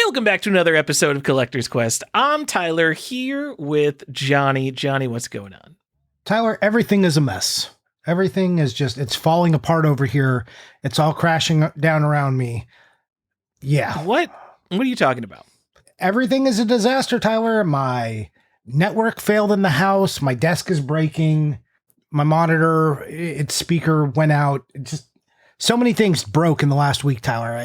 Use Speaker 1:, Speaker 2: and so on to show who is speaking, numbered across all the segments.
Speaker 1: Welcome back to another episode of Collector's Quest. I'm Tyler here with Johnny. Johnny, what's going on?
Speaker 2: Tyler, everything is a mess. Everything is just, it's falling apart over here. It's all crashing down around me. Yeah.
Speaker 1: What are you talking about?
Speaker 2: Everything is a disaster, Tyler. My network failed in the house. My desk is breaking. My monitor, its speaker went out. Just so many things broke in the last week, Tyler.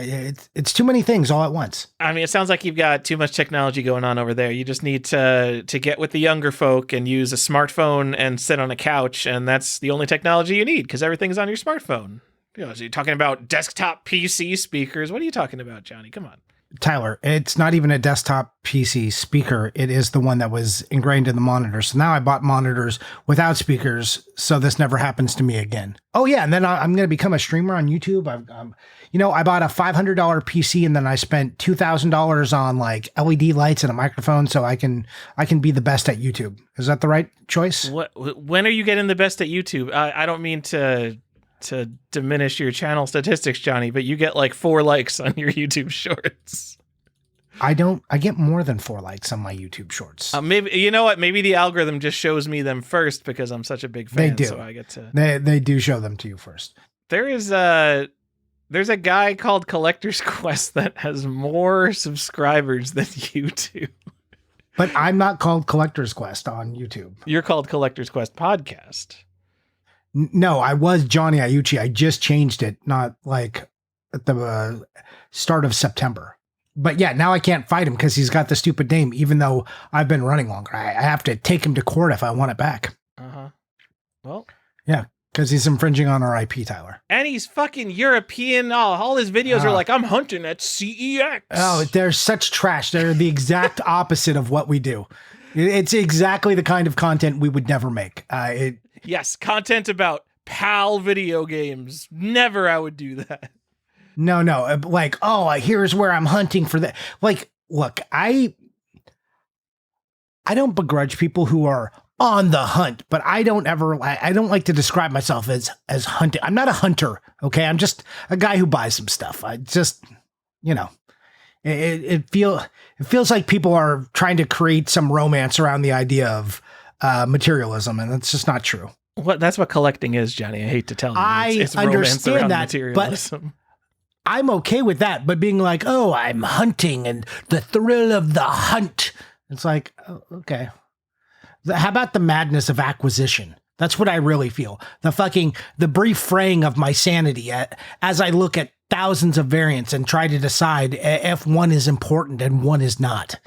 Speaker 2: It's too many things all at once.
Speaker 1: I mean, it sounds like you've got too much technology going on over there. You just need to get with the younger folk and use a smartphone and sit on a couch, and that's the only technology you need because everything's on your smartphone. You know, so you're talking about desktop PC speakers. What are you talking about, Johnny? Come on.
Speaker 2: Tyler, it's not even a desktop PC speaker. It is the one that was ingrained in the monitor. So now I bought monitors without speakers, so this never happens to me again. Oh yeah, and then I'm going to become a streamer on YouTube. I bought a $500 PC, and then I spent $2,000 on like LED lights and a microphone, so I can be the best at YouTube. Is that the right choice?
Speaker 1: When are you getting the best at YouTube? I don't mean to diminish your channel statistics, Johnny, but you get like 4 likes on your YouTube shorts.
Speaker 2: I get more than 4 likes on my YouTube shorts.
Speaker 1: Maybe, you know what? Maybe the algorithm just shows me them first because I'm such a big fan.
Speaker 2: They do.
Speaker 1: So I get to.
Speaker 2: They do show them to you first.
Speaker 1: There's a guy called Collector's Quest that has more subscribers than you do.
Speaker 2: But I'm not called Collector's Quest on YouTube.
Speaker 1: You're called Collector's Quest Podcast.
Speaker 2: No, I was Johnny Iucci. I just changed it, not like at the start of September. But yeah, now I can't fight him because he's got the stupid name, even though I've been running longer. I have to take him to court if I want it back.
Speaker 1: Uh-huh. Well.
Speaker 2: Yeah, because he's infringing on our IP, Tyler.
Speaker 1: And he's fucking European. All his videos are like, I'm hunting at CEX.
Speaker 2: Oh, they're such trash. They're the exact opposite of what we do. It's exactly the kind of content we would never make.
Speaker 1: Yes, content about PAL video games. Never I would do that.
Speaker 2: No. Like, here's where I'm hunting for that. Like, look, I don't begrudge people who are on the hunt, but I don't like to describe myself as hunting. I'm not a hunter, okay? I'm just a guy who buys some stuff. I just, it feels like people are trying to create some romance around the idea of materialism, and that's just not true.
Speaker 1: That's what collecting is, Johnny. I hate to tell you. It's
Speaker 2: understand that,
Speaker 1: materialism.
Speaker 2: But I'm okay with that. But being like, I'm hunting and the thrill of the hunt. It's like, okay. How about the madness of acquisition? That's what I really feel. The brief fraying of my sanity as I look at thousands of variants and try to decide if one is important and one is not.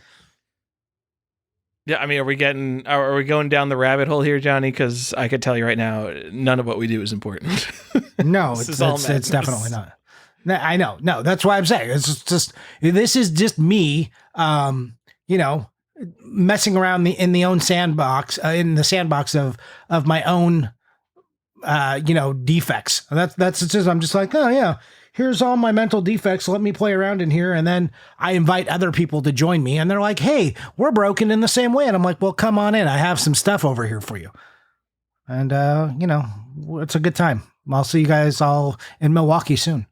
Speaker 1: Yeah, I mean, are we going down the rabbit hole here, Johnny? Because I could tell you right now, none of what we do is important.
Speaker 2: No, it's definitely not. I know. No, that's why I'm saying this is just me, messing around in the sandbox of my own, defects. That's just, I'm just like, oh yeah, here's all my mental defects. Let me play around in here. And then I invite other people to join me and they're like, hey, we're broken in the same way. And I'm like, well, come on in. I have some stuff over here for you. And, it's a good time. I'll see you guys all in Milwaukee soon.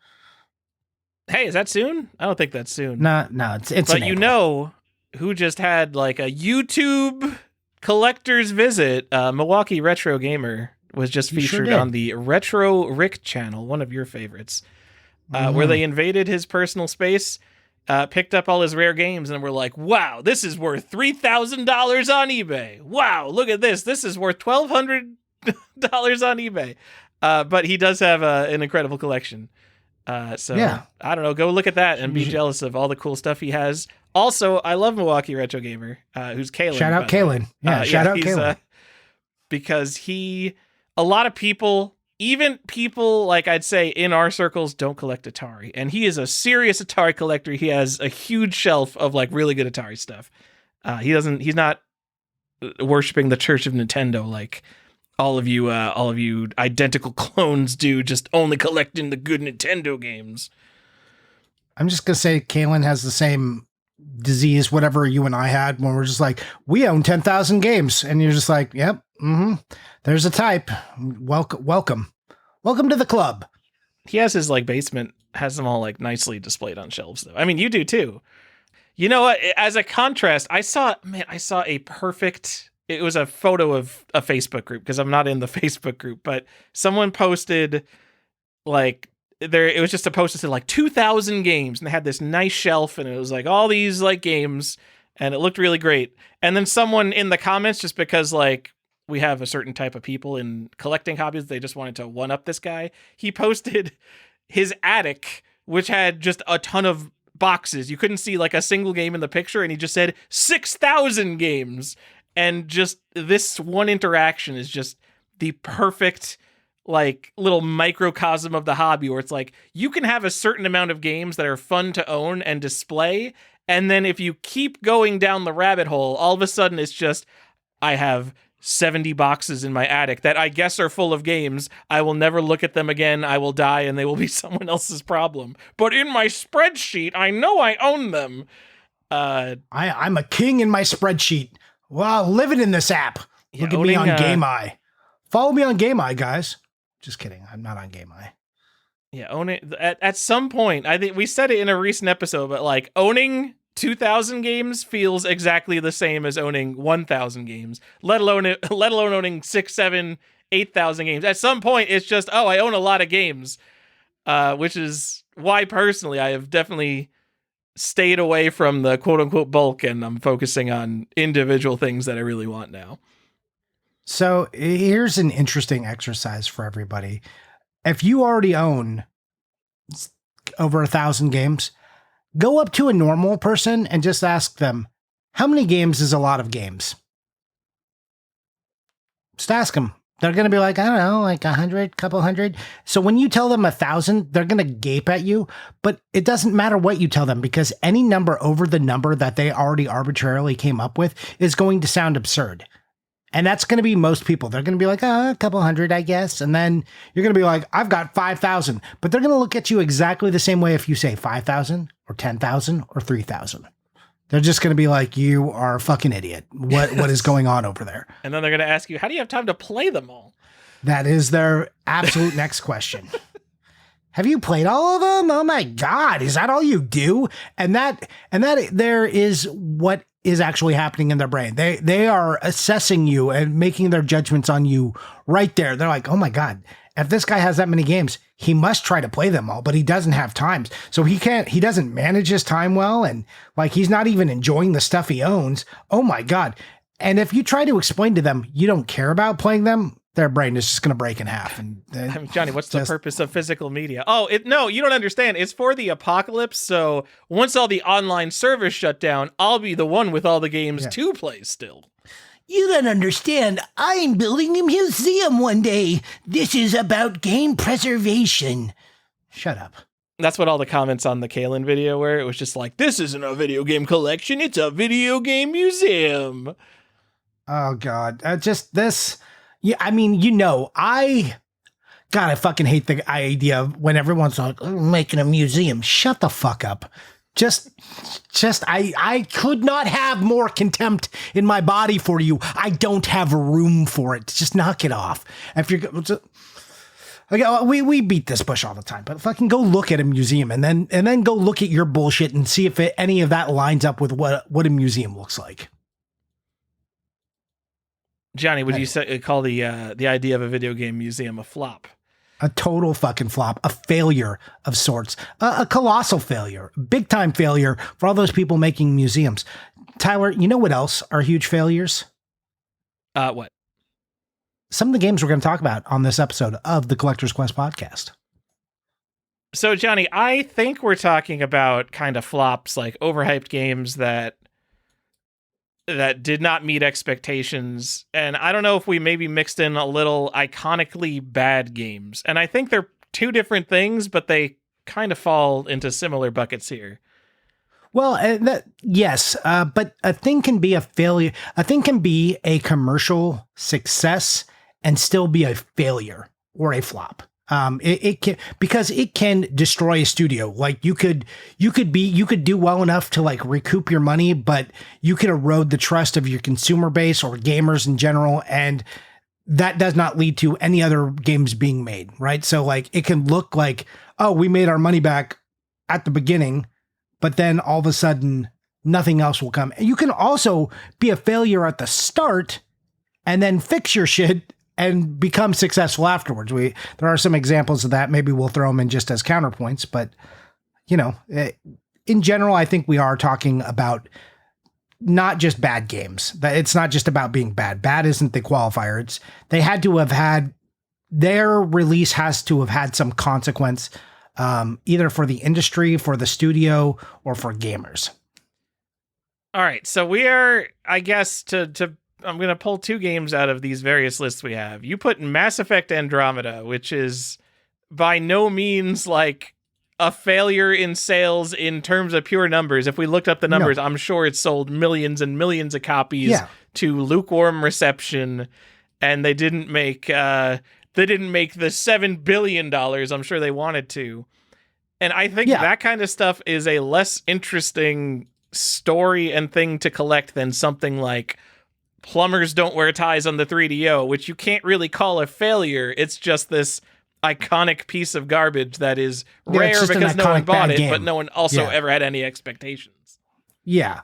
Speaker 1: Hey, is that soon? I don't think that's soon.
Speaker 2: No, it's
Speaker 1: but who just had like a YouTube collector's visit? Milwaukee Retro Gamer was just featured on the Retro Rick channel, one of your favorites. Where they invaded his personal space, picked up all his rare games, and were like, wow, this is worth $3,000 on eBay. Wow, look at this. This is worth $1,200 on eBay. But he does have an incredible collection. Yeah. I don't know. Go look at that and be jealous of all the cool stuff he has. Also, I love Milwaukee Retro Gamer, who's Kalen.
Speaker 2: Shout out Kalen. Yeah, shout out Kalen.
Speaker 1: Because a lot of people, even people like I'd say in our circles, don't collect Atari. And he is a serious Atari collector. He has a huge shelf of like really good Atari stuff. He's not worshiping the Church of Nintendo like all of you identical clones do, just only collecting the good Nintendo games.
Speaker 2: I'm just going to say Kalen has the same disease, whatever you and I had, when we're just like, we own 10,000 games. And you're just like, yep, there's a type. Welcome to the club.
Speaker 1: He has his like basement, has them all like nicely displayed on shelves though. I mean, you do too. You know what? As a contrast, I saw a perfect. It was a photo of a Facebook group because I'm not in the Facebook group, but someone posted like there. It was just a post that said like 2,000 games, and they had this nice shelf, and it was like all these like games, and it looked really great. And then someone in the comments, just because like we have a certain type of people in collecting hobbies, they just wanted to one up this guy. He posted his attic, which had just a ton of boxes. You couldn't see like a single game in the picture, and he just said 6,000 games. And just this one interaction is just the perfect like little microcosm of the hobby, where it's like you can have a certain amount of games that are fun to own and display, and then if you keep going down the rabbit hole, all of a sudden it's just, I have 70 boxes in my attic that I guess are full of games. I will never look at them again. I will die and they will be someone else's problem. But in my spreadsheet, I know I own them.
Speaker 2: I'm a king in my spreadsheet. Wow, living in this app. Look at me on GameEye. Follow me on GameEye, guys. Just kidding. I'm not on GameEye.
Speaker 1: Yeah, own it. At some point, I think we said it in a recent episode, but like owning 2,000 games feels exactly the same as owning 1,000 games, let alone owning 6, 7, 8,000 games. At some point, it's just, oh, I own a lot of games, which is why personally I have definitely stayed away from the quote unquote bulk, and I'm focusing on individual things that I really want now.
Speaker 2: So here's an interesting exercise for everybody. If you already own over 1,000 games, go up to a normal person and just ask them, how many games is a lot of games? Just ask them. They're going to be like, I don't know, like 100, couple hundred. So when you tell them 1,000, they're going to gape at you, but it doesn't matter what you tell them, because any number over the number that they already arbitrarily came up with is going to sound absurd. And that's going to be most people. They're going to be like, oh, a couple hundred, I guess. And then you're going to be like, I've got 5,000. But they're going to look at you exactly the same way if you say 5,000 or 10,000 or 3,000. They're just going to be like, you are a fucking idiot. What is going on over there?
Speaker 1: And then they're going to ask you, how do you have time to play them all?
Speaker 2: That is their absolute next question. Have you played all of them? Oh my God, is that all you do? And that there is what is actually happening in their brain. They are assessing you and making their judgments on you right there. They're like, oh my God, if this guy has that many games, he must try to play them all, but he doesn't have time. So he doesn't manage his time well. And like, he's not even enjoying the stuff he owns. Oh my God. And if you try to explain to them, you don't care about playing them, their brain is just going to break in half. And
Speaker 1: Johnny, what's the purpose of physical media? Oh, no, you don't understand. It's for the apocalypse. So once all the online servers shut down, I'll be the one with all the games to play still.
Speaker 3: You don't understand. I'm building a museum one day. This is about game preservation.
Speaker 2: Shut up.
Speaker 1: That's what all the comments on the Kalen video were. It was just like, this isn't a video game collection. It's a video game museum.
Speaker 2: Oh, God. Just this. Yeah, I mean, I fucking hate the idea of when everyone's like, I'm making a museum. Shut the fuck up. I could not have more contempt in my body for you. I don't have room for it. Just knock it off. If you're like, we beat this bush all the time, but fucking go look at a museum and then go look at your bullshit and see if any of that lines up with what a museum looks like.
Speaker 1: Johnny, would you call the idea of a video game museum a flop?
Speaker 2: A total fucking flop, a failure of sorts, a colossal failure, big time failure for all those people making museums. Tyler, you know what else are huge failures?
Speaker 1: What?
Speaker 2: Some of the games we're going to talk about on this episode of the Collector's Quest podcast.
Speaker 1: So, Johnny, I think we're talking about kind of flops, like overhyped games that did not meet expectations. And I don't know if we maybe mixed in a little iconically bad games. And I think they're two different things, but they kind of fall into similar buckets here.
Speaker 2: Well, yes, but a thing can be a failure. A thing can be a commercial success and still be a failure or a flop. It can, because it can destroy a studio. Like you could do well enough to like recoup your money, but you could erode the trust of your consumer base or gamers in general. And that does not lead to any other games being made. Right. So like it can look like, oh, we made our money back at the beginning, but then all of a sudden nothing else will come. You can also be a failure at the start and then fix your shit and become successful afterwards. There are some examples of that. Maybe we'll throw them in just as counterpoints, but in general, I think we are talking about not just bad games. That it's not just about being bad. Bad isn't the qualifier. Their release has to have had some consequence, either for the industry, for the studio, or for gamers.
Speaker 1: All right, so we are, I guess, I'm going to pull 2 games out of these various lists we have. You put Mass Effect Andromeda, which is by no means like a failure in sales in terms of pure numbers. If we looked up the numbers, no. I'm sure it sold millions and millions of copies to lukewarm reception, and they didn't make the $7 billion I'm sure they wanted to. And I think that kind of stuff is a less interesting story and thing to collect than something like Plumbers Don't Wear Ties on the 3DO, which you can't really call a failure. It's just this iconic piece of garbage that is rare because no one bought it, game. But no one also ever had any expectations.
Speaker 2: Yeah.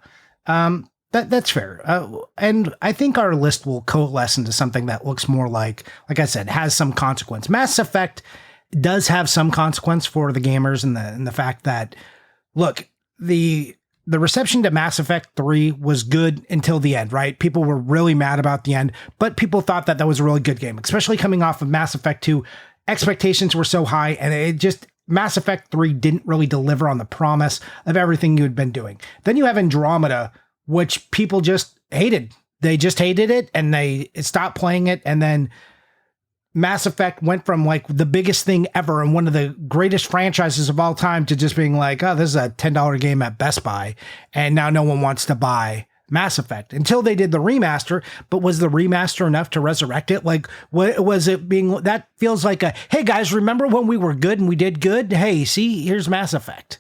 Speaker 2: That's fair. And I think our list will coalesce into something that looks more like I said, has some consequence. Mass Effect does have some consequence for the gamers and the fact that, look, the reception to Mass Effect 3 was good until the end, right? People were really mad about the end, but people thought that was a really good game, especially coming off of Mass Effect 2. Expectations were so high, and Mass Effect 3 didn't really deliver on the promise of everything you had been doing. Then you have Andromeda, which people just hated. They just hated it, and they stopped playing it, and then Mass Effect went from like the biggest thing ever and one of the greatest franchises of all time to just being like, oh, this is a $10 game at Best Buy, and now no one wants to buy Mass Effect until they did the remaster. But was the remaster enough to resurrect it? Like, what was it being? That feels like hey guys, remember when we were good and we did good? Hey, see, here's Mass Effect.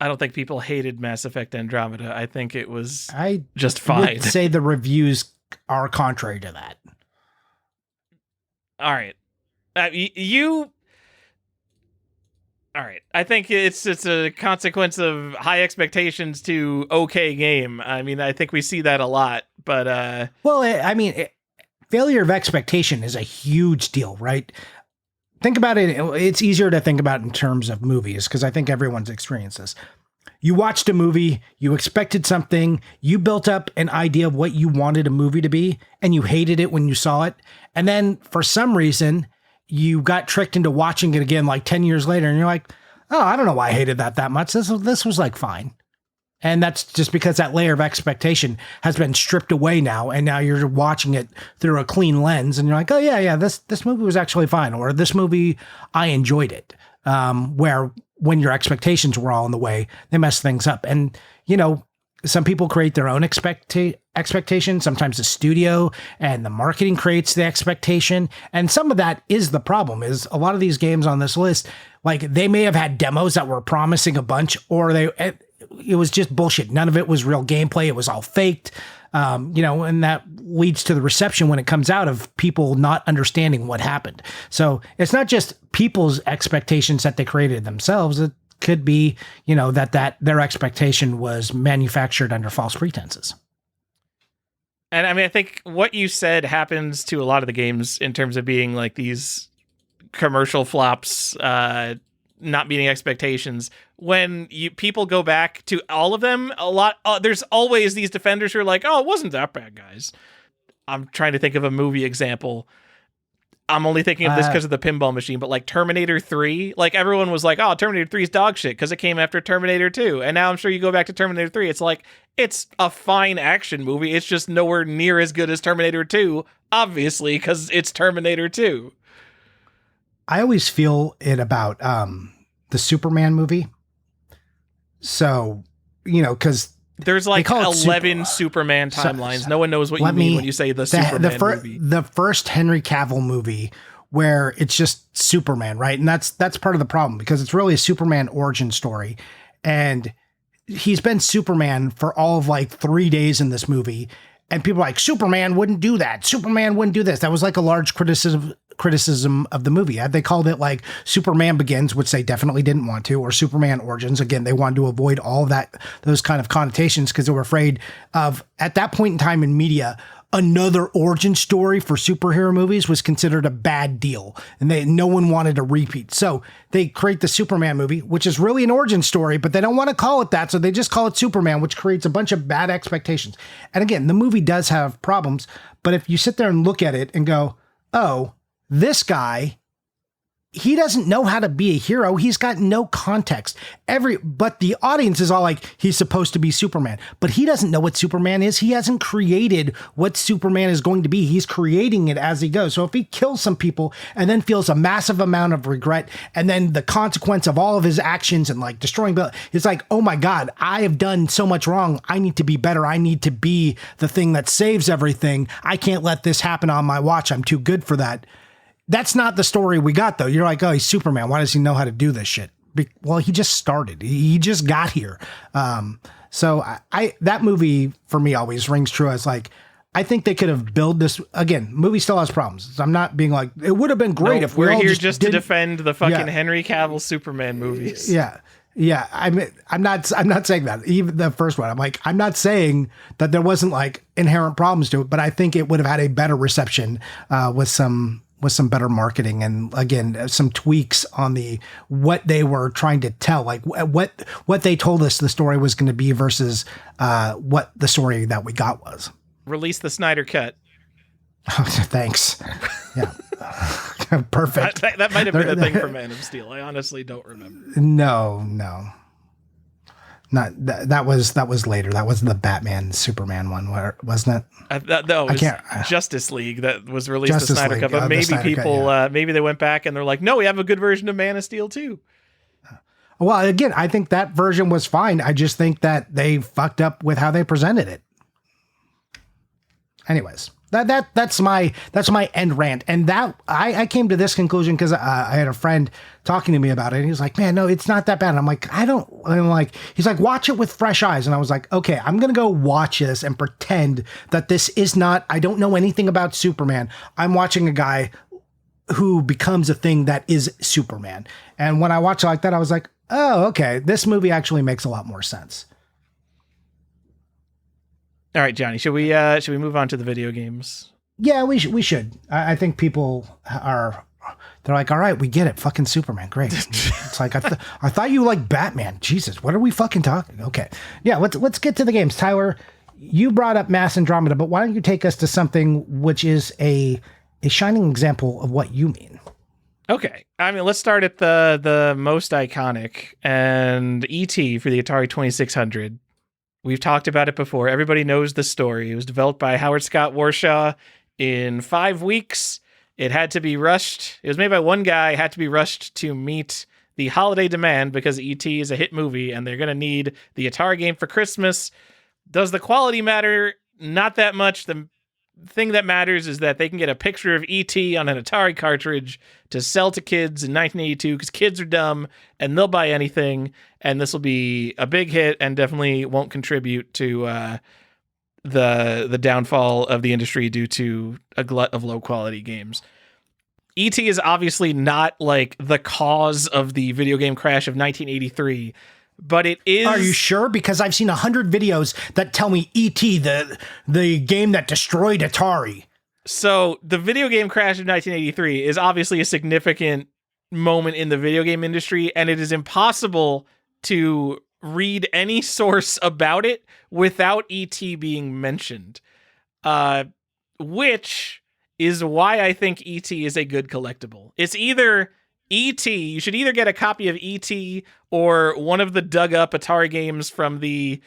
Speaker 1: I don't think people hated Mass Effect Andromeda. I think it was just fine.
Speaker 2: I would say the reviews are contrary to that.
Speaker 1: All right. All right. I think it's a consequence of high expectations to okay game. I mean, I think we see that a lot, but
Speaker 2: failure of expectation is a huge deal, right? Think about it. It's easier to think about in terms of movies because I think everyone's experienced this. You watched a movie, you expected something, you built up an idea of what you wanted a movie to be, and you hated it when you saw it. And then for some reason, you got tricked into watching it again like 10 years later, and you're like, oh, I don't know why I hated that much. This was like fine. And that's just because that layer of expectation has been stripped away now, and now you're watching it through a clean lens, and you're like, oh yeah, this movie was actually fine, or this movie, I enjoyed it. Where when your expectations were all in the way, they mess things up. And, some people create their own expectation. Sometimes the studio and the marketing creates the expectation. And some of that is the problem, is a lot of these games on this list, like they may have had demos that were promising a bunch, or it was just bullshit. None of it was real gameplay. It was all faked. And that leads to the reception when it comes out of people not understanding what happened. So it's not just people's expectations that they created themselves. It could be, that their expectation was manufactured under false pretenses.
Speaker 1: And I mean, I think what you said happens to a lot of the games in terms of being like these commercial flops, not meeting expectations. When people go back to all of them, there's always these defenders who are like, oh, it wasn't that bad, guys. I'm trying to think of a movie example. I'm only thinking of this because of the pinball machine, but like Terminator 3, like everyone was like, oh, Terminator 3 is dog shit because it came after Terminator 2. And now I'm sure you go back to Terminator 3, it's like, it's a fine action movie. It's just nowhere near as good as Terminator 2, obviously, because it's Terminator 2.
Speaker 2: I always feel it about the Superman movie. So, because
Speaker 1: there's like 11 Superman timelines. No one knows what you mean when you say the Superman movie.
Speaker 2: The first Henry Cavill movie where it's just Superman, right? And that's part of the problem because it's really a Superman origin story. And he's been Superman for all of like 3 days in this movie. And people are like, Superman wouldn't do that. Superman wouldn't do this. That was like a large criticism criticism of the movie. Had they called it like Superman Begins, which they definitely didn't want to, or Superman Origins, again, they wanted to avoid all of that, those kind of connotations, because they were afraid of, at that point in time in media, another origin story for superhero movies was considered a bad deal, and no one wanted a repeat. So they create the Superman movie, which is really an origin story, but they don't want to call it that, so they just call it Superman, which creates a bunch of bad expectations. And again, the movie does have problems, but if you sit there and look at it and go, oh, this guy, he doesn't know how to be a hero. He's got no context. But the audience is all like, he's supposed to be Superman, but he doesn't know what Superman is. He hasn't created what Superman is going to be. He's creating it as he goes. So if he kills some people and then feels a massive amount of regret, and then the consequence of all of his actions and like destroying, it's like, oh my God, I have done so much wrong. I need to be better. I need to be the thing that saves everything. I can't let this happen on my watch. I'm too good for that. That's not the story we got, though. You're like, oh, he's Superman. Why does he know how to do this shit? Well, he just started. He just got here. So that movie for me always rings true as like, I think they could have built this again. Movie still has problems. So I'm not being like, it would have been great if
Speaker 1: we're here just to defend the fucking Henry Cavill Superman movies.
Speaker 2: Yeah. Yeah, I'm not saying that. Even the first one, I'm not saying that there wasn't like inherent problems to it, but I think it would have had a better reception with some better marketing, and again, some tweaks on what they were trying to tell, like what they told us the story was going to be versus what the story that we got was.
Speaker 1: Release the Snyder Cut.
Speaker 2: Oh, thanks. Yeah. Perfect.
Speaker 1: That might have been a thing for Man of Steel. I honestly don't remember.
Speaker 2: No. Not that was later. That was the Batman Superman one, wasn't it?
Speaker 1: No, it was Justice League that was released the Snyder Cut. But maybe people, maybe they went back and they're like, no, we have a good version of Man of Steel too.
Speaker 2: Well, again, I think that version was fine. I just think that they fucked up with how they presented it. Anyways. That's my end rant, and that I came to this conclusion because I had a friend talking to me about it, and he was like, "Man, no, it's not that bad." And I'm like, he's like, "Watch it with fresh eyes," and I was like, "Okay, I'm gonna go watch this and pretend that this is not. I don't know anything about Superman. I'm watching a guy who becomes a thing that is Superman." And when I watched it like that, I was like, "Oh, okay, this movie actually makes a lot more sense."
Speaker 1: All right, Johnny, should we move on to the video games?
Speaker 2: Yeah, we should. I think people they're like, all right, we get it. Fucking Superman. Great. It's like, I thought you liked Batman. Jesus, what are we fucking talking? Okay. Yeah, let's get to the games. Tyler, you brought up Mass Andromeda, but why don't you take us to something which is a shining example of what you mean?
Speaker 1: Okay. I mean, let's start at the most iconic, and E.T. for the Atari 2600. We've talked about it before. Everybody knows the story. It was developed by Howard Scott Warshaw in 5 weeks. It had to be rushed. It was made by one guy. It had to be rushed to meet the holiday demand because E.T. is a hit movie and they're going to need the Atari game for Christmas. Does the quality matter? Not that much. The thing that matters is that they can get a picture of E.T. on an Atari cartridge to sell to kids in 1982 because kids are dumb and they'll buy anything. And this will be a big hit and definitely won't contribute to the downfall of the industry due to a glut of low quality games. E.T. is obviously not like the cause of the video game crash of 1983, but it is.
Speaker 2: Are you sure? Because I've seen 100 videos that tell me E.T., the game that destroyed Atari.
Speaker 1: So the video game crash of 1983 is obviously a significant moment in the video game industry, and it is impossible to read any source about it without E.T. being mentioned, which is why I think E.T. is a good collectible. It's either E.T., you should either get a copy of E.T. or one of the dug up Atari games from the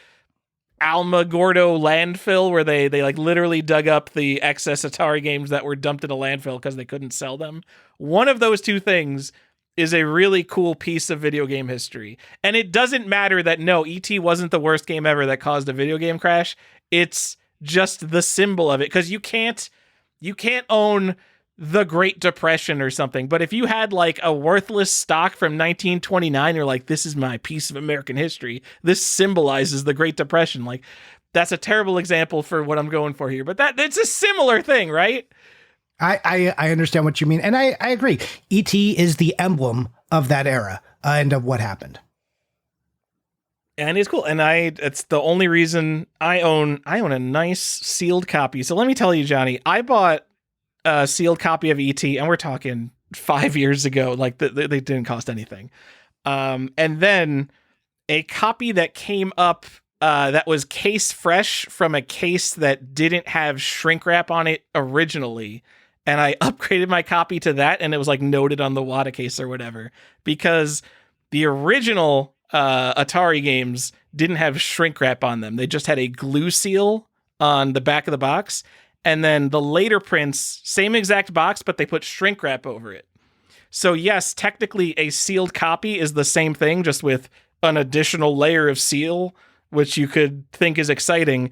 Speaker 1: Alamogordo landfill where they like literally dug up the excess Atari games that were dumped in a landfill because they couldn't sell them. One of those two things is a really cool piece of video game history. And it doesn't matter that, no, E.T. wasn't the worst game ever that caused a video game crash. It's just the symbol of it. Because you can't own the Great Depression or something. But if you had like a worthless stock from 1929, you're like, this is my piece of American history. This symbolizes the Great Depression. Like, that's a terrible example for what I'm going for here. But it's a similar thing, right?
Speaker 2: I understand what you mean. And I agree. E.T. is the emblem of that era and of what happened.
Speaker 1: And it's cool. And it's the only reason I own a nice sealed copy. So let me tell you, Johnny, I bought a sealed copy of E.T. and we're talking 5 years ago. Like they didn't cost anything. And then a copy that came up that was case fresh from a case that didn't have shrink wrap on it originally. And I upgraded my copy to that, and it was like noted on the WADA case or whatever, because the original Atari games didn't have shrink wrap on them. They just had a glue seal on the back of the box. And then the later prints, same exact box, but they put shrink wrap over it. So yes, technically a sealed copy is the same thing, just with an additional layer of seal, which you could think is exciting.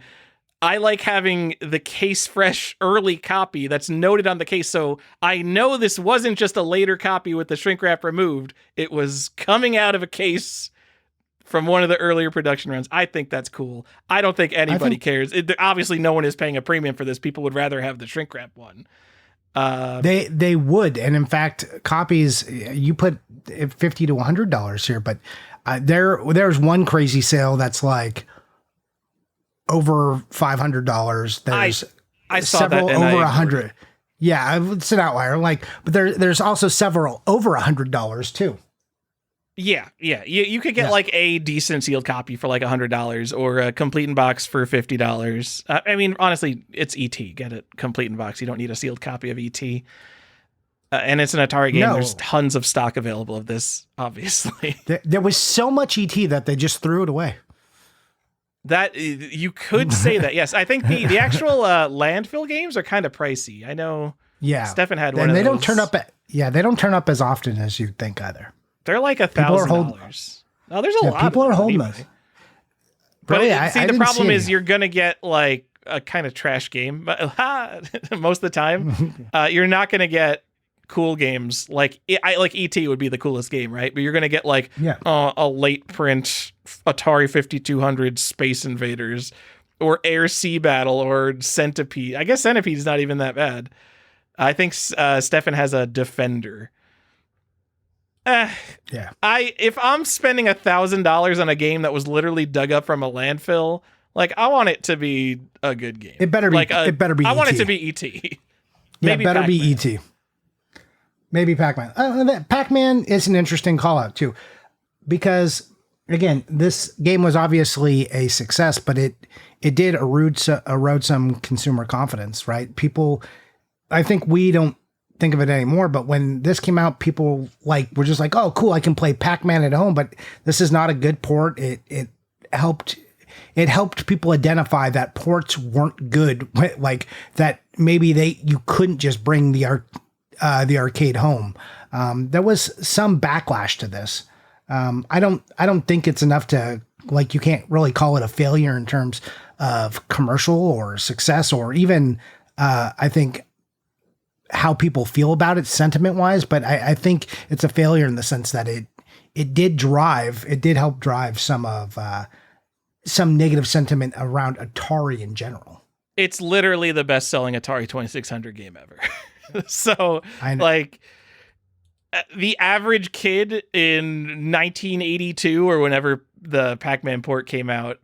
Speaker 1: I like having the case fresh early copy that's noted on the case. So I know this wasn't just a later copy with the shrink wrap removed. It was coming out of a case from one of the earlier production runs. I think that's cool. I don't think anybody cares. Obviously, no one is paying a premium for this. People would rather have the shrink wrap one.
Speaker 2: They would, and in fact, copies you put $50 to $100 here, but there's one crazy sale that's like over $500. There's
Speaker 1: I saw
Speaker 2: several
Speaker 1: that and
Speaker 2: over
Speaker 1: I
Speaker 2: 100. Yeah, it's an outlier. Like, but there's also several over $100 too.
Speaker 1: Yeah. You could get like a decent sealed copy for like $100 or a complete in box for $50. I mean, honestly, it's E.T. Get it complete in box. You don't need a sealed copy of E.T. And it's an Atari game. No. There's tons of stock available of this, obviously.
Speaker 2: There was so much E.T. that they just threw it away.
Speaker 1: That you could say that. Yes, I think the actual landfill games are kind of pricey. I know. Yeah, Stefan had one.
Speaker 2: And they
Speaker 1: of those.
Speaker 2: Don't turn up. They don't turn up as often as you'd think either.
Speaker 1: They're like $1,000. Oh, there's a lot.
Speaker 2: People are holding those.
Speaker 1: But the problem is you're gonna get like a kind of trash game. Most of the time, you're not gonna get cool games like E.T. would be the coolest game, right? But you're gonna get like a late print Atari 5200 Space Invaders or Air Sea Battle or Centipede. I guess Centipede is not even that bad. I think Stefan has a Defender. If I'm spending $1,000 on a game that was literally dug up from a landfill, like I want it to be a good game.
Speaker 2: It better be. It better be.
Speaker 1: I want it to be E.T.
Speaker 2: Maybe better Pac-Man. Be E.T. Maybe Pac-Man. Pac-Man is an interesting call out too, because again, this game was obviously a success, but it did erode some consumer confidence, right? People, I think we don't think of it anymore, but when this came out, people were just like, oh, cool, I can play Pac-Man at home, but this is not a good port. It helped people identify that ports weren't good, like that maybe you couldn't just bring the arcade home. There was some backlash to this. I don't think it's enough to, like, you can't really call it a failure in terms of commercial or success or even I think how people feel about it sentiment wise, but I think it's a failure in the sense that it did help drive some negative sentiment around Atari in general.
Speaker 1: It's literally the best selling Atari 2600 game ever. So like the average kid in 1982 or whenever the Pac-Man port came out,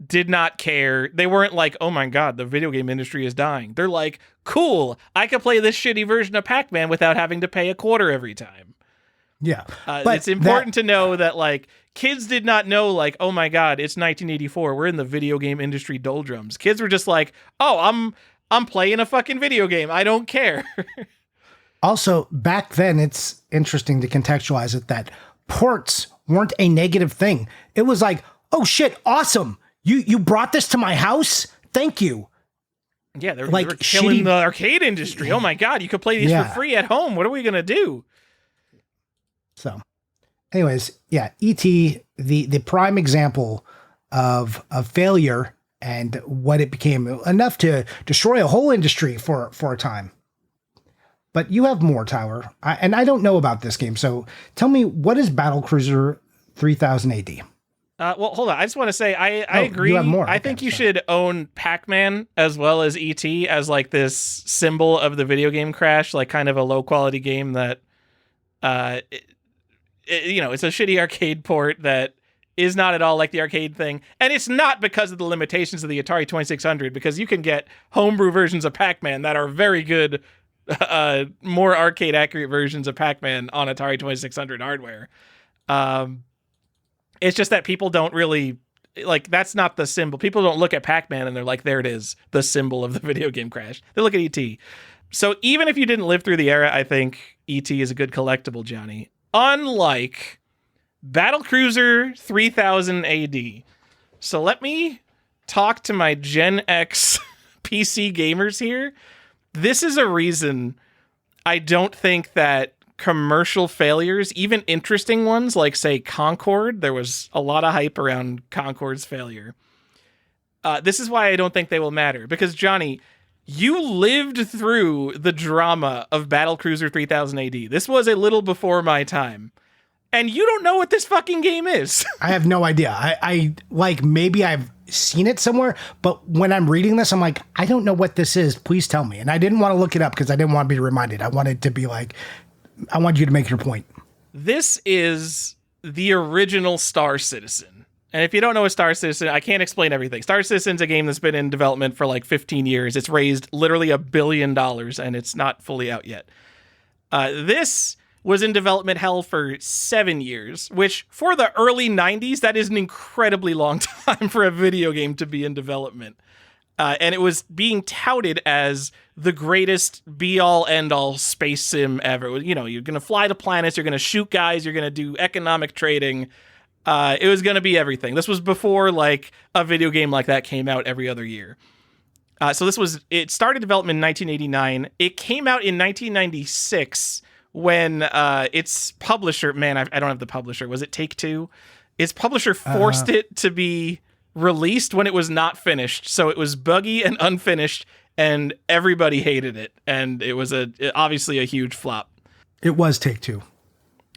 Speaker 1: did not care. They weren't like, oh my God, the video game industry is dying. They're like, cool, I could play this shitty version of Pac-Man without having to pay a quarter every time.
Speaker 2: Yeah.
Speaker 1: But it's important to know that like kids did not know like, oh my God, it's 1984. We're in the video game industry doldrums. Kids were just like, oh, I'm playing a fucking video game. I don't care.
Speaker 2: Also, back then, it's interesting to contextualize it that ports weren't a negative thing. It was like, oh shit, awesome. You brought this to my house? Thank you.
Speaker 1: Yeah, they were killing the arcade industry. Oh my God, you could play these for free at home. What are we going to do?
Speaker 2: So, anyways, yeah, E.T., the prime example of failure and what it became enough to destroy a whole industry for a time. But you have more, Tyler, and I don't know about this game. So tell me, what is Battlecruiser 3000 AD?
Speaker 1: Well, hold on. I just want to say I agree.
Speaker 2: You have more.
Speaker 1: I think you should own Pac-Man as well as E.T. as like this symbol of the video game crash, like kind of a low quality game that, it's a shitty arcade port that is not at all like the arcade thing. And it's not because of the limitations of the Atari 2600, because you can get homebrew versions of Pac-Man that are very good, more arcade accurate versions of Pac-Man on Atari 2600 hardware. It's just that people don't really, like, that's not the symbol. People don't look at Pac-Man and they're like, there it is, the symbol of the video game crash. They look at E.T. So even if you didn't live through the era, I think E.T. is a good collectible, Johnny. Unlike Battlecruiser 3000 AD. So let me talk to my Gen X PC gamers here. This is a reason I don't think that commercial failures, even interesting ones like, say, Concord, there was a lot of hype around Concord's failure. This is why I don't think they will matter. Because, Johnny, you lived through the drama of Battlecruiser 3000 AD. This was a little before my time. And you don't know what this fucking game is.
Speaker 2: I have no idea. I like, maybe I've seen it somewhere, but when I'm reading this, I'm like, I don't know what this is. Please tell me. And I didn't want to look it up because I didn't want to be reminded. I wanted to be like, I want you to make your point.
Speaker 1: This is the original Star Citizen. And if you don't know a Star Citizen, I can't explain everything. Star Citizen's a game that's been in development for like 15 years. It's raised literally $1 billion and it's not fully out yet. This was in development hell for 7 years, which for the early 90s, that is an incredibly long time for a video game to be in development. And it was being touted as the greatest be-all, end-all space sim ever. You know, you're going to fly to planets, you're going to shoot guys, you're going to do economic trading. It was going to be everything. This was before, like, a video game like that came out every other year. So it started development in 1989. It came out in 1996 when its publisher, man, I don't have the publisher. Was it Take-Two? Its publisher forced it to be released when it was not finished. So it was buggy and unfinished, and everybody hated it. And it was obviously a huge flop.
Speaker 2: It was Take-Two.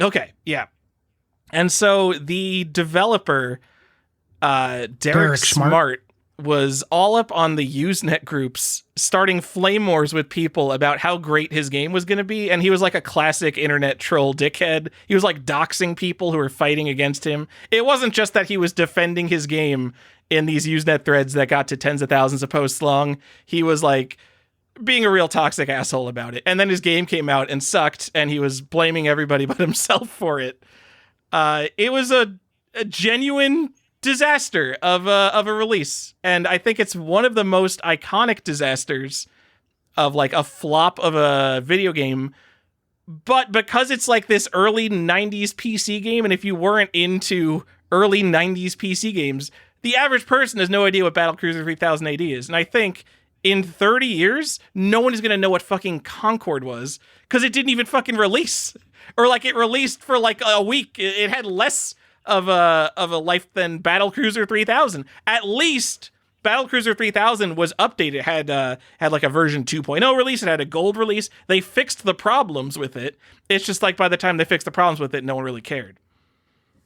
Speaker 1: Okay, yeah. And so the developer, Derek Smart, was all up on the Usenet groups, starting flame wars with people about how great his game was going to be. And he was like a classic internet troll dickhead. He was like doxing people who were fighting against him. It wasn't just that he was defending his game in these Usenet threads that got to tens of thousands of posts long. He was like being a real toxic asshole about it. And then his game came out and sucked, and he was blaming everybody but himself for it. It was a genuine disaster of a release, and I think it's one of the most iconic disasters of like a flop of a video game. But because it's like this early 90s PC game, and if you weren't into early 90s PC games, the average person has no idea what Battlecruiser 3000 AD is. And I think in 30 years, no one is going to know what fucking Concord was, because it didn't even fucking release. Or like it released for like a week. It had less of a life than Battlecruiser 3000. At least Battlecruiser 3000 was updated. It had like a version 2.0 release. It had a gold release. They fixed the problems with it. It's just like by the time they fixed the problems with it, no one really cared.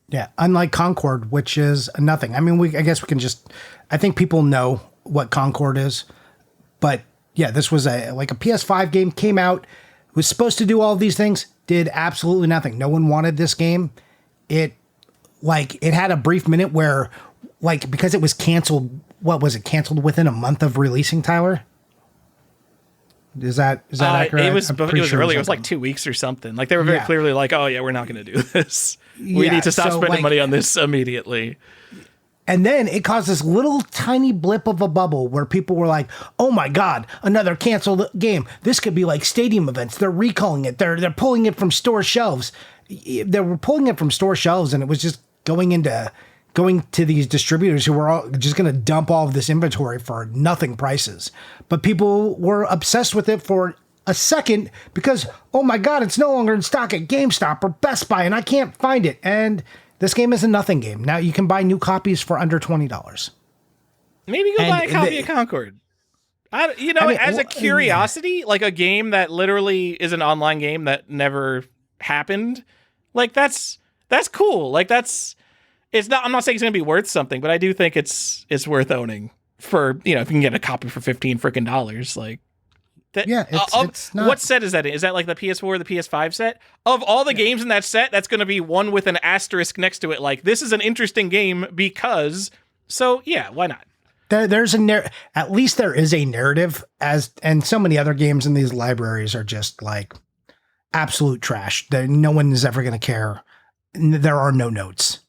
Speaker 2: Yeah, unlike Concord, which is nothing. I mean, I guess we can just, I think people know what Concord is. But yeah, this was a PS5 game, came out, was supposed to do all these things, did absolutely nothing. No one wanted this game. It had a brief minute where, like, because it was canceled, what was it, canceled within a month of releasing, Tyler? Is that accurate?
Speaker 1: It was early. It was like 2 weeks or something. Like, they were very clearly like, oh yeah, we're not going to do this. We need to stop spending money on this immediately.
Speaker 2: And then it caused this little tiny blip of a bubble where people were like, oh my God, another canceled game. This could be like stadium events. They're recalling it. They're pulling it from store shelves. They were pulling it from store shelves, and it was just going to these distributors who were all just going to dump all of this inventory for nothing prices. But people were obsessed with it for a second because, oh my God, it's no longer in stock at GameStop or Best Buy, and I can't find it. And this game is a nothing game. Now you can buy new copies for under $20.
Speaker 1: Maybe go buy a copy of Concord. As a curiosity, like a game that literally is an online game that never happened, like that's cool. Like it's not. I'm not saying it's going to be worth something, but I do think it's worth owning for if you can get a copy for $15 freaking like. That,
Speaker 2: yeah, it's not.
Speaker 1: What set is that in? Is that like the PS4 or the PS5 set? Of all the games in that set, that's going to be one with an asterisk next to it. Like, this is an interesting game because. So yeah, why not?
Speaker 2: There's at least there is a narrative, and so many other games in these libraries are just like absolute trash. No one is ever going to care. There are no notes.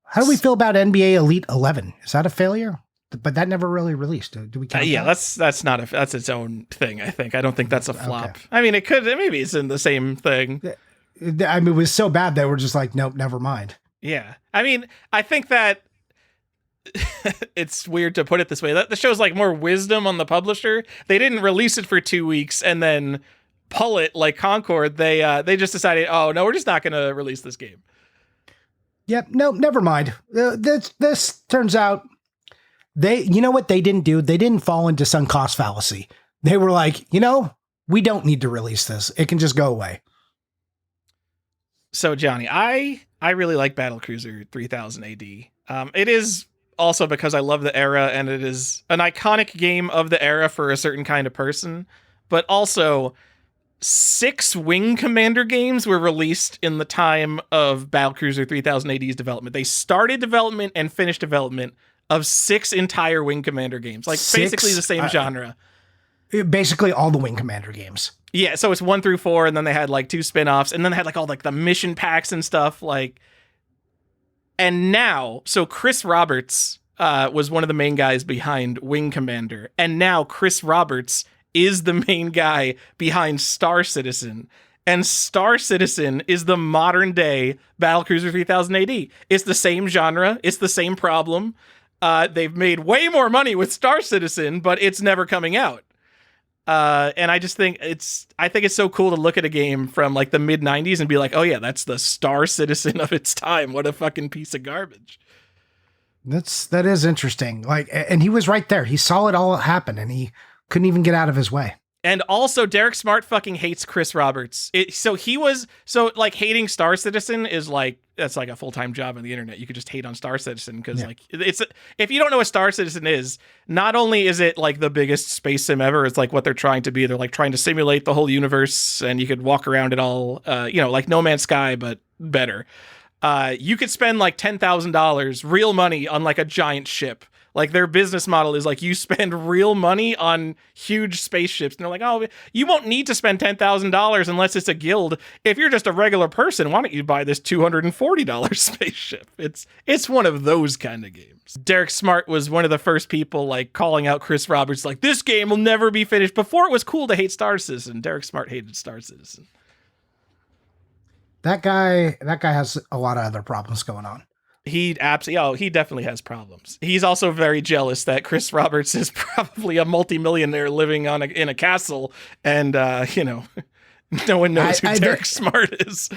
Speaker 2: How do we feel about NBA Elite 11? Is that a failure? But that never really released. Do we count that?
Speaker 1: That's its own thing, I think. I don't think that's a flop.
Speaker 2: Okay.
Speaker 1: I mean, maybe it's in the same thing.
Speaker 2: I mean, it was so bad that we're just like, nope, never mind.
Speaker 1: Yeah. I mean, I think that it's weird to put it this way. That shows like more wisdom on the publisher. They didn't release it for 2 weeks and then pull it like Concord. They just decided, oh no, we're just not going to release this game.
Speaker 2: Yep. No, never mind. This turns out you know what they didn't do? They didn't fall into sunk cost fallacy. They were like, we don't need to release this. It can just go away.
Speaker 1: So Johnny, I really like Battlecruiser 3000 AD. It is also because I love the era and it is an iconic game of the era for a certain kind of person, but also 6 Wing Commander games were released in the time of Battlecruiser 3000 AD's development. They started development and finished development of 6 entire Wing Commander games, like basically the same genre.
Speaker 2: Basically all the Wing Commander games.
Speaker 1: Yeah, so it's 1 through 4, and then they had like 2 spin-offs, and then they had like all like the mission packs and stuff. Like, and now, so Chris Roberts was one of the main guys behind Wing Commander, and now Chris Roberts is the main guy behind Star Citizen. And Star Citizen is the modern day Battlecruiser 3000 AD. It's the same genre. It's the same problem. They've made way more money with Star Citizen, but it's never coming out. And I just think it's so cool to look at a game from like the mid 90s and be like, oh yeah, that's the Star Citizen of its time. What a fucking piece of garbage.
Speaker 2: That is interesting. Like, and he was right there. He saw it all happen and he couldn't even get out of his way.
Speaker 1: And also, Derek Smart fucking hates Chris Roberts. Hating Star Citizen is like, that's like a full-time job on the internet. You could just hate on Star Citizen because if you don't know what Star Citizen is, not only is it like the biggest space sim ever, it's like what they're trying to be. They're like trying to simulate the whole universe, and you could walk around it all, like No Man's Sky, but better. You could spend like $10,000 real money on like a giant ship. Like their business model is like you spend real money on huge spaceships. And they're like, oh, you won't need to spend $10,000 unless it's a guild. If you're just a regular person, why don't you buy this $240 spaceship? It's one of those kind of games. Derek Smart was one of the first people like calling out Chris Roberts like, this game will never be finished. Before it was cool to hate Star Citizen, Derek Smart hated Star Citizen.
Speaker 2: That guy has a lot of other problems going on.
Speaker 1: He definitely has problems. He's also very jealous that Chris Roberts is probably a multimillionaire living in a castle, and no one knows who Derek Smart is.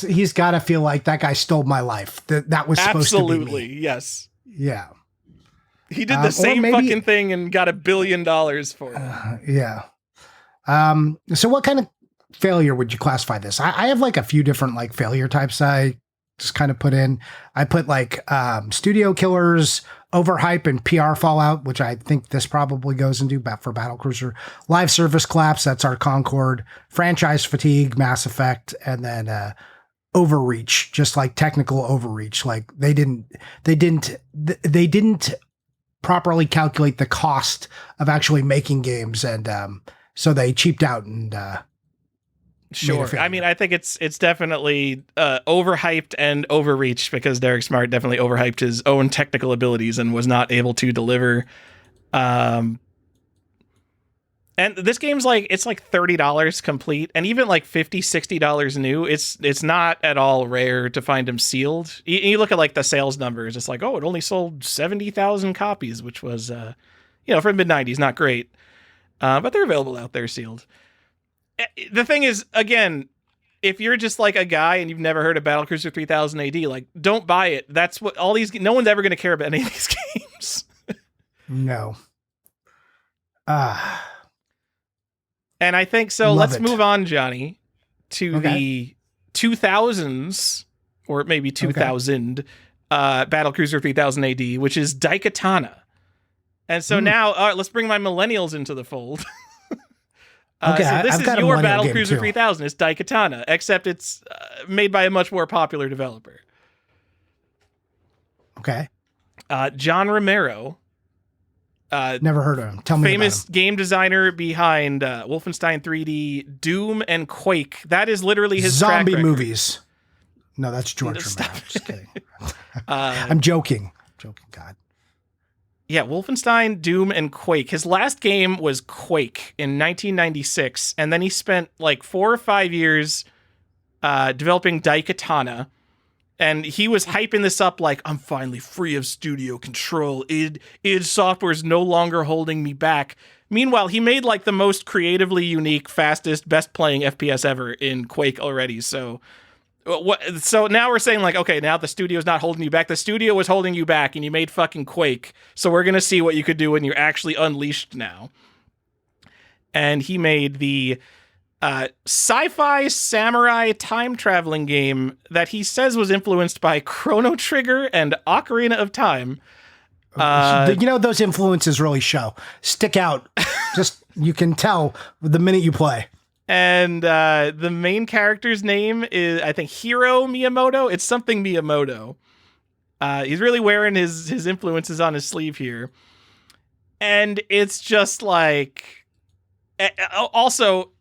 Speaker 2: He's got to feel like that guy stole my life. That was supposed to be me.
Speaker 1: Absolutely, yes.
Speaker 2: Yeah.
Speaker 1: He did the same fucking thing and got $1 billion for it.
Speaker 2: Yeah. So what kind of failure would you classify this? I have like a few different like failure types I just kind of put in. I put like studio killers, overhype, and PR fallout, which I think this probably goes into for Battlecruiser. Live service collapse, that's our Concord. Franchise fatigue, Mass Effect, and then overreach, just like technical overreach. Like they didn't properly calculate the cost of actually making games, and so they cheaped out and
Speaker 1: sure. I mean, I think it's definitely overhyped and overreached because Derek Smart definitely overhyped his own technical abilities and was not able to deliver. And this game's like, it's like $30 complete, and even like $50, $60 new. It's not at all rare to find them sealed. You look at like the sales numbers, it's like, oh, it only sold 70,000 copies, which was, for mid 90s, not great. But they're available out there sealed. The thing is, again, if you're just like a guy and you've never heard of Battlecruiser 3000 AD, like, don't buy it. That's what no one's ever going to care about any of these games.
Speaker 2: No.
Speaker 1: And I think so. Let's move on, Johnny, to the 2000s or maybe 2000, Battlecruiser 3000 AD, which is Daikatana. And so now, all right, let's bring my millennials into the fold.
Speaker 2: Okay,
Speaker 1: so this
Speaker 2: I've
Speaker 1: is
Speaker 2: got a
Speaker 1: your
Speaker 2: millennial game,
Speaker 1: Battlecruiser
Speaker 2: too.
Speaker 1: 3000. It's Daikatana, except it's made by a much more popular developer.
Speaker 2: Okay.
Speaker 1: John Romero.
Speaker 2: Never heard of him. Tell me
Speaker 1: famous
Speaker 2: about him.
Speaker 1: game designer behind Wolfenstein 3D, Doom, and Quake. That is literally his track
Speaker 2: Zombie
Speaker 1: record.
Speaker 2: movies. No, that's George
Speaker 1: Stop.
Speaker 2: Romero. Just kidding. I'm joking. God.
Speaker 1: Yeah, Wolfenstein, Doom, and Quake. His last game was Quake in 1996, and then he spent like 4 or 5 years developing Daikatana. And he was hyping this up like, I'm finally free of studio control. id Software is no longer holding me back. Meanwhile, he made like the most creatively unique, fastest, best playing FPS ever in Quake already. So now we're saying like, okay, now the studio's not holding you back. The studio was holding you back and you made fucking Quake. So we're going to see what you could do when you're actually unleashed now. And he made the sci-fi samurai time traveling game that he says was influenced by Chrono Trigger and Ocarina of Time.
Speaker 2: Those influences really stick out. Just, you can tell the minute you play.
Speaker 1: And the main character's name is, I think, Hiro Miyamoto. It's something Miyamoto. He's really wearing his influences on his sleeve here. And it's just like... Also...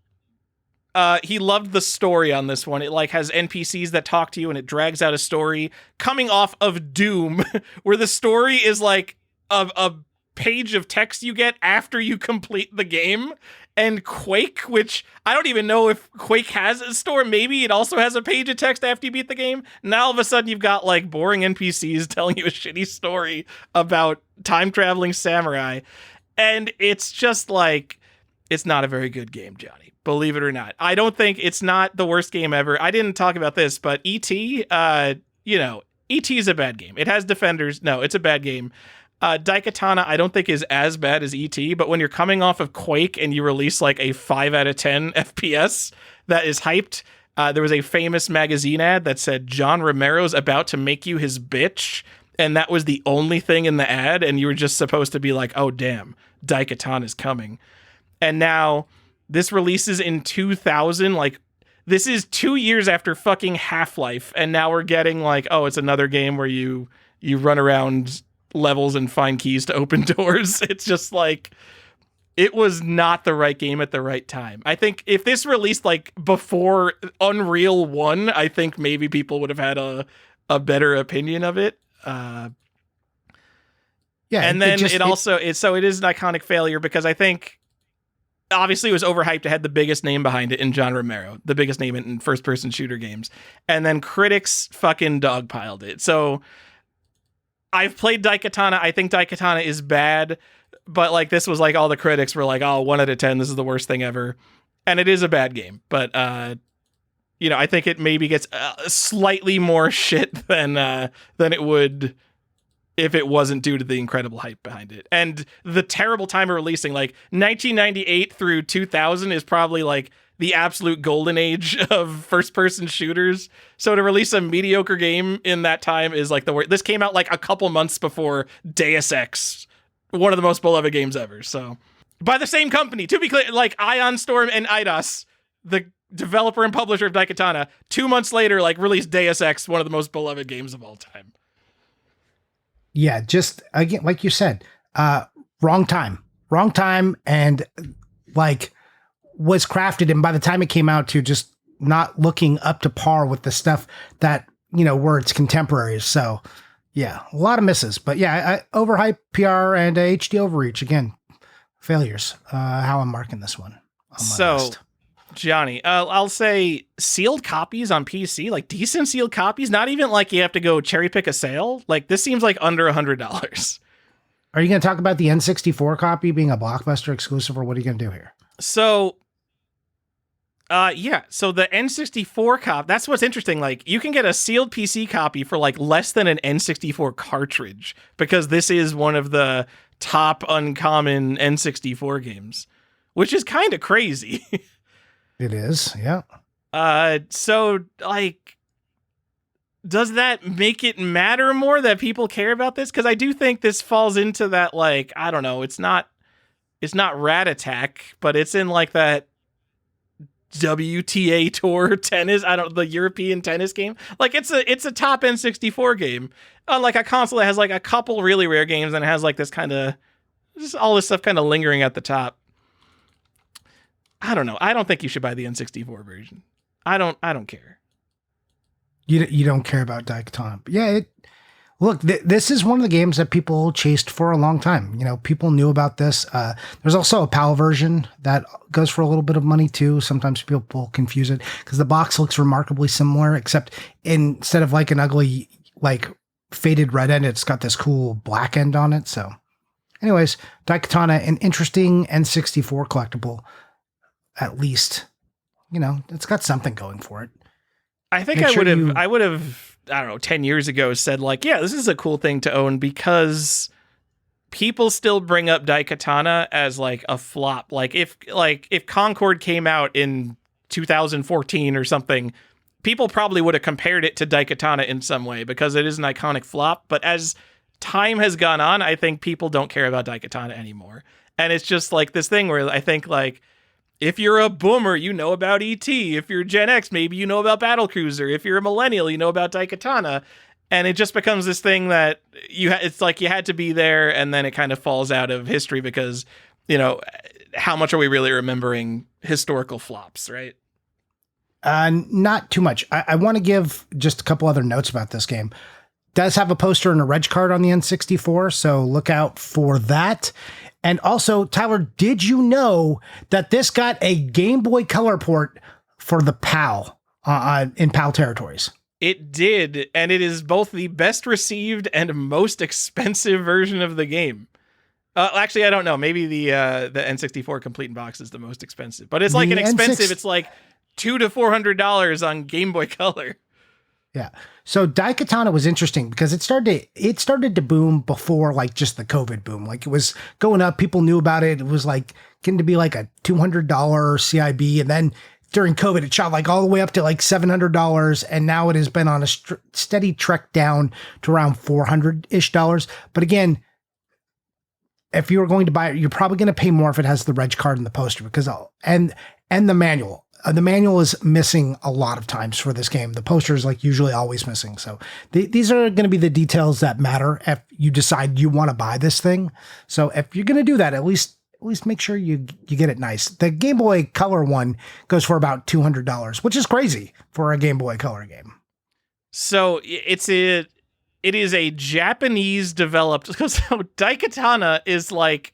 Speaker 1: he loved the story on this one. It like has NPCs that talk to you and it drags out a story coming off of Doom, where the story is like a page of text you get after you complete the game. And Quake, which I don't even know if Quake has a story. Maybe it also has a page of text after you beat the game. Now all of a sudden you've got like boring NPCs telling you a shitty story about time traveling samurai. And it's just like, it's not a very good game, Johnny. Believe it or not. I don't think it's not the worst game ever. I didn't talk about this, but E.T., E.T. is a bad game. It has defenders. No, it's a bad game. Daikatana, I don't think is as bad as E.T., but when you're coming off of Quake and you release like a 5 out of 10 FPS that is hyped, there was a famous magazine ad that said, John Romero's about to make you his bitch, and that was the only thing in the ad, and you were just supposed to be like, oh, damn, Daikatana is coming. And now... this releases in 2000, like, this is 2 years after fucking Half-Life, and now we're getting, like, oh, it's another game where you run around levels and find keys to open doors. It's just, like, it was not the right game at the right time. I think if this released, like, before Unreal 1, I think maybe people would have had a better opinion of it. Yeah, and then it is an iconic failure because I think... obviously, it was overhyped. It had the biggest name behind it in John Romero, the biggest name in first-person shooter games. And then critics fucking dogpiled it. So I've played Daikatana. I think Daikatana is bad. But like this was like all the critics were like, oh, 1 out of 10, this is the worst thing ever. And it is a bad game. But, I think it maybe gets slightly more shit than it would... if it wasn't due to the incredible hype behind it. And the terrible time of releasing, like 1998 through 2000 is probably like the absolute golden age of first-person shooters. So to release a mediocre game in that time is like the worst. This came out like a couple months before Deus Ex, one of the most beloved games ever. So by the same company, to be clear, like Ion Storm and Eidos, the developer and publisher of Daikatana, 2 months later, like released Deus Ex, one of the most beloved games of all time.
Speaker 2: Yeah, just again, like you said, wrong time, and like was crafted. And by the time it came out to just not looking up to par with the stuff that, were its contemporaries. So yeah, a lot of misses, but yeah, overhype, PR, and HD overreach. Again, failures. How I'm marking this one on my list.
Speaker 1: Johnny, I'll say sealed copies on PC, like decent sealed copies, not even like you have to go cherry pick a sale. Like this seems like under $100.
Speaker 2: Are you going to talk about the N64 copy being a Blockbuster exclusive, or what are you going to do here?
Speaker 1: So, so the N64 copy, that's what's interesting. Like you can get a sealed PC copy for like less than an N64 cartridge because this is one of the top uncommon N64 games, which is kind of crazy.
Speaker 2: It is, yeah.
Speaker 1: So like does that make it matter more that people care about this? Because I do think this falls into that, like, I don't know, it's not Rat Attack, but it's in like that WTA Tour tennis, the European tennis game. Like it's a top N64 game. Unlike a console that has like a couple really rare games and it has like this kind of just all this stuff kind of lingering at the top. I don't know. I don't think you should buy the N64 version. I don't care.
Speaker 2: You don't care about Daikatana. But yeah, look, this is one of the games that people chased for a long time. You know, people knew about this. There's also a PAL version that goes for a little bit of money too. Sometimes people confuse it because the box looks remarkably similar, except instead of like an ugly, like faded red end, it's got this cool black end on it. So anyways, Daikatana, an interesting N64 collectible, at least. You know, it's got something going for it.
Speaker 1: I think I would have, I don't know, 10 years ago said like, yeah, this is a cool thing to own because people still bring up Daikatana as like a flop. Like if Concord came out in 2014 or something, people probably would have compared it to Daikatana in some way because it is an iconic flop. But as time has gone on, I think people don't care about Daikatana anymore. And it's just like this thing where I think like, if you're a boomer, you know about E.T. If you're Gen X, maybe you know about Battlecruiser. If you're a millennial, you know about Daikatana. And it just becomes this thing that it's like you had to be there, and then it kind of falls out of history because, you know, how much are we really remembering historical flops, right?
Speaker 2: Not too much. I want to give just a couple other notes about this game. It does have a poster and a reg card on the N64, so look out for that. And also, Tyler, did you know that this got a Game Boy Color port for the PAL in PAL territories?
Speaker 1: It did, and it is both the best received and most expensive version of the game. Actually, I don't know. Maybe the N64 complete in box is the most expensive, but it's like it's like $200 to $400 on Game Boy Color.
Speaker 2: Yeah. So Daikatana was interesting because it started to boom before like just the COVID boom. Like it was going up. People knew about it. It was like getting to be like a $200 CIB. And then during COVID, it shot like all the way up to like $700. And now it has been on a steady trek down to around $400-ish. But again, if you were going to buy it, you're probably going to pay more if it has the reg card and the poster because and the manual. The manual is missing a lot of times for this game. The poster is like usually always missing. So these are going to be the details that matter if you decide you want to buy this thing. So if you're going to do that, at least make sure you get it nice. The Game Boy Color one goes for about $200, which is crazy for a Game Boy Color game.
Speaker 1: So it is a Japanese developed. So Daikatana is like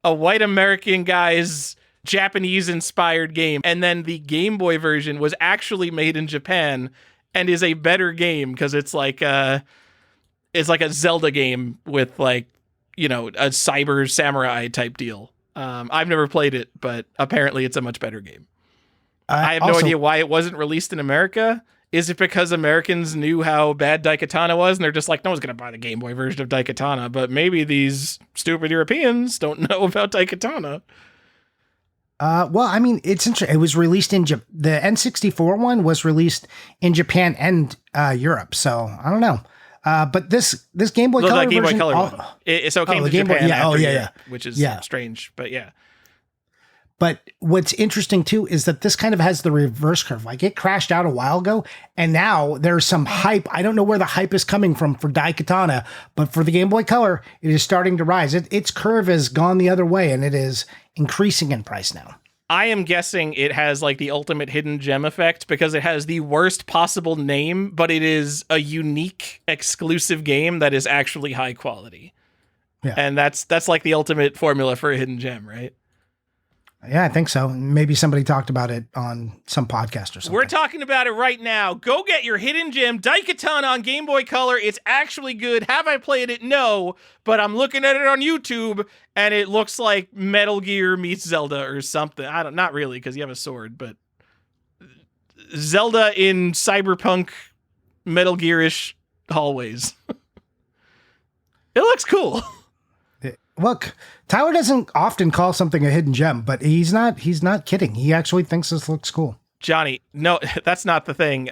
Speaker 1: a white American guy's Japanese-inspired game, and then the Game Boy version was actually made in Japan and is a better game because it's like a Zelda game with like, you know, a cyber samurai type deal. I've never played it, but apparently it's a much better game. I have no idea why it wasn't released in America. Is it because Americans knew how bad Daikatana was and they're just like, no one's going to buy the Game Boy version of Daikatana, but maybe these stupid Europeans don't know about Daikatana.
Speaker 2: Well, I mean, it's interesting. It was released in the N64 one was released in Japan and Europe. So I don't know. But this Game Boy Color
Speaker 1: Game
Speaker 2: version,
Speaker 1: Boy Color one. So it came to Japan after Europe, which is strange, but yeah.
Speaker 2: But what's interesting too is that this kind of has the reverse curve. Like it crashed out a while ago, and now there's some hype. I don't know where the hype is coming from for Daikatana, but for the Game Boy Color, it is starting to rise. Its curve has gone the other way, and it is increasing in price now.
Speaker 1: I am guessing it has like the ultimate hidden gem effect because it has the worst possible name, but it is a unique, exclusive game that is actually high quality. Yeah. And that's like the ultimate formula for a hidden gem, right?
Speaker 2: Yeah, I think so. Maybe somebody talked about it on some podcast or something.
Speaker 1: We're talking about it right now. Go get your hidden gem, Daikatana on Game Boy Color. It's actually good. Have I played it? No, but I'm looking at it on YouTube, and it looks like Metal Gear meets Zelda or something. Not really, because you have a sword, but Zelda in cyberpunk Metal Gear-ish hallways. It looks cool.
Speaker 2: Look, Tyler doesn't often call something a hidden gem, but he's not kidding. He actually thinks this looks cool.
Speaker 1: Johnny, no, that's not the thing.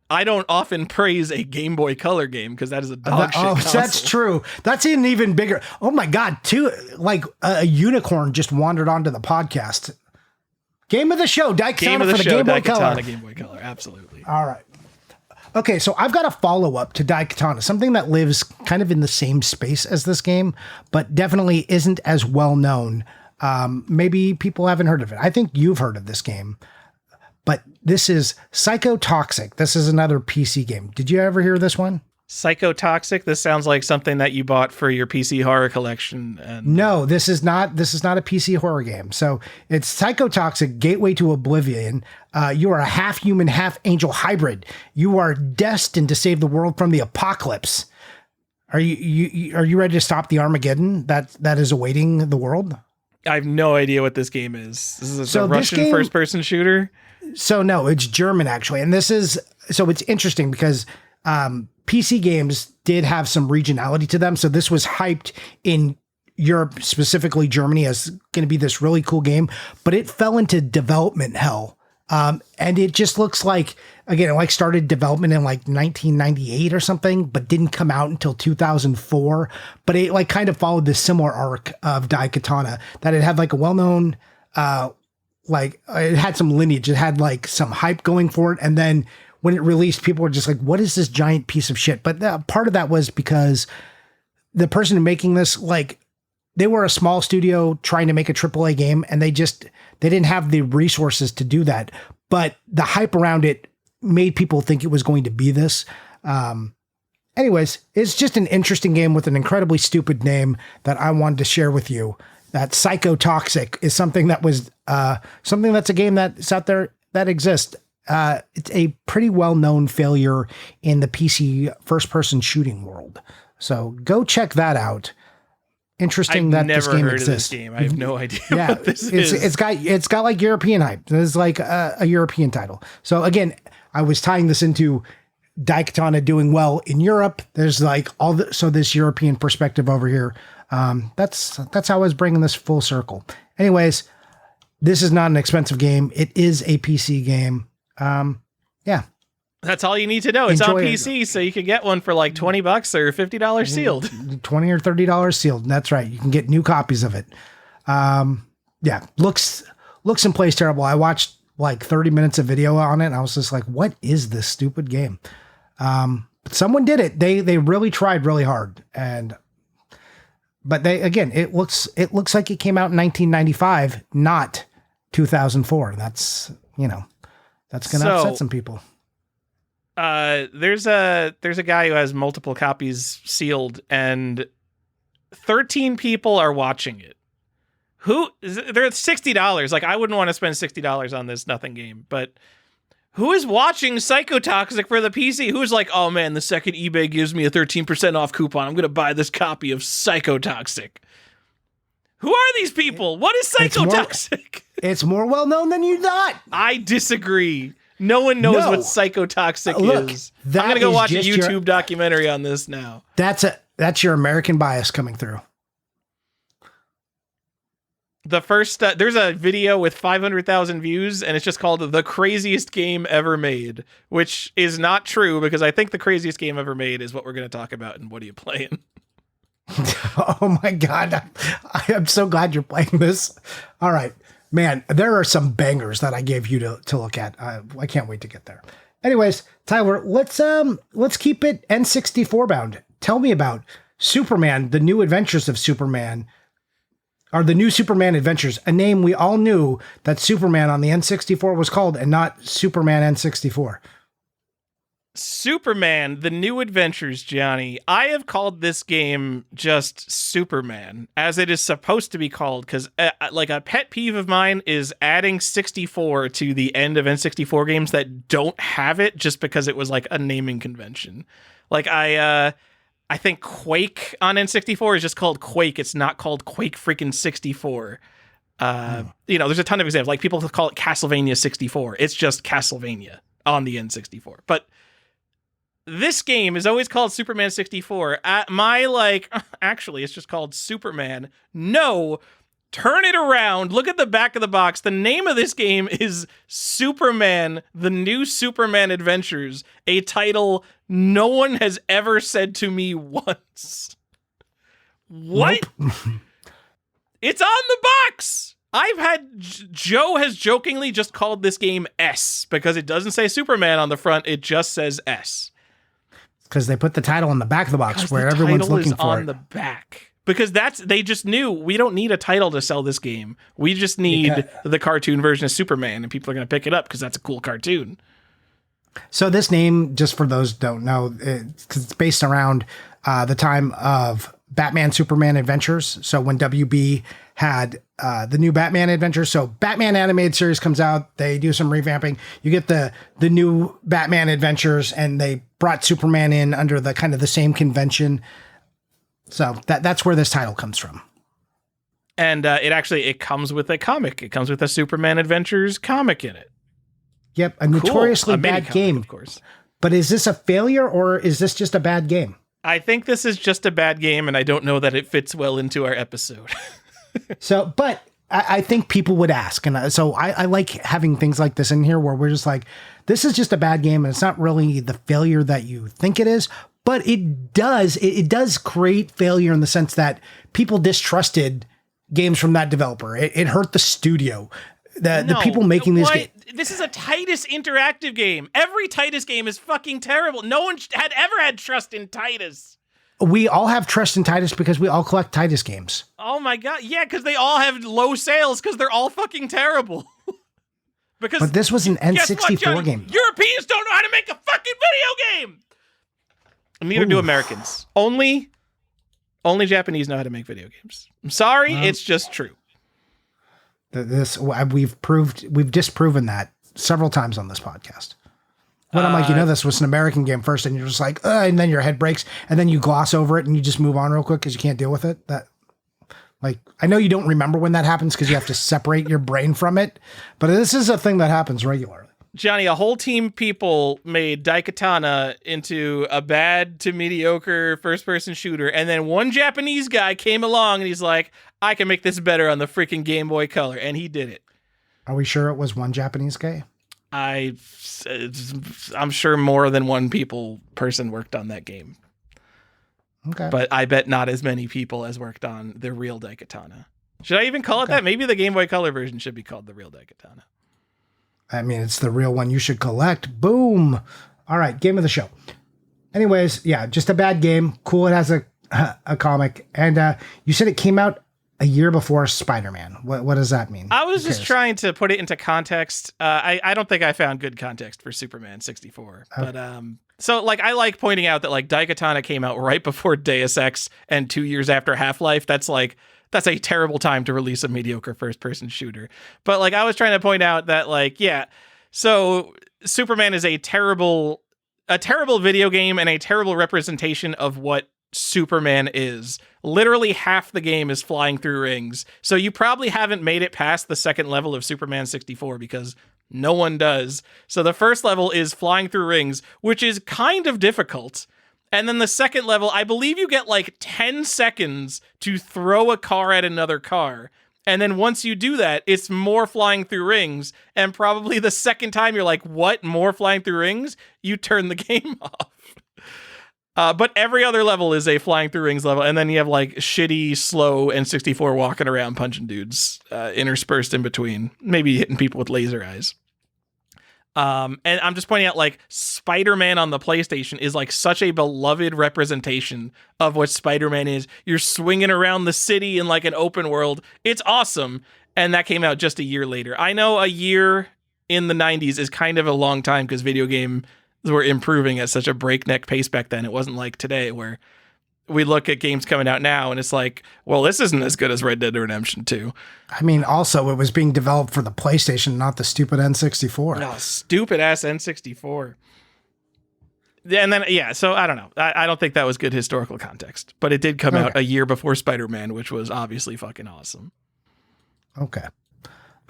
Speaker 1: I don't often praise a Game Boy Color game because that is a dog shit console.
Speaker 2: That's true. That's an even bigger. Oh my God, a unicorn just wandered onto the podcast. Game of the show, Daikatana for the Game Boy Color.
Speaker 1: Game Boy Color, absolutely.
Speaker 2: All right. Okay, so I've got a follow-up to Daikatana, something that lives kind of in the same space as this game, but definitely isn't as well known. Maybe people haven't heard of it. I think you've heard of this game, but this is Psychotoxic. This is another PC game. Did you ever hear this one?
Speaker 1: Psychotoxic. This sounds like something that you bought for your PC horror collection.
Speaker 2: No, this is not a PC horror game. So it's Psychotoxic, Gateway to Oblivion. You are a half human, half angel hybrid. You are destined to save the world from the apocalypse. Are you ready to stop the Armageddon that is awaiting the world? I
Speaker 1: have no idea what this game is. This is a Russian first-person shooter?
Speaker 2: So no, it's German actually. And it's interesting because PC games did have some regionality to them. So this was hyped in Europe, specifically Germany, as going to be this really cool game, but it fell into development hell. And it just looks like, again, it started development in 1998 or something, but didn't come out until 2004. But it kind of followed this similar arc of Daikatana, that it had a well-known, it had some lineage. It had some hype going for it. And then when it released, people were just like, what is this giant piece of shit? But part of that was because the person making this, they were a small studio trying to make a AAA game, and they didn't have the resources to do that. But the hype around it made people think it was going to be this. Anyways, it's just an interesting game with an incredibly stupid name that I wanted to share with you. That Psychotoxic is something that's a game that's out there that exists. It's a pretty well-known failure in the PC first-person shooting world. So go check that out. Interesting that this game exists.
Speaker 1: Of this game. I have no idea what this is.
Speaker 2: It's got European hype. It's a European title. So again, I was tying this into Daikatana doing well in Europe. There's this European perspective over here. That's how I was bringing this full circle. Anyways, this is not an expensive game. It is a PC game. Yeah.
Speaker 1: That's all you need to know. It's on PC, so you can get one for $20 or $50 sealed.
Speaker 2: $20 or $30 sealed. That's right. You can get new copies of it. Yeah. Looks and plays terrible. I watched 30 minutes of video on it, and I was just like, what is this stupid game? But someone did it. They really tried really hard. But it looks like it came out in 1995, not 2004. That's going to upset some people.
Speaker 1: There's a guy who has multiple copies sealed, and 13 people are watching it. They're at $60. I wouldn't want to spend $60 on this nothing game, but who is watching Psychotoxic for the PC? Who's like, oh man, the second eBay gives me a 13% off coupon, I'm going to buy this copy of Psychotoxic. Who are these people? What is Psychotoxic?
Speaker 2: It's more well known than you thought.
Speaker 1: I disagree. No one knows what Psychotoxic is. I'm going to go watch a YouTube documentary on this now.
Speaker 2: That's your American bias coming through.
Speaker 1: The first, there's a video with 500,000 views, and it's just called The Craziest Game Ever Made, which is not true, because I think the craziest game ever made is what we're going to talk about in What Are You Playing?
Speaker 2: Oh my God. I'm so glad you're playing this. All right. Man, there are some bangers that I gave you to look at. I can't wait to get there. Anyways, Tyler, let's keep it N64 bound. Tell me about Superman, The New Adventures of Superman, or The New Superman Adventures, a name we all knew that Superman on the N64 was called, and not Superman N64.
Speaker 1: Superman, The New Adventures, Johnny. I have called this game just Superman, as it is supposed to be called, because a pet peeve of mine is adding 64 to the end of N64 games that don't have it just because it was a naming convention. I think Quake on N64 is just called Quake. It's not called Quake freaking 64. There's a ton of examples. People call it Castlevania 64. It's just Castlevania on the N64. But this game is always called Superman 64. Actually, it's just called Superman. No, turn it around, look at the back of the box. The name of this game is Superman, The New Superman Adventures, a title no one has ever said to me once. What? Nope. It's on the box. Joe has jokingly just called this game S because it doesn't say Superman on the front. It just says S.
Speaker 2: Because they put the title on the back of the box where everyone's looking for it.
Speaker 1: On the back. Because they just knew we don't need a title to sell this game. We just need the cartoon version of Superman, and people are going to pick it up because that's a cool cartoon.
Speaker 2: So this name, just for those who don't know, it's based around the time of Batman Superman Adventures. So when WB had the new Batman Adventures, so Batman animated series comes out, they do some revamping. You get the new Batman Adventures, and they brought Superman in under the kind of the same convention. So that's where this title comes from.
Speaker 1: And it comes with a comic. It comes with a Superman Adventures comic in it.
Speaker 2: Yep, a notoriously bad game,
Speaker 1: of course.
Speaker 2: But is this a failure or is this just a bad game?
Speaker 1: I think this is just a bad game, and I don't know that it fits well into our episode.
Speaker 2: But I think people would ask, and so I like having things like this in here where we're just like, this is just a bad game, and it's not really the failure that you think it is, but it does create failure in the sense that people distrusted games from that developer. It hurt the studio. The people making these games.
Speaker 1: This is a Titus interactive game. Every Titus game is fucking terrible. No one had ever had trust in Titus.
Speaker 2: We all have trust in Titus because we all collect Titus games.
Speaker 1: Oh my god. Yeah, because they all have low sales because they're all fucking terrible.
Speaker 2: But this was an N64 game.
Speaker 1: Europeans don't know how to make a fucking video game. And neither do Americans. Only Japanese know how to make video games. I'm sorry, it's just true.
Speaker 2: We've disproven that several times on this podcast. When I'm like, this was an American game first, and you're just like, and then your head breaks, and then you gloss over it, and you just move on real quick because you can't deal with it. I know you don't remember when that happens because you have to separate your brain from it, but this is a thing that happens regularly.
Speaker 1: Johnny, a whole team of people made Daikatana into a bad to mediocre first-person shooter, and then one Japanese guy came along and he's like, I can make this better on the freaking Game Boy Color, and he did it.
Speaker 2: Are we sure it was one Japanese guy?
Speaker 1: I'm sure more than one person worked on that game.
Speaker 2: Okay.
Speaker 1: But I bet not as many people as worked on the real Daikatana. Should I even call it that? Maybe the Game Boy Color version should be called the real Daikatana.
Speaker 2: I mean, it's the real one you should collect. Boom. All right, game of the show. Anyways, yeah, just a bad game. Cool, it has a comic. And you said it came out a year before Spider-Man. What does that mean?
Speaker 1: I was just trying to put it into context. I don't think I found good context for Superman 64. Okay. But so I like pointing out that Daikatana came out right before Deus Ex and 2 years after Half-Life. That's a terrible time to release a mediocre first-person shooter. But I was trying to point out that so Superman is a terrible video game and a terrible representation of what Superman is. Literally half the game is flying through rings. So you probably haven't made it past the second level of Superman 64 because no one does. So the first level is flying through rings, which is kind of difficult. And then the second level, I believe you get 10 seconds to throw a car at another car. And then once you do that, it's more flying through rings. And probably the second time you're like, what? More flying through rings? You turn the game off. But every other level is a flying through rings level. And then you have shitty, slow N64 walking around punching dudes interspersed in between. Maybe hitting people with laser eyes. And I'm just pointing out Spider-Man on the PlayStation is such a beloved representation of what Spider-Man is. You're swinging around the city in an open world. It's awesome. And that came out just a year later. I know a year in the 90s is kind of a long time because video games were improving at such a breakneck pace back then. It wasn't like today where we look at games coming out now and it's well, this isn't as good as Red Dead Redemption 2.
Speaker 2: I mean, also it was being developed for the PlayStation, not the stupid N64.
Speaker 1: No, stupid ass N64. And then, so I don't know. I don't think that was good historical context, but it did come out a year before Spider-Man, which was obviously fucking awesome.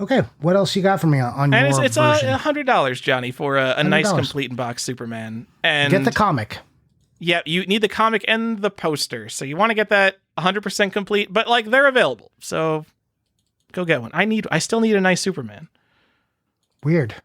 Speaker 2: Okay, what else you got for me on your version?
Speaker 1: It's $100, Johnny, for a nice complete in box Superman. And
Speaker 2: get the comic.
Speaker 1: Yeah, you need the comic and the poster. So you want to get that 100% complete, but they're available. So Go get one. I still need a nice Superman.
Speaker 2: Weird.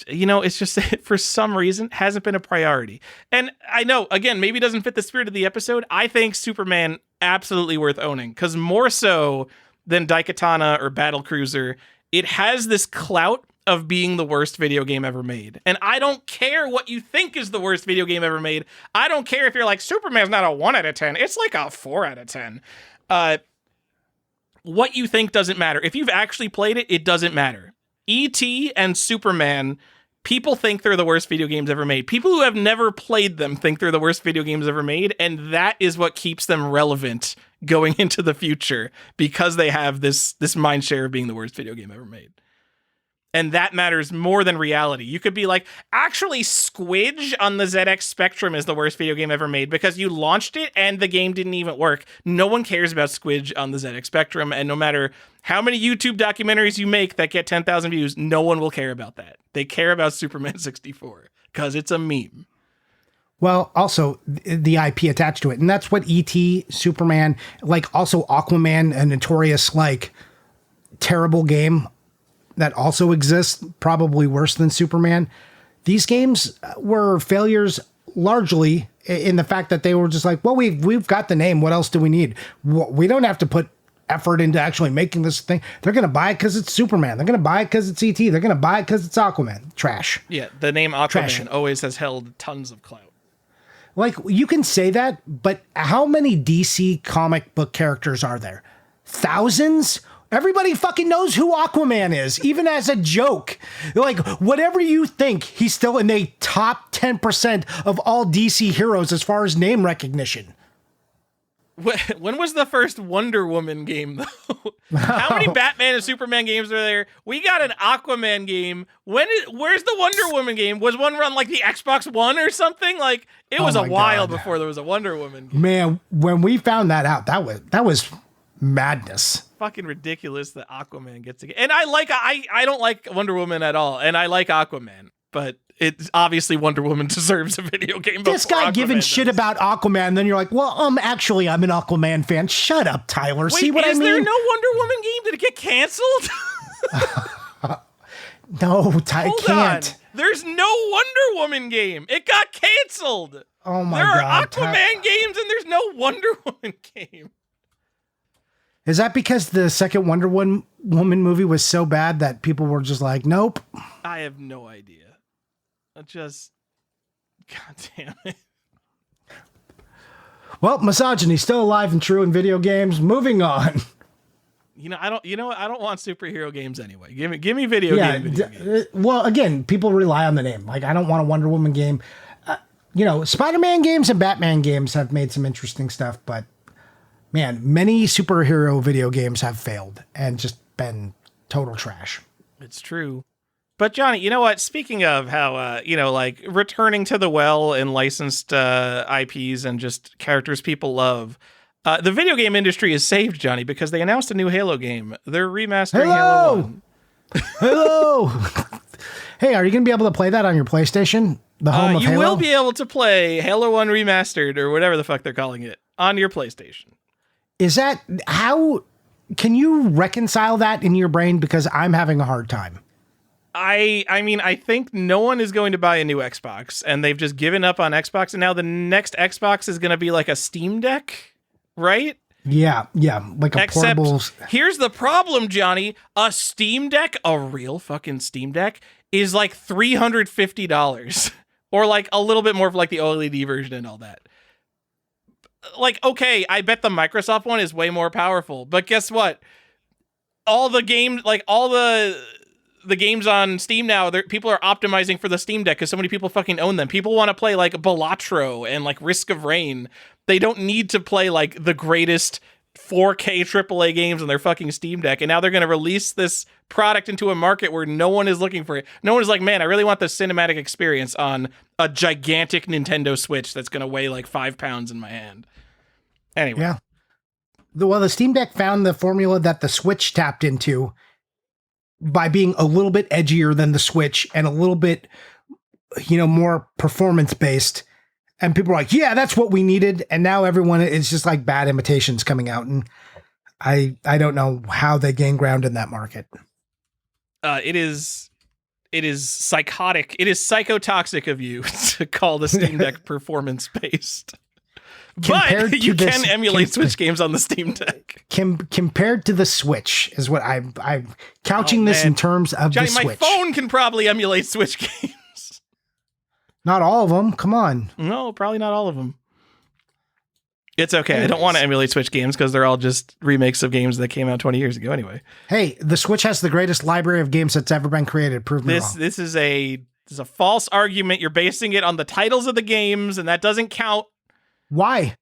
Speaker 1: It's just for some reason hasn't been a priority. And I know, again, maybe it doesn't fit the spirit of the episode. I think Superman absolutely worth owning, because more so than Daikatana or Battlecruiser, it has this clout of being the worst video game ever made. And I don't care what you think is the worst video game ever made. I don't care if you're like, Superman's not a 1 out of 10. It's like a 4 out of 10. What you think doesn't matter. If you've actually played it, it doesn't matter. E.T. and Superman, people think they're the worst video games ever made. People who have never played them think they're the worst video games ever made, and that is what keeps them relevant going into the future, because they have this mind share of being the worst video game ever made. And that matters more than reality. You could be like, actually, Squidge on the ZX Spectrum is the worst video game ever made because you launched it and the game didn't even work. No one cares about Squidge on the ZX Spectrum. And no matter how many YouTube documentaries you make that get 10,000 views, no one will care about that. They care about Superman 64 because it's a meme.
Speaker 2: Well, also the IP attached to it. And that's what E.T., Superman, like also Aquaman, a notorious, like, terrible game that also exists, probably worse than Superman. These games were failures largely in the fact that they were just like, well, we've got the name. What else do we need? We don't have to put effort into actually making this thing. They're going to buy it because it's Superman. They're going to buy it because it's E.T. They're going to buy it because it's Aquaman. Trash.
Speaker 1: Yeah, the name Aquaman always has held tons of clout.
Speaker 2: Like, you can say that, but how many DC comic book characters are there? Thousands? Everybody fucking knows who Aquaman is, even as a joke. Like, whatever you think, he's still in the top 10% of all DC heroes as far as name recognition.
Speaker 1: When was the first Wonder Woman game, though? How many Batman and Superman games are there? We got an Aquaman game. Where's the Wonder Woman game? Was one run like the Xbox One or something? Like, it was a while before there was a Wonder Woman game.
Speaker 2: Man, when we found that out, that was madness.
Speaker 1: Fucking ridiculous that Aquaman gets to get. And I don't like Wonder Woman at all, and I like Aquaman, but it's obviously Wonder Woman deserves a video game.
Speaker 2: This guy
Speaker 1: Aquaman
Speaker 2: giving
Speaker 1: does.
Speaker 2: shit about Aquaman, and then you're like, well, actually, I'm an Aquaman fan. Shut up, Tyler.
Speaker 1: Wait,
Speaker 2: see what I mean?
Speaker 1: Is there no Wonder Woman game? Did it get canceled?
Speaker 2: No, I can't.
Speaker 1: On. There's no Wonder Woman game. It got canceled.
Speaker 2: Oh my
Speaker 1: God. There are
Speaker 2: God,
Speaker 1: Aquaman games, and there's no Wonder Woman game.
Speaker 2: Is that because the second Wonder Woman movie was so bad that people were just like, nope?
Speaker 1: I have no idea. God damn it. Well,
Speaker 2: misogyny still alive and true in video games. Moving on.
Speaker 1: I don't want superhero games anyway. Give me video games.
Speaker 2: Well, again, people rely on the name. Like, I don't want a Wonder Woman game. Spider-Man games and Batman games have made some interesting stuff, but man, many superhero video games have failed and just been total trash.
Speaker 1: It's true. But Johnny, you know what? Speaking of how, like returning to the well and licensed IPs and just characters people love, the video game industry is saved, Johnny, because they announced a new Halo game. They're remastering Halo 1.
Speaker 2: Hello! Hey, are you going to be able to play that on your PlayStation? The home of Halo?
Speaker 1: You will be able to play Halo 1 Remastered, or whatever the fuck they're calling it, on your PlayStation.
Speaker 2: Is that, how, can you reconcile that in your brain? Because I'm having a hard time.
Speaker 1: I mean, I think no one is going to buy a new Xbox, and they've just given up on Xbox, and now the next Xbox is going to be like a Steam Deck, right?
Speaker 2: Yeah, like a portable.
Speaker 1: Here's the problem, Johnny. A Steam Deck, a real fucking Steam Deck, is like $350, or like a little bit more for like the OLED version and all that. Like, okay, I bet the Microsoft one is way more powerful, but guess what? All the games, like all the games on Steam now, people are optimizing for the Steam Deck because so many people fucking own them. People want to play like Balatro and like Risk of Rain. They don't need to play like the greatest 4K AAA games on their fucking Steam Deck. And now they're going to release this product into a market where no one is looking for it. No one is like, man, I really want the cinematic experience on a gigantic Nintendo Switch that's going to weigh like 5 pounds in my hand. Anyway.
Speaker 2: Yeah. Well, the Steam Deck found the formula that the Switch tapped into by being a little bit edgier than the Switch and a little bit, more performance-based. And people are like, yeah, that's what we needed. And now everyone is just like bad imitations coming out. And I don't know how they gain ground in that market.
Speaker 1: It is psychotic. It is psychotoxic of you to call the Steam Deck performance based. But you can emulate Switch games on the Steam Deck.
Speaker 2: Compared to the Switch is what I'm couching this in terms of
Speaker 1: Johnny,
Speaker 2: the Switch.
Speaker 1: My phone can probably emulate Switch games.
Speaker 2: Not all of them. Come on.
Speaker 1: No, probably not all of them. It's okay. Anyways. I don't want to emulate Switch games because they're all just remakes of games that came out 20 years ago anyway.
Speaker 2: Hey, the Switch has the greatest library of games that's ever been created. Prove me wrong.
Speaker 1: This is a false argument. You're basing it on the titles of the games, and that doesn't count.
Speaker 2: Why?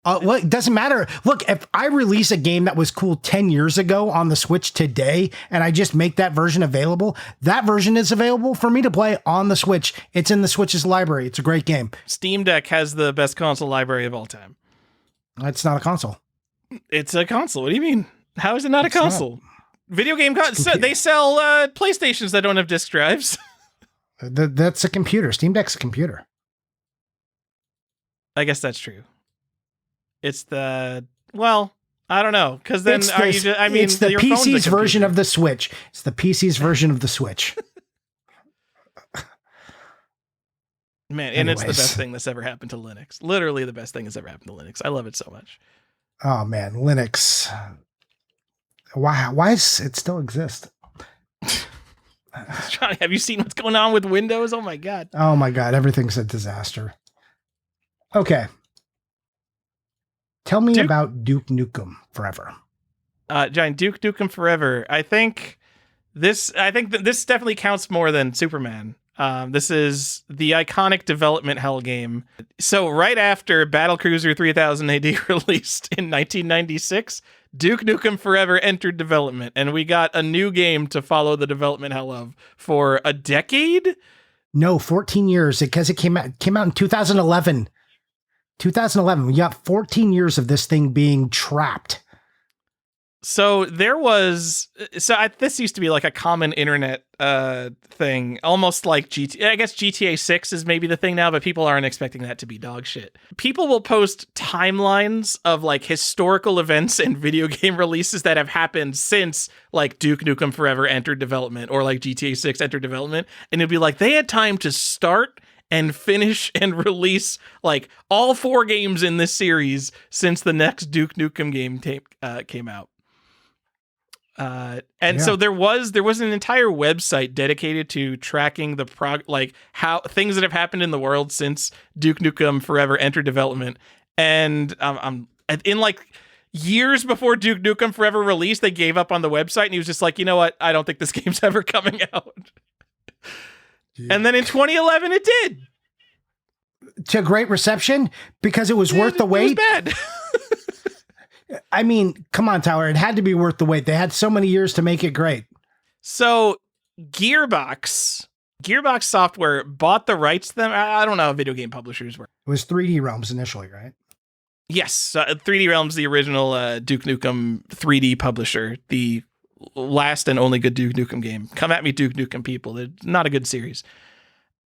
Speaker 2: Well, it doesn't matter. Look, if I release a game that was cool 10 years ago on the Switch today, and I just make that version available, that version is available for me to play on the Switch. It's in the Switch's library. It's a great game.
Speaker 1: Steam Deck has the best console library of all time.
Speaker 2: It's not a console.
Speaker 1: It's a console. What do you mean? How is it not a console? Video game they sell PlayStations that don't have disk drives.
Speaker 2: That's a computer. Steam Deck's a computer.
Speaker 1: I guess that's true. It's I don't know, because then
Speaker 2: it's the PC's version of the Switch. It's the PC's version of the Switch.
Speaker 1: Man, and Anyways. It's the best thing that's ever happened to Linux. Literally the best thing that's ever happened to Linux. I love it so much.
Speaker 2: Oh man, Linux. Why does it still exist?
Speaker 1: Johnny, have you seen what's going on with Windows? Oh my God.
Speaker 2: Oh my God, everything's a disaster. Okay. Tell me about Duke Nukem Forever.
Speaker 1: Johnny, Duke Nukem Forever. I think this definitely counts more than Superman. This is the iconic development hell game. So right after Battlecruiser 3000 AD released in 1996, Duke Nukem Forever entered development, and we got a new game to follow the development hell of for a decade?
Speaker 2: No, 14 years, because it came out in 2011. 2011, we got 14 years of this thing being trapped.
Speaker 1: So this used to be like a common internet thing, almost like GTA. I guess GTA 6 is maybe the thing now, but people aren't expecting that to be dog shit. People will post timelines of like historical events and video game releases that have happened since like Duke Nukem Forever entered development or like GTA 6 entered development. And it'd be like, they had time to start and finish and release like all 4 games in this series since the next Duke Nukem game came out. So there was an entire website dedicated to tracking the how things that have happened in the world since Duke Nukem Forever entered development. And in like years before Duke Nukem Forever released, they gave up on the website, and he was just like, you know what? I don't think this game's ever coming out. Yeah. And then in 2011, it did.
Speaker 2: To great reception because it was worth the wait.
Speaker 1: It was bad.
Speaker 2: I mean, come on, Tyler. It had to be worth the wait. They had so many years to make it great.
Speaker 1: So Gearbox Software bought the rights to them. I don't know how video game publishers were.
Speaker 2: It was 3D Realms initially, right?
Speaker 1: Yes. 3D Realms, the original Duke Nukem 3D publisher, the last and only good Duke Nukem game. Come at me, Duke Nukem people. It's not a good series.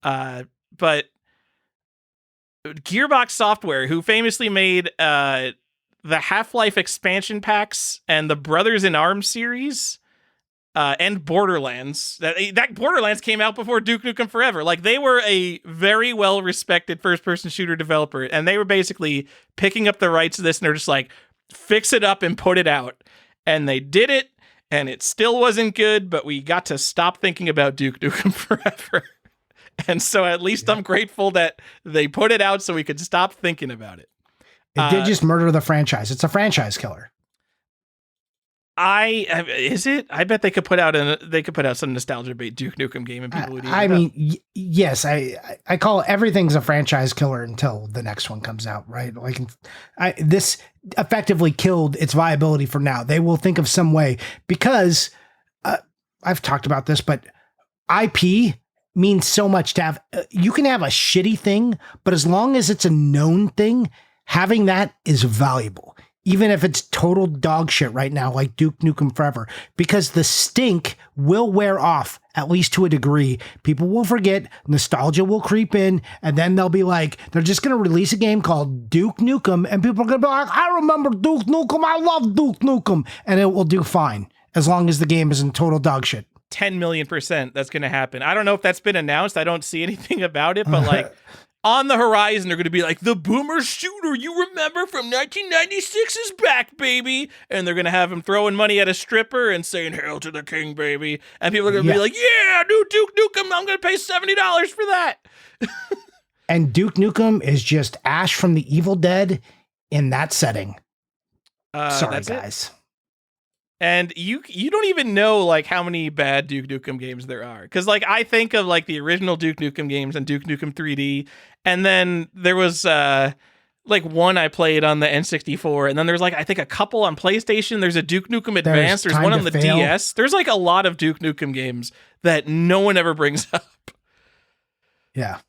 Speaker 1: But Gearbox Software, who famously made the Half-Life expansion packs and the Brothers in Arms series, and Borderlands. That Borderlands came out before Duke Nukem Forever. Like, they were a very well-respected first-person shooter developer, and they were basically picking up the rights to this, and they're just like, fix it up and put it out. And they did it, and it still wasn't good, but we got to stop thinking about Duke Nukem Forever. And so at least I'm grateful that they put it out so we could stop thinking about it.
Speaker 2: It did just murder the franchise. It's a franchise killer.
Speaker 1: Is it? I bet they could put out some nostalgia bait Duke Nukem game and people would.
Speaker 2: Yes. I call everything's a franchise killer until the next one comes out, right? Like, this effectively killed its viability for now. They will think of some way because I've talked about this, but IP means so much to have. You can have a shitty thing, but as long as it's a known thing, having that is valuable, even if it's total dog shit right now, like Duke Nukem Forever, because the stink will wear off at least to a degree. People will forget, nostalgia will creep in, and then they'll be like, they're just going to release a game called Duke Nukem, and people are going to be like, I remember Duke Nukem, I love Duke Nukem, and it will do fine, as long as the game is in total dog shit.
Speaker 1: 10 million% that's going to happen. I don't know if that's been announced. I don't see anything about it, but like on the horizon, they're going to be like, the boomer shooter you remember from 1996 is back, baby. And they're going to have him throwing money at a stripper and saying, hail to the king, baby. And people are going to be like, yeah, new Duke Nukem. I'm going to pay $70 for that.
Speaker 2: And Duke Nukem is just Ash from the Evil Dead in that setting. Sorry, guys.
Speaker 1: And you don't even know like how many bad Duke Nukem games there are. Because like I think of like the original Duke Nukem games and Duke Nukem 3D. And then there was like one I played on the N64. And then there's like I think a couple on PlayStation. There's a Duke Nukem Advance. There's one on the DS. There's like a lot of Duke Nukem games that no one ever brings up.
Speaker 2: Yeah.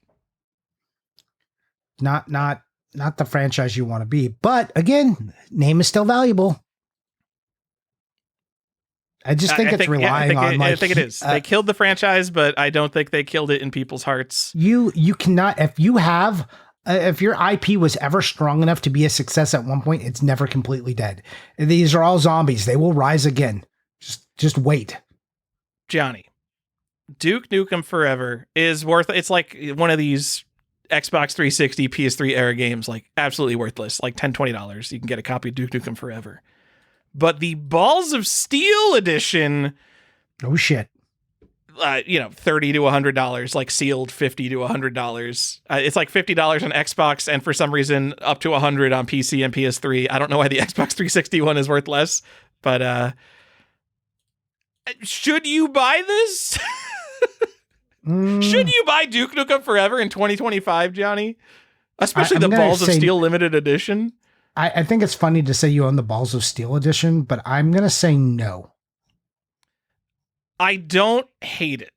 Speaker 2: Not the franchise you want to be. But again, name is still valuable. I just think it's relying on like...
Speaker 1: I think it is. They killed the franchise, but I don't think they killed it in people's hearts.
Speaker 2: You cannot... If you have... if your IP was ever strong enough to be a success at one point, it's never completely dead. These are all zombies. They will rise again. Just wait.
Speaker 1: Johnny, Duke Nukem Forever is worth... It's like one of these Xbox 360, PS3 era games, like absolutely worthless. Like $10, $20. You can get a copy of Duke Nukem Forever. But the Balls of Steel edition,
Speaker 2: oh shit,
Speaker 1: $30 to $100, like sealed $50 to $100. It's like $50 on Xbox, and for some reason up to $100 on PC and PS3. I don't know why the Xbox 360 one is worth less, but should you buy this? Should you buy Duke Nukem Forever in 2025, Johnny? Especially the Balls of Steel limited edition.
Speaker 2: I think it's funny to say you own the Balls of Steel edition, but I'm going to say no.
Speaker 1: I don't hate it.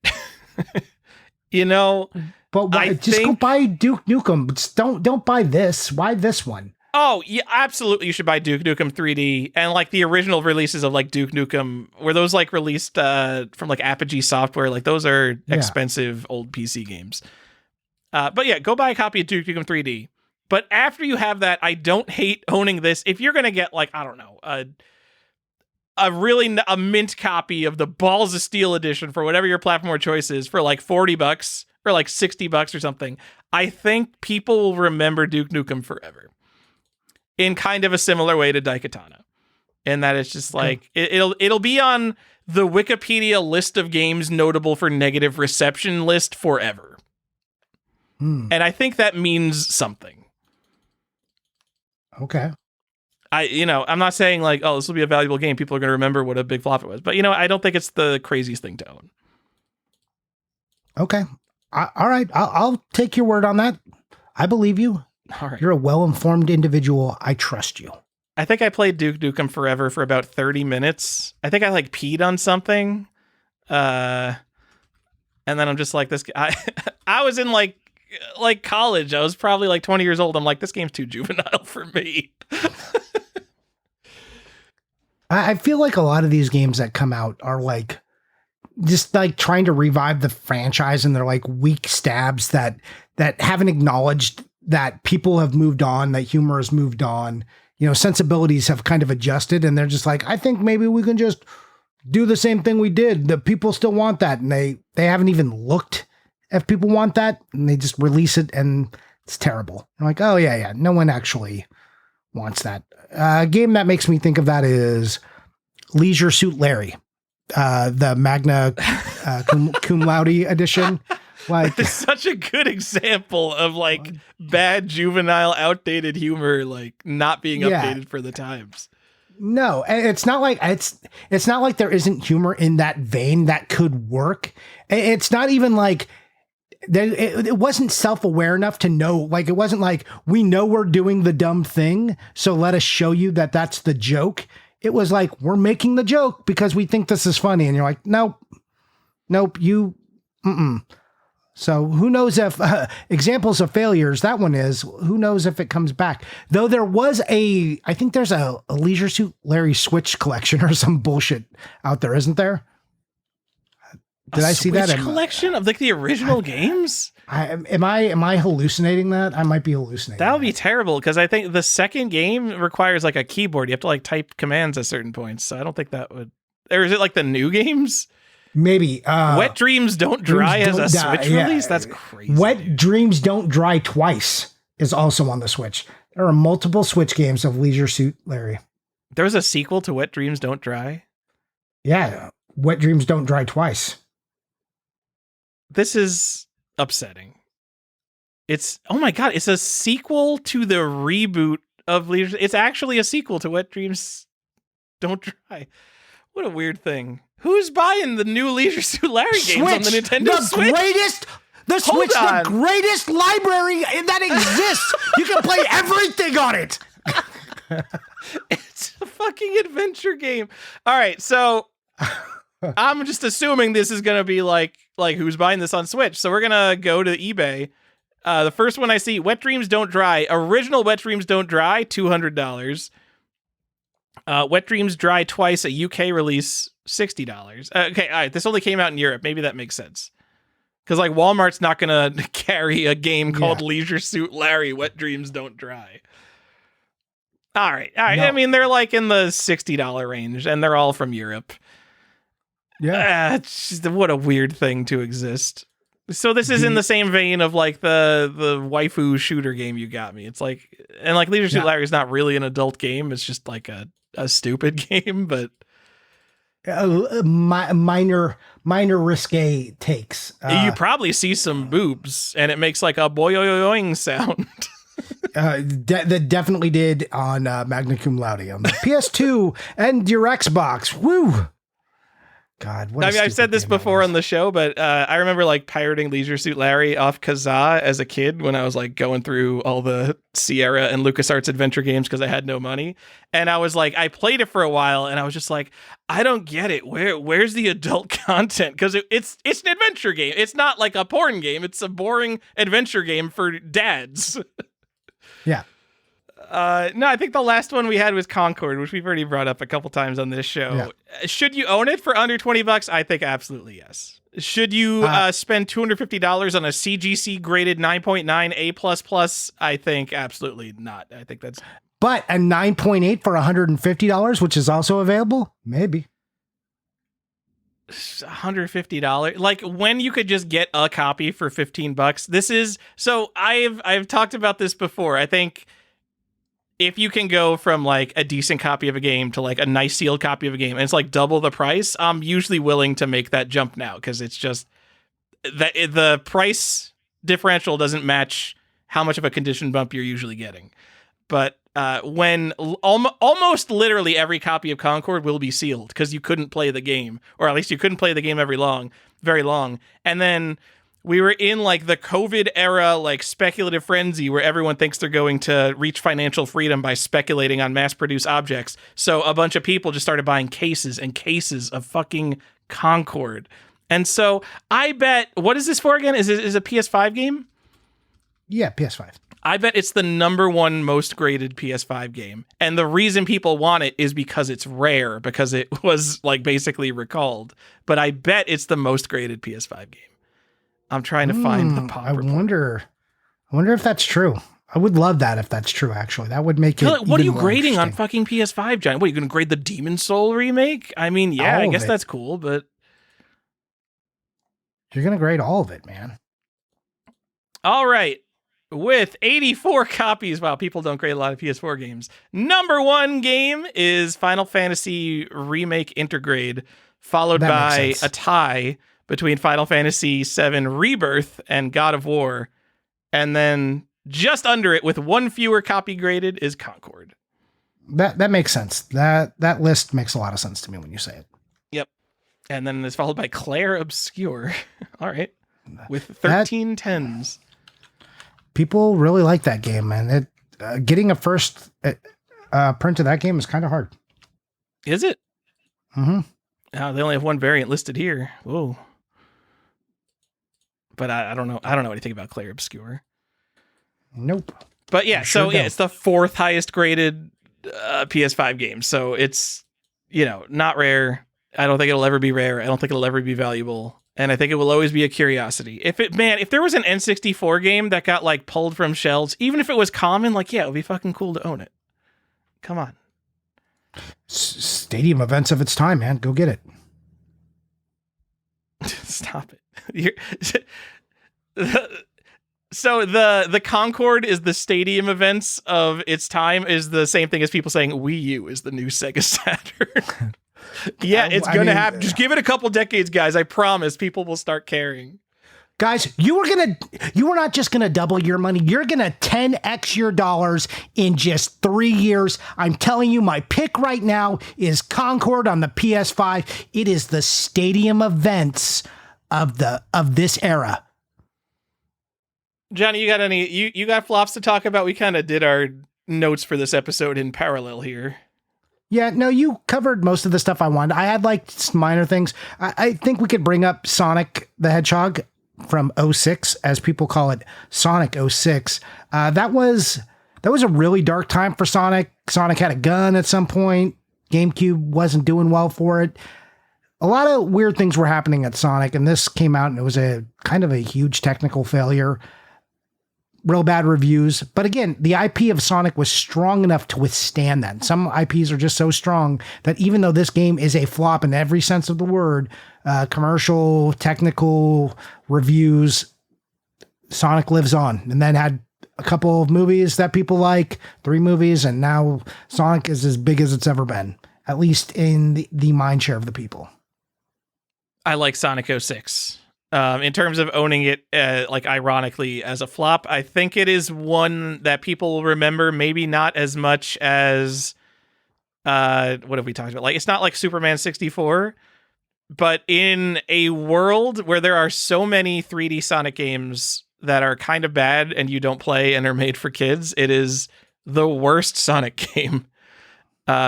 Speaker 2: But go buy Duke Nukem. Just don't buy this. Why this one?
Speaker 1: Oh, yeah, absolutely. You should buy Duke Nukem 3D and like the original releases of like Duke Nukem. Were those like released from like Apogee Software? Like those are expensive old PC games. But yeah, go buy a copy of Duke Nukem 3D. But after you have that, I don't hate owning this. If you're going to get like, I don't know, a mint copy of the Balls of Steel edition for whatever your platform of choice is for like $40 or like $60 or something, I think people will remember Duke Nukem Forever in kind of a similar way to Daikatana. And that it's just like, it'll be on the Wikipedia list of games notable for negative reception list forever. And I think that means something.
Speaker 2: Okay.
Speaker 1: I'm not saying like, oh, this will be a valuable game. People are going to remember what a big flop it was. But, I don't think it's the craziest thing to own.
Speaker 2: Okay. All right. I'll take your word on that. I believe you.
Speaker 1: All right.
Speaker 2: You're a well-informed individual. I trust you.
Speaker 1: I think I played Duke Nukem Forever for about 30 minutes. I think I like peed on something. And then I'm just like, I was in like college. I was probably like 20 years old. I'm like, this game's too juvenile for me.
Speaker 2: I feel like a lot of these games that come out are like just like trying to revive the franchise, and they're like weak stabs that haven't acknowledged that people have moved on, that humor has moved on, sensibilities have kind of adjusted, and they're just like, I think maybe we can just do the same thing we did. The people still want that, and they haven't even looked if people want that, and they just release it, and it's terrible. I'm like, oh yeah, no one actually wants that. A game that makes me think of that is Leisure Suit Larry, the Magna cum laude edition. Like,
Speaker 1: it's such a good example of like bad juvenile, outdated humor, like not being updated for the times.
Speaker 2: No, it's not like it's not like there isn't humor in that vein that could work. It's not even like. It wasn't self-aware enough to know, like, it wasn't like, we know we're doing the dumb thing, so let us show you that that's the joke. It was like, we're making the joke because we think this is funny. And you're like, nope, So who knows if examples of failures, that one is, who knows if it comes back. Though there was I think there's a Leisure Suit Larry Switch collection or some bullshit out there, isn't there? Did I see that?
Speaker 1: Collection of like the original games?
Speaker 2: Am I hallucinating that? I might be hallucinating.
Speaker 1: That would be terrible because I think the second game requires like a keyboard. You have to like type commands at certain points. So I don't think that would. Or is it like the new games?
Speaker 2: Maybe.
Speaker 1: Wet Dreams Don't Dry as a Switch release? That's crazy.
Speaker 2: Wet Dreams Don't Dry Twice is also on the Switch. There are multiple Switch games of Leisure Suit Larry.
Speaker 1: There was a sequel to Wet Dreams Don't Dry?
Speaker 2: Yeah. Wet Dreams Don't Dry Twice.
Speaker 1: This is upsetting. Oh my God, it's a sequel to the reboot of Leisure. It's actually a sequel to Wet Dreams Don't Dry. What a weird thing. Who's buying the new Leisure Suit Larry games
Speaker 2: Switch,
Speaker 1: on the Nintendo Switch?
Speaker 2: Switch, the greatest library that exists. You can play everything on it.
Speaker 1: It's a fucking adventure game. All right, so I'm just assuming this is gonna be like who's buying this on Switch. So we're gonna go to eBay. The first one I see, Wet Dreams Don't Dry, original Wet Dreams Don't Dry, $200. Wet Dreams Dry Twice, a UK release, $60. Okay, all right, this only came out in Europe. Maybe that makes sense. Because like Walmart's not gonna carry a game called Leisure Suit Larry, Wet Dreams Don't Dry. All right. No. I mean, they're like in the $60 range, and they're all from Europe. Yeah, it's just, what a weird thing to exist. So this is in the same vein of like the waifu shooter game you got me. It's like, and like Leisure Suit Larry is not really an adult game. It's just like a stupid game, but
Speaker 2: minor risque takes.
Speaker 1: You probably see some boobs, and it makes like a boing sound.
Speaker 2: That definitely did on Magna Cum Laude on the PS2 and your Xbox. Woo! God, what
Speaker 1: I've said this before on the show, but I remember like pirating Leisure Suit Larry off Kazaa as a kid when I was like going through all the Sierra and LucasArts adventure games because I had no money. And I was like, I played it for a while and I was just like, I don't get it. Where's the adult content? Because it's an adventure game. It's not like a porn game. It's a boring adventure game for dads.
Speaker 2: Yeah.
Speaker 1: No, I think the last one we had was Concord, which we've already brought up a couple times on this show. Yeah. Should you own it for under $20? I think absolutely yes. Should you spend $250 on a CGC graded 9.9 A++? I think absolutely not. I think that's.
Speaker 2: But a 9.8 for $150, which is also available? Maybe.
Speaker 1: $150, like when you could just get a copy for $15. This is so I've talked about this before. I think if you can go from like a decent copy of a game to like a nice sealed copy of a game and it's like double the price, I'm usually willing to make that jump now because it's just that the price differential doesn't match how much of a condition bump you're usually getting. But when almost literally every copy of Concord will be sealed because you couldn't play the game, or at least you couldn't play the game very long. And then we were in like the COVID era, like speculative frenzy where everyone thinks they're going to reach financial freedom by speculating on mass produced objects. So a bunch of people just started buying cases and cases of fucking Concord. And so I bet, what is this for again? Is it a PS5 game?
Speaker 2: Yeah, PS5.
Speaker 1: I bet it's the number one most graded PS5 game. And the reason people want it is because it's rare, because it was like basically recalled. But I bet it's the most graded PS5 game. I'm trying to find the pop report.
Speaker 2: I wonder if that's true. I would love that if that's true, actually. That would make it.
Speaker 1: What are you grading on fucking PS5, John? What, are you going to grade the Demon Soul remake? I mean, yeah, I guess that's cool, but.
Speaker 2: You're going to grade all of it, man.
Speaker 1: All right. With 84 copies, wow, people don't grade a lot of PS4 games. Number one game is Final Fantasy Remake Intergrade, followed by a tie between Final Fantasy VII Rebirth and God of War. And then just under it, with one fewer copy graded, is Concord.
Speaker 2: That makes sense. That list makes a lot of sense to me when you say it.
Speaker 1: Yep. And then it's followed by Claire Obscure. All right. With 13 tens.
Speaker 2: People really like that game, man. Getting a first print of that game is kind of hard.
Speaker 1: Is it?
Speaker 2: Mm-hmm.
Speaker 1: They only have one variant listed here. Whoa. But I don't know. I don't know anything about Claire Obscure.
Speaker 2: Nope.
Speaker 1: But yeah, it's the fourth highest graded PS5 game. So it's, not rare. I don't think it'll ever be rare. I don't think it'll ever be valuable. And I think it will always be a curiosity. If there was an N64 game that got like pulled from shelves, even if it was common, like, yeah, it would be fucking cool to own it. Come on.
Speaker 2: Stadium events of its time, man. Go get it.
Speaker 1: Stop it. So the Concord is the stadium events of its time is the same thing as people saying Wii U is the new Sega Saturn. Yeah, it's going to happen. Just give it a couple decades, guys. I promise people will start caring.
Speaker 2: Guys, you were not just going to double your money. You're going to 10x your dollars in just 3 years. I'm telling you, my pick right now is Concord on the PS5. It is the stadium events of this era.
Speaker 1: Johnny, you got any? You got flops to talk about? We kind of did our notes for this episode in parallel here.
Speaker 2: Yeah, no, you covered most of the stuff I wanted. I had like minor things. I think we could bring up Sonic the Hedgehog from 06, as people call it, Sonic 06. That was a really dark time for Sonic. Sonic had a gun at some point. GameCube wasn't doing well for it. A lot of weird things were happening at Sonic, and this came out and it was a kind of a huge technical failure. Real bad reviews. But again, the IP of Sonic was strong enough to withstand that. Some IPs are just so strong that even though this game is a flop in every sense of the word, commercial, technical, reviews, Sonic lives on. And then had a couple of movies that people like, 3 movies, and now Sonic is as big as it's ever been, at least in the mind share of the people.
Speaker 1: I like Sonic 06. In terms of owning it, like ironically as a flop, I think it is one that people will remember, maybe not as much as, what have we talked about? Like, it's not like Superman 64, but in a world where there are so many 3D Sonic games that are kind of bad and you don't play and are made for kids, it is the worst Sonic game,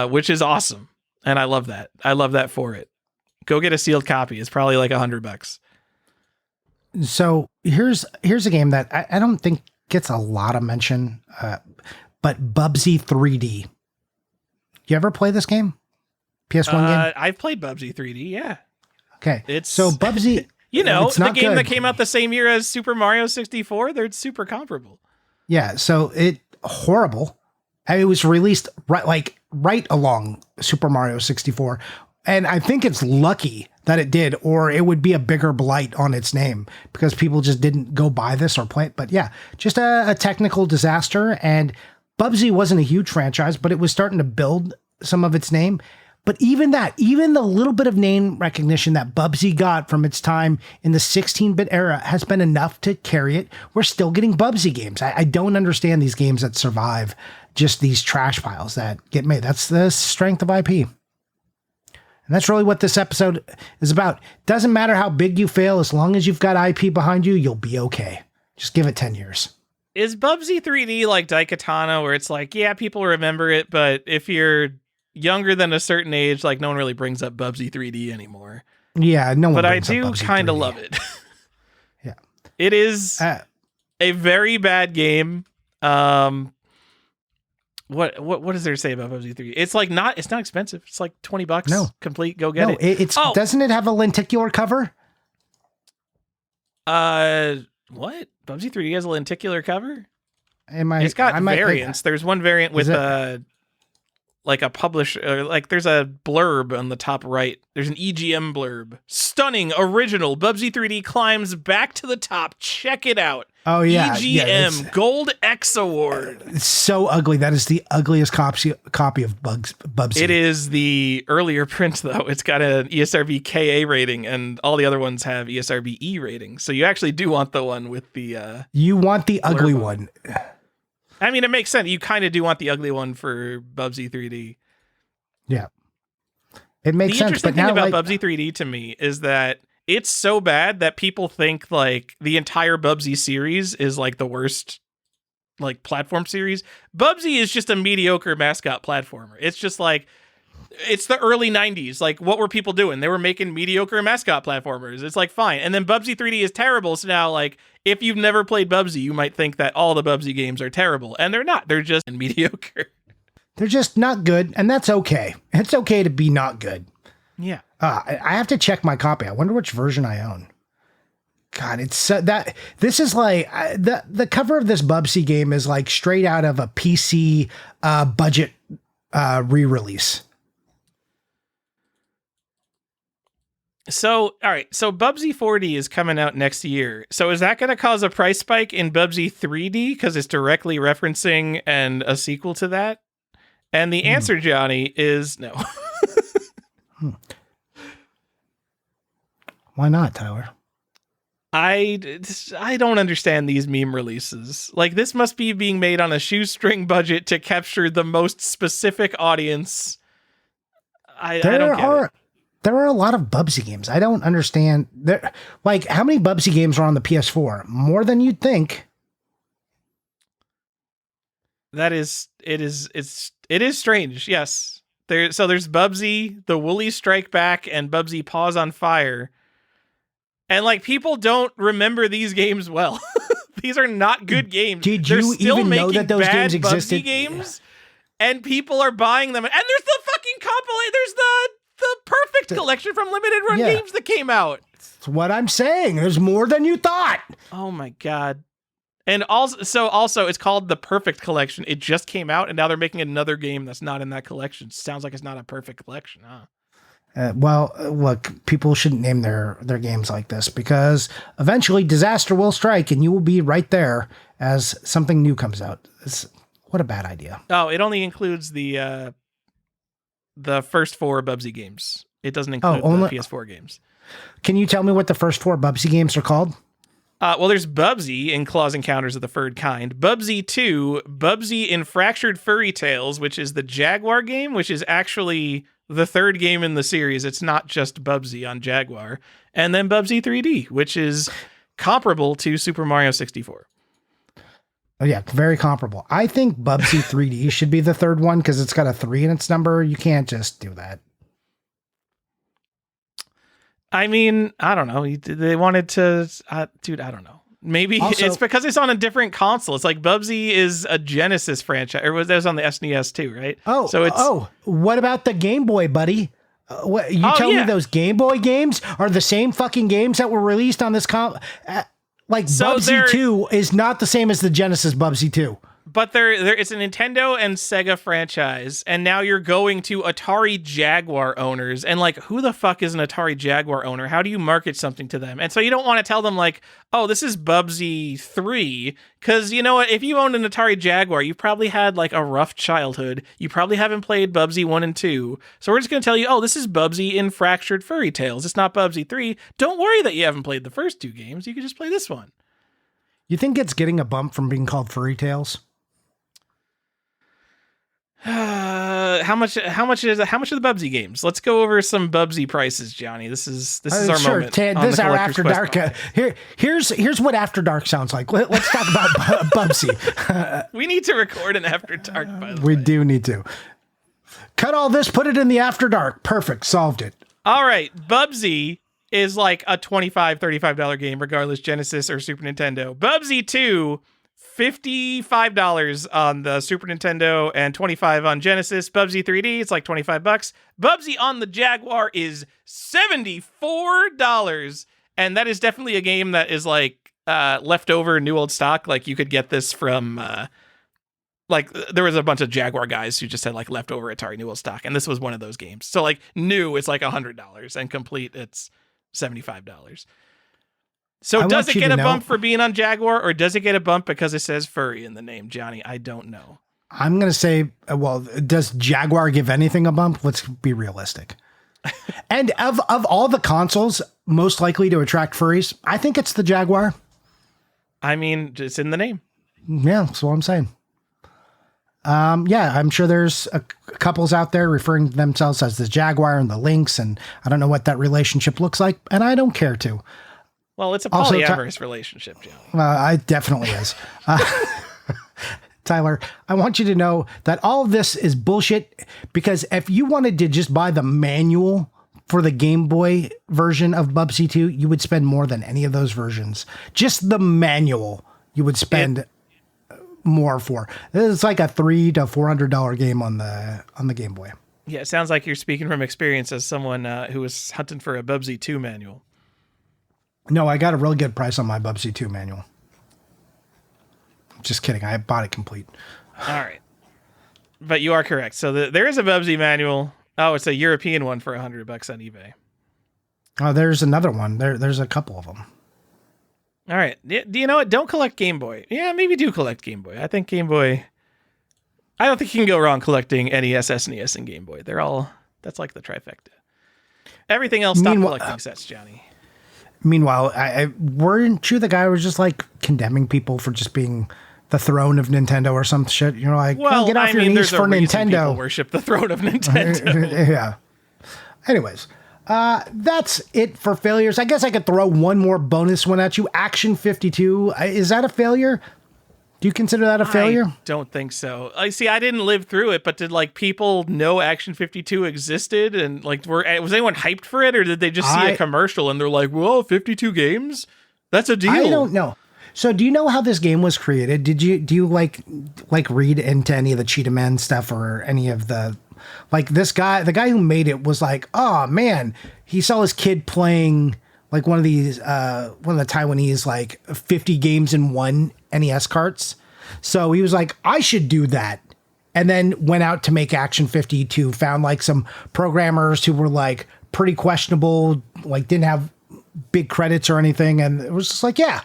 Speaker 1: which is awesome. And I love that. I love that for it. Go get a sealed copy. It's probably like $100.
Speaker 2: So here's a game that I don't think gets a lot of mention, but Bubsy 3D. You ever play this game? PS1 game?
Speaker 1: I've played Bubsy 3D, yeah.
Speaker 2: Okay.
Speaker 1: It's
Speaker 2: so Bubsy,
Speaker 1: you know,
Speaker 2: it's
Speaker 1: the
Speaker 2: not
Speaker 1: game
Speaker 2: good.
Speaker 1: that came out the same year as Super Mario 64, they're super comparable.
Speaker 2: Yeah, so it horrible. And it was released right along Super Mario 64. And I think it's lucky that it did, or it would be a bigger blight on its name because people just didn't go buy this or play it. But yeah, just a technical disaster. And Bubsy wasn't a huge franchise, but it was starting to build some of its name. But even the little bit of name recognition that Bubsy got from its time in the 16-bit era has been enough to carry it. We're still getting Bubsy games. I don't understand these games that survive just these trash piles that get made. That's the strength of IP. And that's really what this episode is about. Doesn't matter how big you fail, as long as you've got IP behind you, you'll be okay. Just give it 10 years.
Speaker 1: Is Bubsy 3D like Daikatana, where it's like, yeah, people remember it, but if you're younger than a certain age, like no one really brings up Bubsy 3D anymore?
Speaker 2: Yeah, no one.
Speaker 1: But I do kind of love it.
Speaker 2: Yeah,
Speaker 1: it is a very bad game. What does there say about Bubsy 3D? It's like it's not expensive. It's like $20.
Speaker 2: No,
Speaker 1: complete. Go get it.
Speaker 2: Doesn't it have a lenticular cover?
Speaker 1: What? Bubsy 3D has a lenticular cover? It's got variants. There's one variant with like a publisher, like there's a blurb on the top right. There's an EGM blurb. Stunning, original. Bubsy 3D climbs back to the top. Check it out.
Speaker 2: Oh yeah,
Speaker 1: EGM Gold X Award.
Speaker 2: It's so ugly. That is the ugliest copy of Bubsy.
Speaker 1: It is the earlier print though. It's got an ESRB KA rating, and all the other ones have ESRB E ratings. So you actually do want the one with the.
Speaker 2: You want the ugly one.
Speaker 1: I mean, it makes sense. You kind of do want the ugly one for Bubsy 3D.
Speaker 2: Yeah, it makes sense.
Speaker 1: The interesting
Speaker 2: but
Speaker 1: thing
Speaker 2: now,
Speaker 1: about Bubsy 3D to me is that it's so bad that people think like the entire Bubsy series is like the worst like platform series. Bubsy is just a mediocre mascot platformer. It's just like, it's the early 90s. Like, what were people doing? They were making mediocre mascot platformers. It's like, fine. And then Bubsy 3D is terrible. So now, like, if you've never played Bubsy, you might think that all the Bubsy games are terrible. And they're not. They're just mediocre.
Speaker 2: They're just not good. And that's okay. It's okay to be not good.
Speaker 1: Yeah.
Speaker 2: I have to check my copy. I wonder which version I own. God, it's that this is like the cover of this Bubsy game is like straight out of a PC budget re-release.
Speaker 1: So, all right. So Bubsy 4D is coming out next year. So is that going to cause a price spike in Bubsy 3D because it's directly referencing and a sequel to that? And the answer, Johnny, is no.
Speaker 2: Why not, Tyler?
Speaker 1: I don't understand these meme releases. Like, this must be being made on a shoestring budget to capture the most specific audience. I don't get it.
Speaker 2: There are a lot of Bubsy games. I don't understand. Like, how many Bubsy games are on the PS4? More than you'd think.
Speaker 1: It is strange. Yes. There's Bubsy, the Woolly Strike Back, and Bubsy Paws on Fire. And like, people don't remember these games well. These are not good games.
Speaker 2: Did you even know that those games existed?
Speaker 1: Bubsy games, and people are buying them. And there's the fucking compilation. There's the Perfect collection from Limited Run Games that came out.
Speaker 2: That's what I'm saying. There's more than you thought.
Speaker 1: Oh my God. And also it's called the Perfect Collection. It just came out, and now they're making another game that's not in that collection. Sounds like it's not a perfect collection, huh?
Speaker 2: Well, look, people shouldn't name their games like this, because eventually disaster will strike and you will be right there as something new comes out. What a bad idea.
Speaker 1: Oh, it only includes the first 4 Bubsy games. It doesn't include the PS4 games.
Speaker 2: Can you tell me what the first 4 Bubsy games are called?
Speaker 1: Well, there's Bubsy in Claws Encounters of the Third Kind, Bubsy 2, Bubsy in Fractured Furry Tales, which is the Jaguar game, which is actually the 3rd game in the series. It's not just Bubsy on Jaguar. And then Bubsy 3D, which is comparable to Super Mario 64.
Speaker 2: Oh, yeah, very comparable. I think Bubsy 3D should be the 3rd one because it's got a 3 in its number. You can't just do that.
Speaker 1: I mean, I don't know. They wanted to... dude, I don't know. Maybe also, it's because it's on a different console. It's like Bubsy is a Genesis franchise. Or that was on the SNES too, right?
Speaker 2: What about the Game Boy, buddy? Tell me those Game Boy games are the same fucking games that were released on this Bubsy 2 is not the same as the Genesis Bubsy 2.
Speaker 1: But it's a Nintendo and Sega franchise, and now you're going to Atari Jaguar owners, and like, who the fuck is an Atari Jaguar owner? How do you market something to them? And so you don't want to tell them like, oh, this is Bubsy 3, because you know what? If you owned an Atari Jaguar, you probably had like a rough childhood. You probably haven't played Bubsy 1 and 2, so we're just going to tell you, oh, this is Bubsy in Fractured Furry Tales. It's not Bubsy 3. Don't worry that you haven't played the first 2 games. You can just play this one.
Speaker 2: You think it's getting a bump from being called Furry Tales?
Speaker 1: How much are the Bubsy games? Let's go over some Bubsy prices, Johnny. This is our moment.
Speaker 2: This is our After Dark. Here's what After Dark sounds like. Let's talk about Bubsy.
Speaker 1: We need to record an After Dark, by the way.
Speaker 2: We do need to. Cut all this, put it in the After Dark. Perfect. Solved it.
Speaker 1: All right. Bubsy is like a $25, $35 game, regardless Genesis or Super Nintendo. Bubsy 2, $55 on the Super Nintendo and $25 on Genesis. Bubsy 3D, it's like $25. Bubsy on the Jaguar is $74. And that is definitely a game that is like leftover new old stock. Like, you could get this from there was a bunch of Jaguar guys who just had like leftover Atari new old stock, and this was one of those games. So like new, it's like $100, and complete, it's $75. So does it get a bump for being on Jaguar, or does it get a bump because it says furry in the name, Johnny? I don't know.
Speaker 2: I'm going to say, well, does Jaguar give anything a bump? Let's be realistic. And of all the consoles most likely to attract furries, I think it's the Jaguar.
Speaker 1: I mean, it's in the name.
Speaker 2: Yeah, that's what I'm saying. I'm sure there's couples out there referring to themselves as the Jaguar and the Lynx, and I don't know what that relationship looks like, and I don't care to.
Speaker 1: Well, it's a polyamorous relationship, Johnny.
Speaker 2: It definitely is. Tyler, I want you to know that all of this is bullshit, because if you wanted to just buy the manual for the Game Boy version of Bubsy 2, you would spend more than any of those versions. Just the manual you would spend more for. It's like a $300 to $400 game on the Game Boy.
Speaker 1: Yeah, it sounds like you're speaking from experience as someone who was hunting for a Bubsy 2 manual.
Speaker 2: No, I got a really good price on my Bubsy 2 manual. Just kidding. I bought it complete.
Speaker 1: All right. But you are correct. So there is a Bubsy manual. Oh, it's a European one for $100 on eBay.
Speaker 2: Oh, there's another one. There's a couple of them.
Speaker 1: All right. Do you know what? Don't collect Game Boy. Yeah, maybe do collect Game Boy. I think Game Boy... I don't think you can go wrong collecting NES, SNES, and Game Boy. That's like the trifecta. Everything else, stop collecting sets, Johnny.
Speaker 2: Meanwhile, weren't you the guy who was just like condemning people for just being the throne of Nintendo or some shit? You're like, well, get off your knees for Nintendo.
Speaker 1: People worship the throne of Nintendo.
Speaker 2: Yeah. Anyways, that's it for failures. I guess I could throw one more bonus one at you. Action 52. Is that a failure? Do you consider that a failure?
Speaker 1: I don't think so. I see. I didn't live through it, but did like people know Action 52 existed, and like was anyone hyped for it, or did they just see a commercial and they're like, "Well, 52 games? That's a deal."
Speaker 2: I don't know. So, do you know how this game was created? Do you like read into any of the Cheetah Man stuff or any of the the guy who made it was like, oh man, he saw his kid playing like one of the Taiwanese like 50 games in one NES carts. So he was like, I should do that. And then went out to make Action 52, found like some programmers who were like pretty questionable, like didn't have big credits or anything. And it was just like, yeah,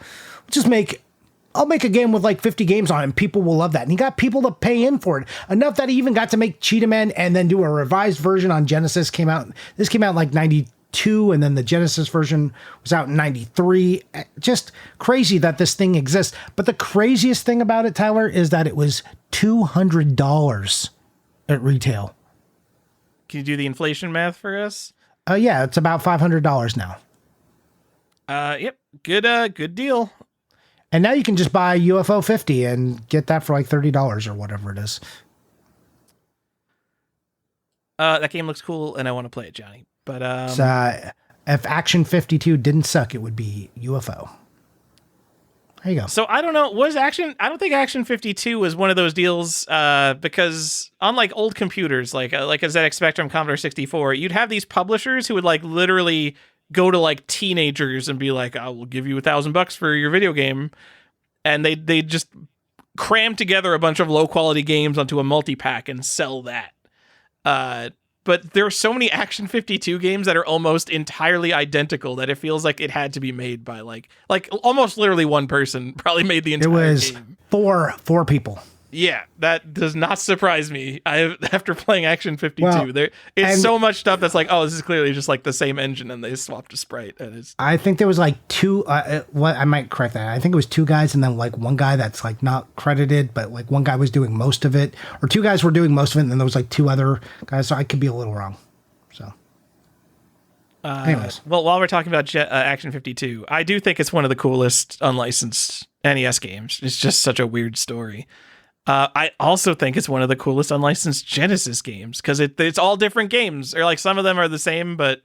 Speaker 2: I'll make a game with like 50 games on it and people will love that. And he got people to pay in for it enough that he even got to make Cheetah Man and then do a revised version on Genesis. This came out in like 92, and then the Genesis version was out in 93. Just crazy that this thing exists. But the craziest thing about it, Tyler, is that it was $200 at retail.
Speaker 1: Can you do the inflation math for us?
Speaker 2: Yeah, it's about $500 now.
Speaker 1: Yep. Good deal.
Speaker 2: And now you can just buy UFO 50 and get that for like $30 or whatever it is.
Speaker 1: That game looks cool, and I want to play it, Johnny. But
Speaker 2: if Action 52 didn't suck, it would be UFO. There you go.
Speaker 1: So I don't know. I don't think Action 52 was one of those deals because unlike old computers, like a ZX Spectrum, Commodore 64, you'd have these publishers who would like literally go to like teenagers and be like, I will give you $1,000 for your video game. And they just cram together a bunch of low quality games onto a multi-pack and sell that. But there are so many Action 52 games that are almost entirely identical that it feels like it had to be made by like almost literally one person probably made the entire game. It was
Speaker 2: game. four people.
Speaker 1: Yeah, that does not surprise me. After playing Action 52, it's so much stuff that's like, oh, this is clearly just like the same engine, and they swapped a sprite. And
Speaker 2: I think there was like two. I might correct that. I think it was two guys, and then like one guy that's like not credited, but like one guy was doing most of it, or two guys were doing most of it, and then there was like two other guys. So I could be a little wrong. So, anyways,
Speaker 1: well, while we're talking about Action 52, I do think it's one of the coolest unlicensed NES games. It's just such a weird story. I also think it's one of the coolest unlicensed Genesis games because it's all different games, or like some of them are the same, but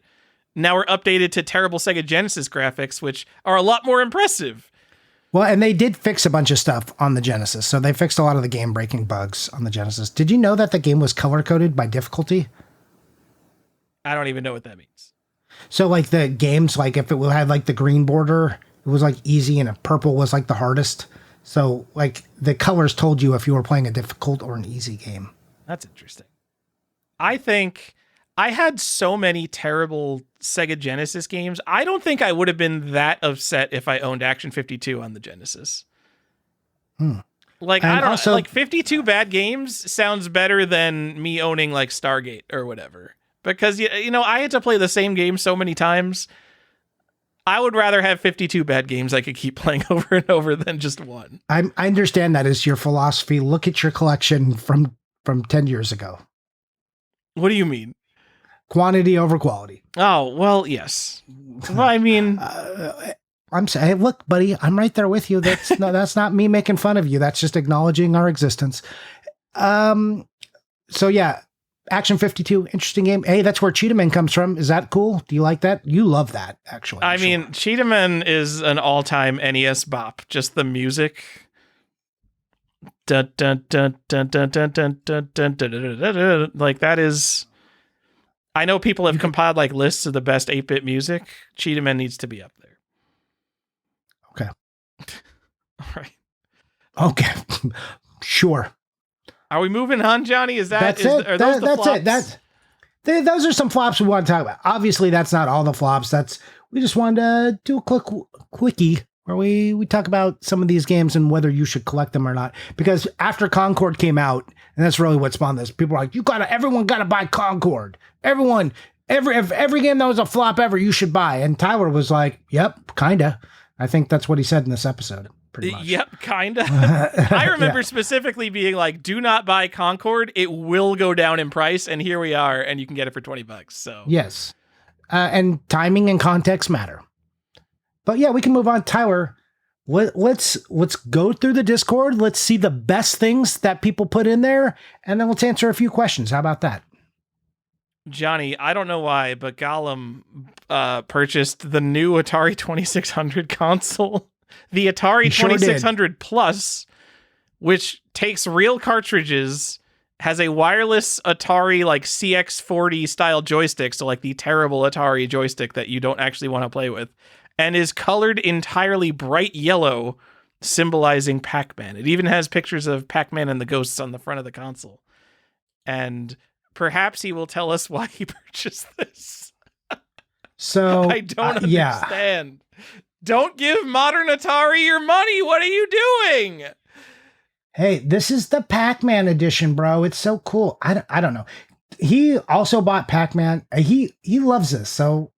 Speaker 1: now we're updated to terrible Sega Genesis graphics, which are a lot more impressive.
Speaker 2: Well, and they did fix a bunch of stuff on the Genesis, so they fixed a lot of the game-breaking bugs on the Genesis. Did you know that the game was color-coded by difficulty?
Speaker 1: I don't even know what that means.
Speaker 2: So like the games, like if it had like the green border, it was like easy, and if purple was like the hardest. So, like, the colors told you if you were playing a difficult or an easy game.
Speaker 1: That's interesting. I think I had so many terrible Sega Genesis games. I don't think I would have been that upset if I owned Action 52 on the Genesis. Like, and I don't know. Like, 52 bad games sounds better than me owning, like, Stargate or whatever. Because, you know, I had to play the same game so many times. I would rather have 52 bad games I could keep playing over and over than just one.
Speaker 2: I understand that is your philosophy. Look at your collection from 10 years ago.
Speaker 1: What do you mean?
Speaker 2: Quantity over quality.
Speaker 1: Oh, well, yes. Well, I mean...
Speaker 2: I'm saying, hey, look, buddy, I'm right there with you. That's not me making fun of you. That's just acknowledging our existence. So, yeah. Action 52, interesting game. Hey, that's where Cheetah Man comes from. Is that cool? Do you like that? You love that, actually.
Speaker 1: I mean, Cheetah Man is an all-time NES bop. Just the music. Like, that is... I know people have compiled, like, lists of the best 8-bit music. Cheetah Man needs to be up there. All right.
Speaker 2: Okay. Sure.
Speaker 1: Are we moving on, Johnny?
Speaker 2: That's it. That's it. Those are some flops we want to talk about. Obviously, that's not all the flops. We just wanted to do a quickie where we talk about some of these games and whether you should collect them or not. Because after Concord came out, and that's really what spawned this, people were like, everyone gotta buy Concord. Every game that was a flop ever, you should buy. And Tyler was like, yep, kinda. I think that's what he said in this episode. Pretty much.
Speaker 1: Yep, kinda. I remember specifically being like, do not buy Concord. It will go down in price. And here we are, and you can get it for $20. So
Speaker 2: yes. And timing and context matter. But yeah, we can move on. Tyler, let's go through the Discord. Let's see the best things that people put in there, and then let's answer a few questions. How about that?
Speaker 1: Johnny, I don't know why, but Gollum purchased the new Atari 2600 console. The Atari 2600 Plus, which takes real cartridges, has a wireless Atari like CX40 style joystick, so like the terrible Atari joystick that you don't actually want to play with, and is colored entirely bright yellow, symbolizing Pac-Man. It even has pictures of Pac-Man and the ghosts on the front of the console. And perhaps he will tell us why he purchased this.
Speaker 2: So
Speaker 1: I don't understand. Don't give modern Atari your money. What are you doing?
Speaker 2: Hey, this is the Pac-Man edition, bro. It's so cool. I don't know. He also bought Pac-Man. He loves this. So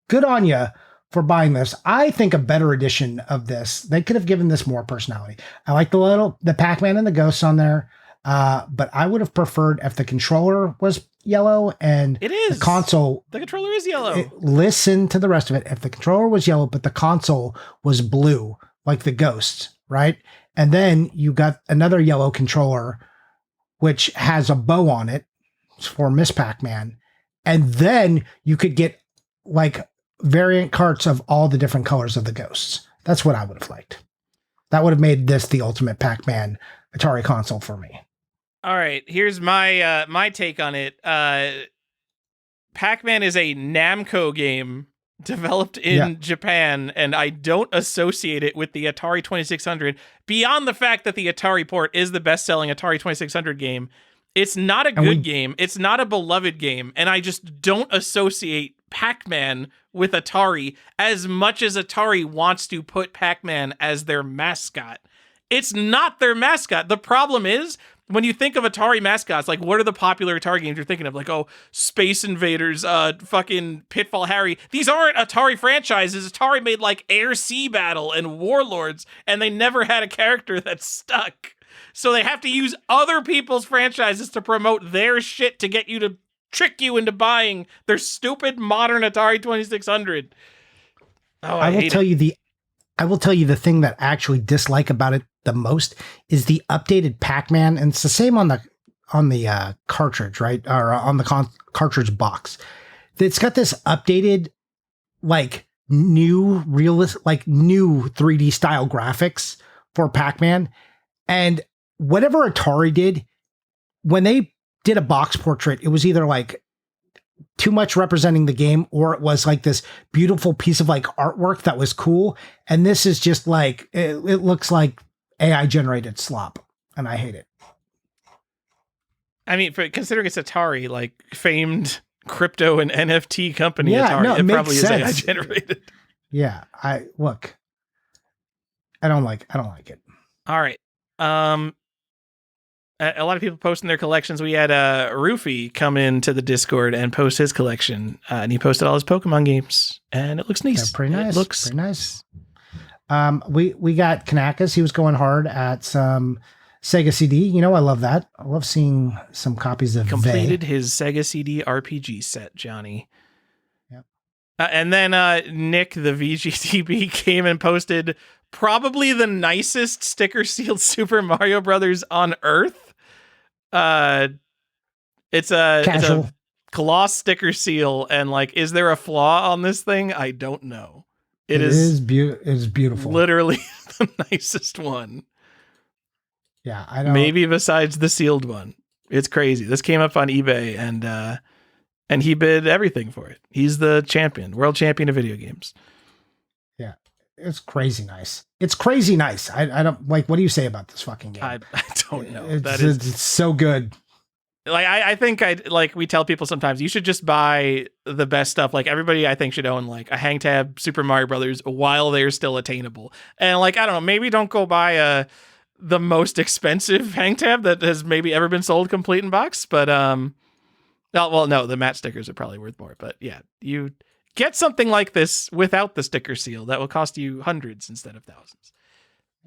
Speaker 2: good on you for buying this. I think a better edition of this, they could have given this more personality. I like the Pac-Man and the ghosts on there. But I would have preferred if the controller was yellow and
Speaker 1: it is.
Speaker 2: The console.
Speaker 1: The controller is yellow.
Speaker 2: Listen to the rest of it. If the controller was yellow, but the console was blue, like the ghosts, right? And then you got another yellow controller, which has a bow on it for Miss Pac-Man. And then you could get like variant carts of all the different colors of the ghosts. That's what I would have liked. That would have made this the ultimate Pac-Man Atari console for me.
Speaker 1: All right, here's my my take on it. Pac-Man is a Namco game developed in Japan, and I don't associate it with the Atari 2600 beyond the fact that the Atari port is the best-selling Atari 2600 game. It's not a good game. It's not a beloved game, and I just don't associate Pac-Man with Atari as much as Atari wants to put Pac-Man as their mascot. It's not their mascot. The problem is, when you think of Atari mascots, like what are the popular Atari games you're thinking of? Like, oh, Space Invaders, fucking Pitfall Harry. These aren't Atari franchises. Atari made like Air Sea Battle and Warlords, and they never had a character that stuck. So they have to use other people's franchises to promote their shit to get you to trick you into buying their stupid modern Atari 2600. Oh, I will
Speaker 2: tell you the thing that I actually dislike about it the most is the updated Pac-Man, and it's the same on the cartridge, right? Or on the cartridge box. It's got this updated, like new 3D style graphics for Pac-Man, and whatever Atari did when they did a box portrait, it was either like too much representing the game, or it was like this beautiful piece of like artwork that was cool. And this is just like, it looks like AI generated slop, and I hate it.
Speaker 1: I mean, considering it's Atari, like famed crypto and NFT company, Atari, it probably is AI generated.
Speaker 2: Yeah. I don't like it.
Speaker 1: All right. A lot of people posting their collections. We had Roofy come into the Discord and post his collection, and he posted all his Pokemon games, and it looks nice.
Speaker 2: They're pretty nice.
Speaker 1: It looks
Speaker 2: pretty nice. We got Kanakas. He was going hard at some Sega CD. You know, I love that. I love seeing some copies of
Speaker 1: completed his Sega CD RPG set, Johnny.
Speaker 2: Yep.
Speaker 1: And then Nick, the VGTB, came and posted probably the nicest sticker sealed Super Mario Brothers on Earth. It's a gloss sticker seal, and like, is there a flaw on this thing? I don't know. It is beautiful. Literally the nicest one.
Speaker 2: Yeah, I don't.
Speaker 1: Maybe besides the sealed one. It's crazy. This came up on eBay, and he bid everything for it. He's the champion, world champion of video games.
Speaker 2: Yeah, It's crazy nice. It's crazy nice. I don't like. What do you say about this fucking game?
Speaker 1: I don't know.
Speaker 2: It's so good.
Speaker 1: Like I think we tell people sometimes you should just buy the best stuff. Like everybody I think should own like a hang tab Super Mario Brothers while they're still attainable. And like I don't know, maybe don't go buy the most expensive hang tab that has maybe ever been sold complete in box. But no, the matte stickers are probably worth more. But yeah, you get something like this without the sticker seal that will cost you hundreds instead of thousands.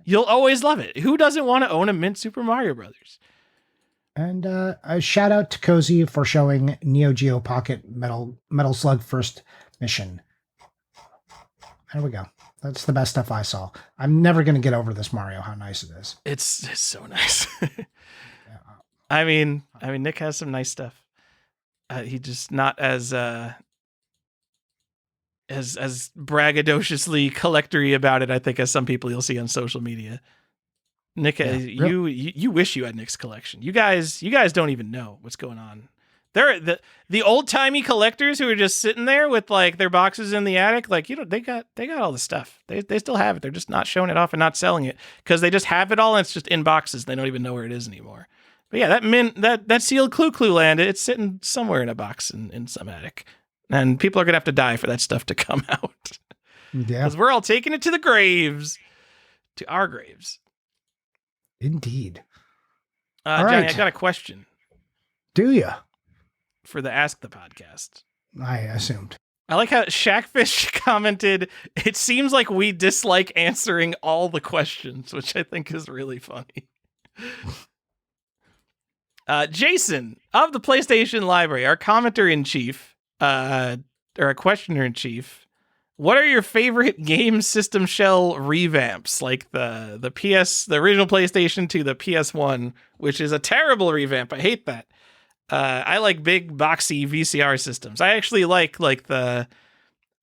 Speaker 1: You'll always love it. Who doesn't want to own a mint Super Mario Brothers?
Speaker 2: And a shout out to Cozy for showing Neo Geo Pocket Metal Slug first mission. There we go. That's the best stuff I saw. I'm never going to get over this Mario, how nice it is.
Speaker 1: It's so nice. I mean, Nick has some nice stuff. He just not as braggadociously collectory about it, I think, as some people you'll see on social media. Nick, you wish you had Nick's collection. You guys don't even know what's going on. They're the old timey collectors who are just sitting there with like their boxes in the attic. Like they got all the stuff. They still have it. They're just not showing it off and not selling it because they just have it all and it's just in boxes. And they don't even know where it is anymore. But yeah, that sealed Clue Land, it's sitting somewhere in a box in some attic, and people are gonna have to die for that stuff to come out.
Speaker 2: Yeah,
Speaker 1: because we're all taking it to the graves, to our graves.
Speaker 2: Indeed.
Speaker 1: Johnny, right. I got a question.
Speaker 2: Do you?
Speaker 1: For the Ask the Podcast.
Speaker 2: I assumed.
Speaker 1: I like how Shackfish commented, it seems like we dislike answering all the questions, which I think is really funny. Jason, of the PlayStation Library, our commenter-in-chief, or a questioner-in-chief, what are your favorite game system shell revamps? Like the original PlayStation to the PS1, which is a terrible revamp. I hate that. I like big boxy VCR systems. I actually like whichever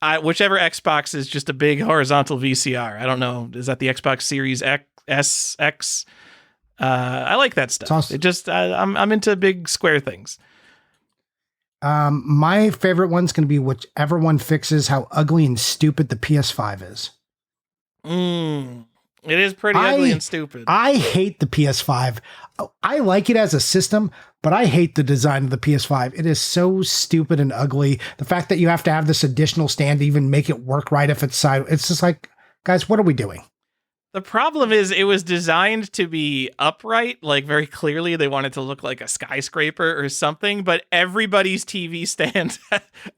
Speaker 1: Xbox is just a big horizontal VCR. I don't know. Is that the Xbox Series X, X? I like that stuff. Awesome. It just I'm into big square things.
Speaker 2: My favorite one's going to be whichever one fixes how ugly and stupid the PS5 is.
Speaker 1: It is pretty ugly and stupid.
Speaker 2: I hate the PS5. I like it as a system, but I hate the design of the PS5. It is so stupid and ugly. The fact that you have to have this additional stand to even make it work right if it's side, it's just like, guys, what are we doing?
Speaker 1: The problem is it was designed to be upright, like very clearly they wanted to look like a skyscraper or something, but everybody's TV stand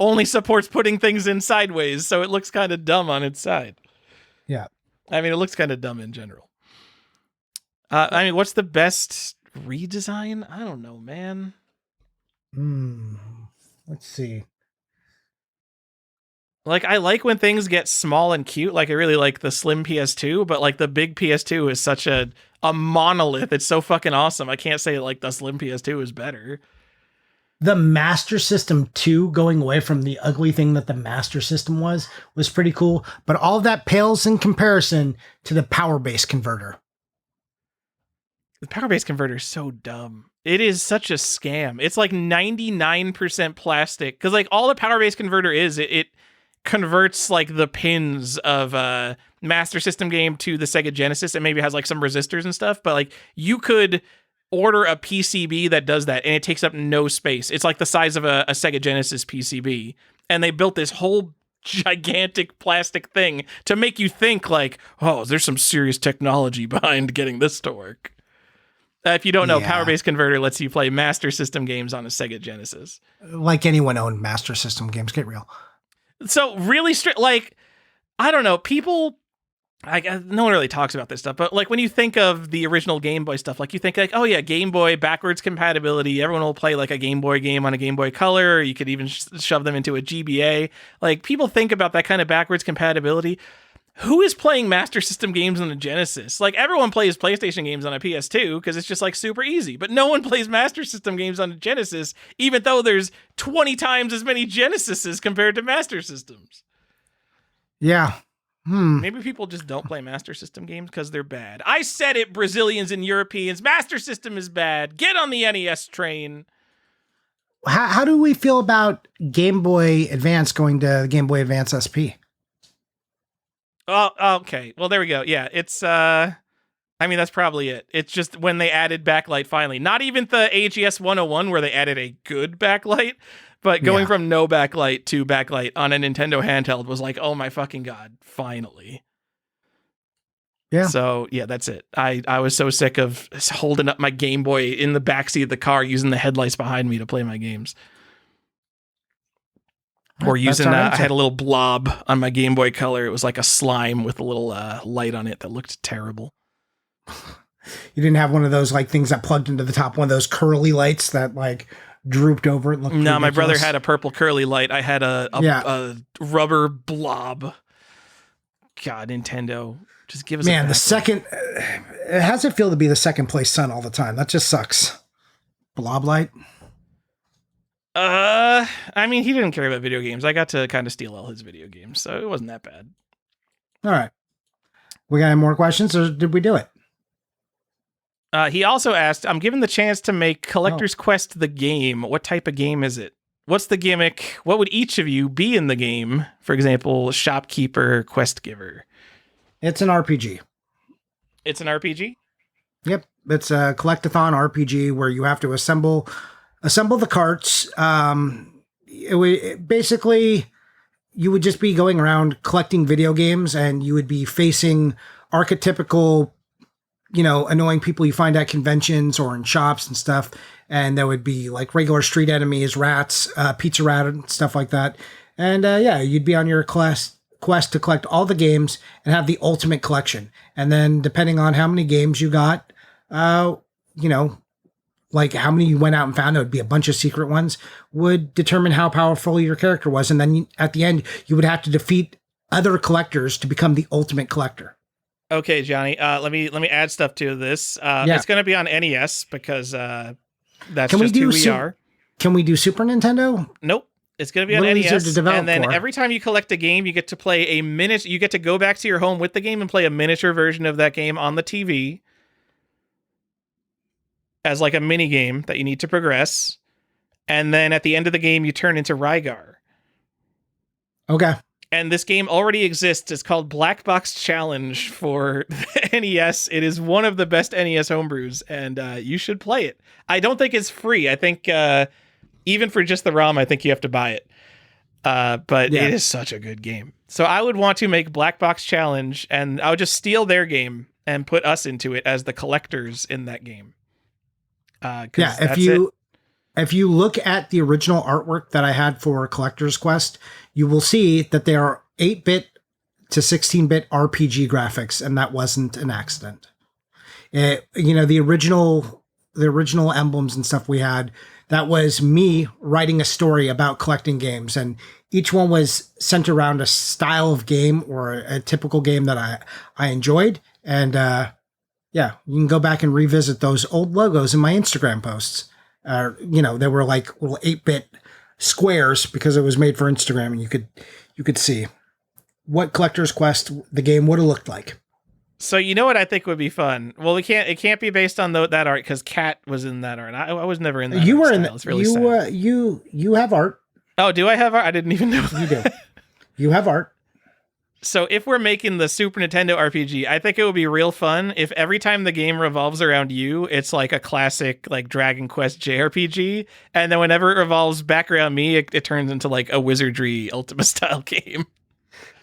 Speaker 1: only supports putting things in sideways, so it looks kind of dumb on its side.
Speaker 2: Yeah.
Speaker 1: I mean, it looks kind of dumb in general. What's the best redesign? I don't know, man.
Speaker 2: Let's see.
Speaker 1: Like, I like when things get small and cute. Like, I really like the slim PS2, but like the big PS2 is such a monolith. It's so fucking awesome. I can't say like the slim PS2 is better.
Speaker 2: The Master System 2 going away from the ugly thing that the Master System was pretty cool. But all of that pales in comparison to the power base converter.
Speaker 1: The power base converter is so dumb. It is such a scam. It's like 99% plastic. Because like all the power base converter is, it converts like the pins of a Master System game to the Sega Genesis and maybe has like some resistors and stuff. But like you could order a PCB that does that and it takes up no space. It's like the size of a Sega Genesis PCB. And they built this whole gigantic plastic thing to make you think like, oh, there's some serious technology behind getting this to work. If you don't know, Power Base Converter lets you play Master System games on a Sega Genesis.
Speaker 2: Like anyone owned Master System games, get real.
Speaker 1: So really strict, like, I don't know, people, no one really talks about this stuff, but like when you think of the original Game Boy stuff, like you think like, oh yeah, Game Boy backwards compatibility. Everyone will play like a Game Boy game on a Game Boy Color, or you could even shove them into a GBA. Like people think about that kind of backwards compatibility. Who is playing Master System games on the Genesis? Like everyone plays PlayStation games on a PS2 because it's just like super easy, but no one plays Master System games on the Genesis, even though there's 20 times as many Genesises compared to Master Systems.
Speaker 2: Yeah.
Speaker 1: Maybe people just don't play Master System games because they're bad. I said it, Brazilians and Europeans. Master System is bad. Get on the NES train.
Speaker 2: How do we feel about Game Boy Advance going to Game Boy Advance SP?
Speaker 1: Oh, okay. Well, there we go. Yeah, it's I mean, that's probably it. It's just when they added backlight finally. Not even the AGS 101 where they added a good backlight, but going from no backlight to backlight on a Nintendo handheld was like, oh my fucking god, finally.
Speaker 2: Yeah.
Speaker 1: So, yeah, that's it. I was so sick of holding up my Game Boy in the backseat of the car using the headlights behind me to play my games. Or using, I had a little blob on my Game Boy Color. It was like a slime with a little light on it that looked terrible.
Speaker 2: You didn't have one of those like things that plugged into the top, one of those curly lights that like drooped over it.
Speaker 1: No, ridiculous. My brother had a purple curly light. I had a rubber blob. God, Nintendo, just give us.
Speaker 2: Man, the second. How's it feel to be the second place son all the time? That just sucks. Blob light.
Speaker 1: I mean, he didn't care about video games. I got to kind of steal all his video games, so it wasn't that bad.
Speaker 2: All right. We got any more questions, or did we do it?
Speaker 1: He also asked, I'm given the chance to make Collector's Quest the game. What type of game is it? What's the gimmick? What would each of you be in the game? For example, shopkeeper, quest giver.
Speaker 2: It's an RPG.
Speaker 1: It's an RPG?
Speaker 2: Yep. It's a collectathon RPG where you have to assemble the carts. Basically, you would just be going around collecting video games, and you would be facing archetypical, annoying people you find at conventions or in shops and stuff. And there would be like regular street enemies, rats, pizza rat, and stuff like that. And you'd be on your quest to collect all the games and have the ultimate collection. And then depending on how many games you got, like how many you went out and found, it would be a bunch of secret ones, would determine how powerful your character was. And then at the end, you would have to defeat other collectors to become the ultimate collector.
Speaker 1: Okay, Johnny, let me add stuff to this. It's going to be on NES because that's just who we are.
Speaker 2: Can we do Super Nintendo?
Speaker 1: Nope. It's going to be on NES. And then every time you collect a game, you get to play you get to go back to your home with the game and play a miniature version of that game on the TV as like a mini game that you need to progress. And then at the end of the game, you turn into Rygar.
Speaker 2: Okay.
Speaker 1: And this game already exists. It's called Black Box Challenge for NES. It is one of the best NES homebrews, and you should play it. I don't think it's free. I think even for just the ROM, I think you have to buy it. But it is such a good game. So I would want to make Black Box Challenge, and I would just steal their game and put us into it as the collectors in that game.
Speaker 2: If you look at the original artwork that I had for Collector's Quest, you will see that they are 8-bit to 16-bit RPG graphics, and that wasn't an accident. The original emblems and stuff we had, that was me writing a story about collecting games, and each one was centered around a style of game or a typical game that I enjoyed. And you can go back and revisit those old logos in my Instagram posts. They were like little 8-bit squares because it was made for Instagram, and you could see what Collector's Quest the game would have looked like.
Speaker 1: So you know what I think would be fun? Well, it can't be based on that art because Kat was in that art. I was never in that.
Speaker 2: You were
Speaker 1: style.
Speaker 2: in that.
Speaker 1: It's really sad.
Speaker 2: You have art.
Speaker 1: Oh, do I have art? I didn't even know that.
Speaker 2: You do. You have art.
Speaker 1: So if we're making the Super Nintendo RPG, I think it would be real fun if every time the game revolves around you, it's like a classic like Dragon Quest JRPG, and then whenever it revolves back around me, it turns into like a Wizardry Ultima style game.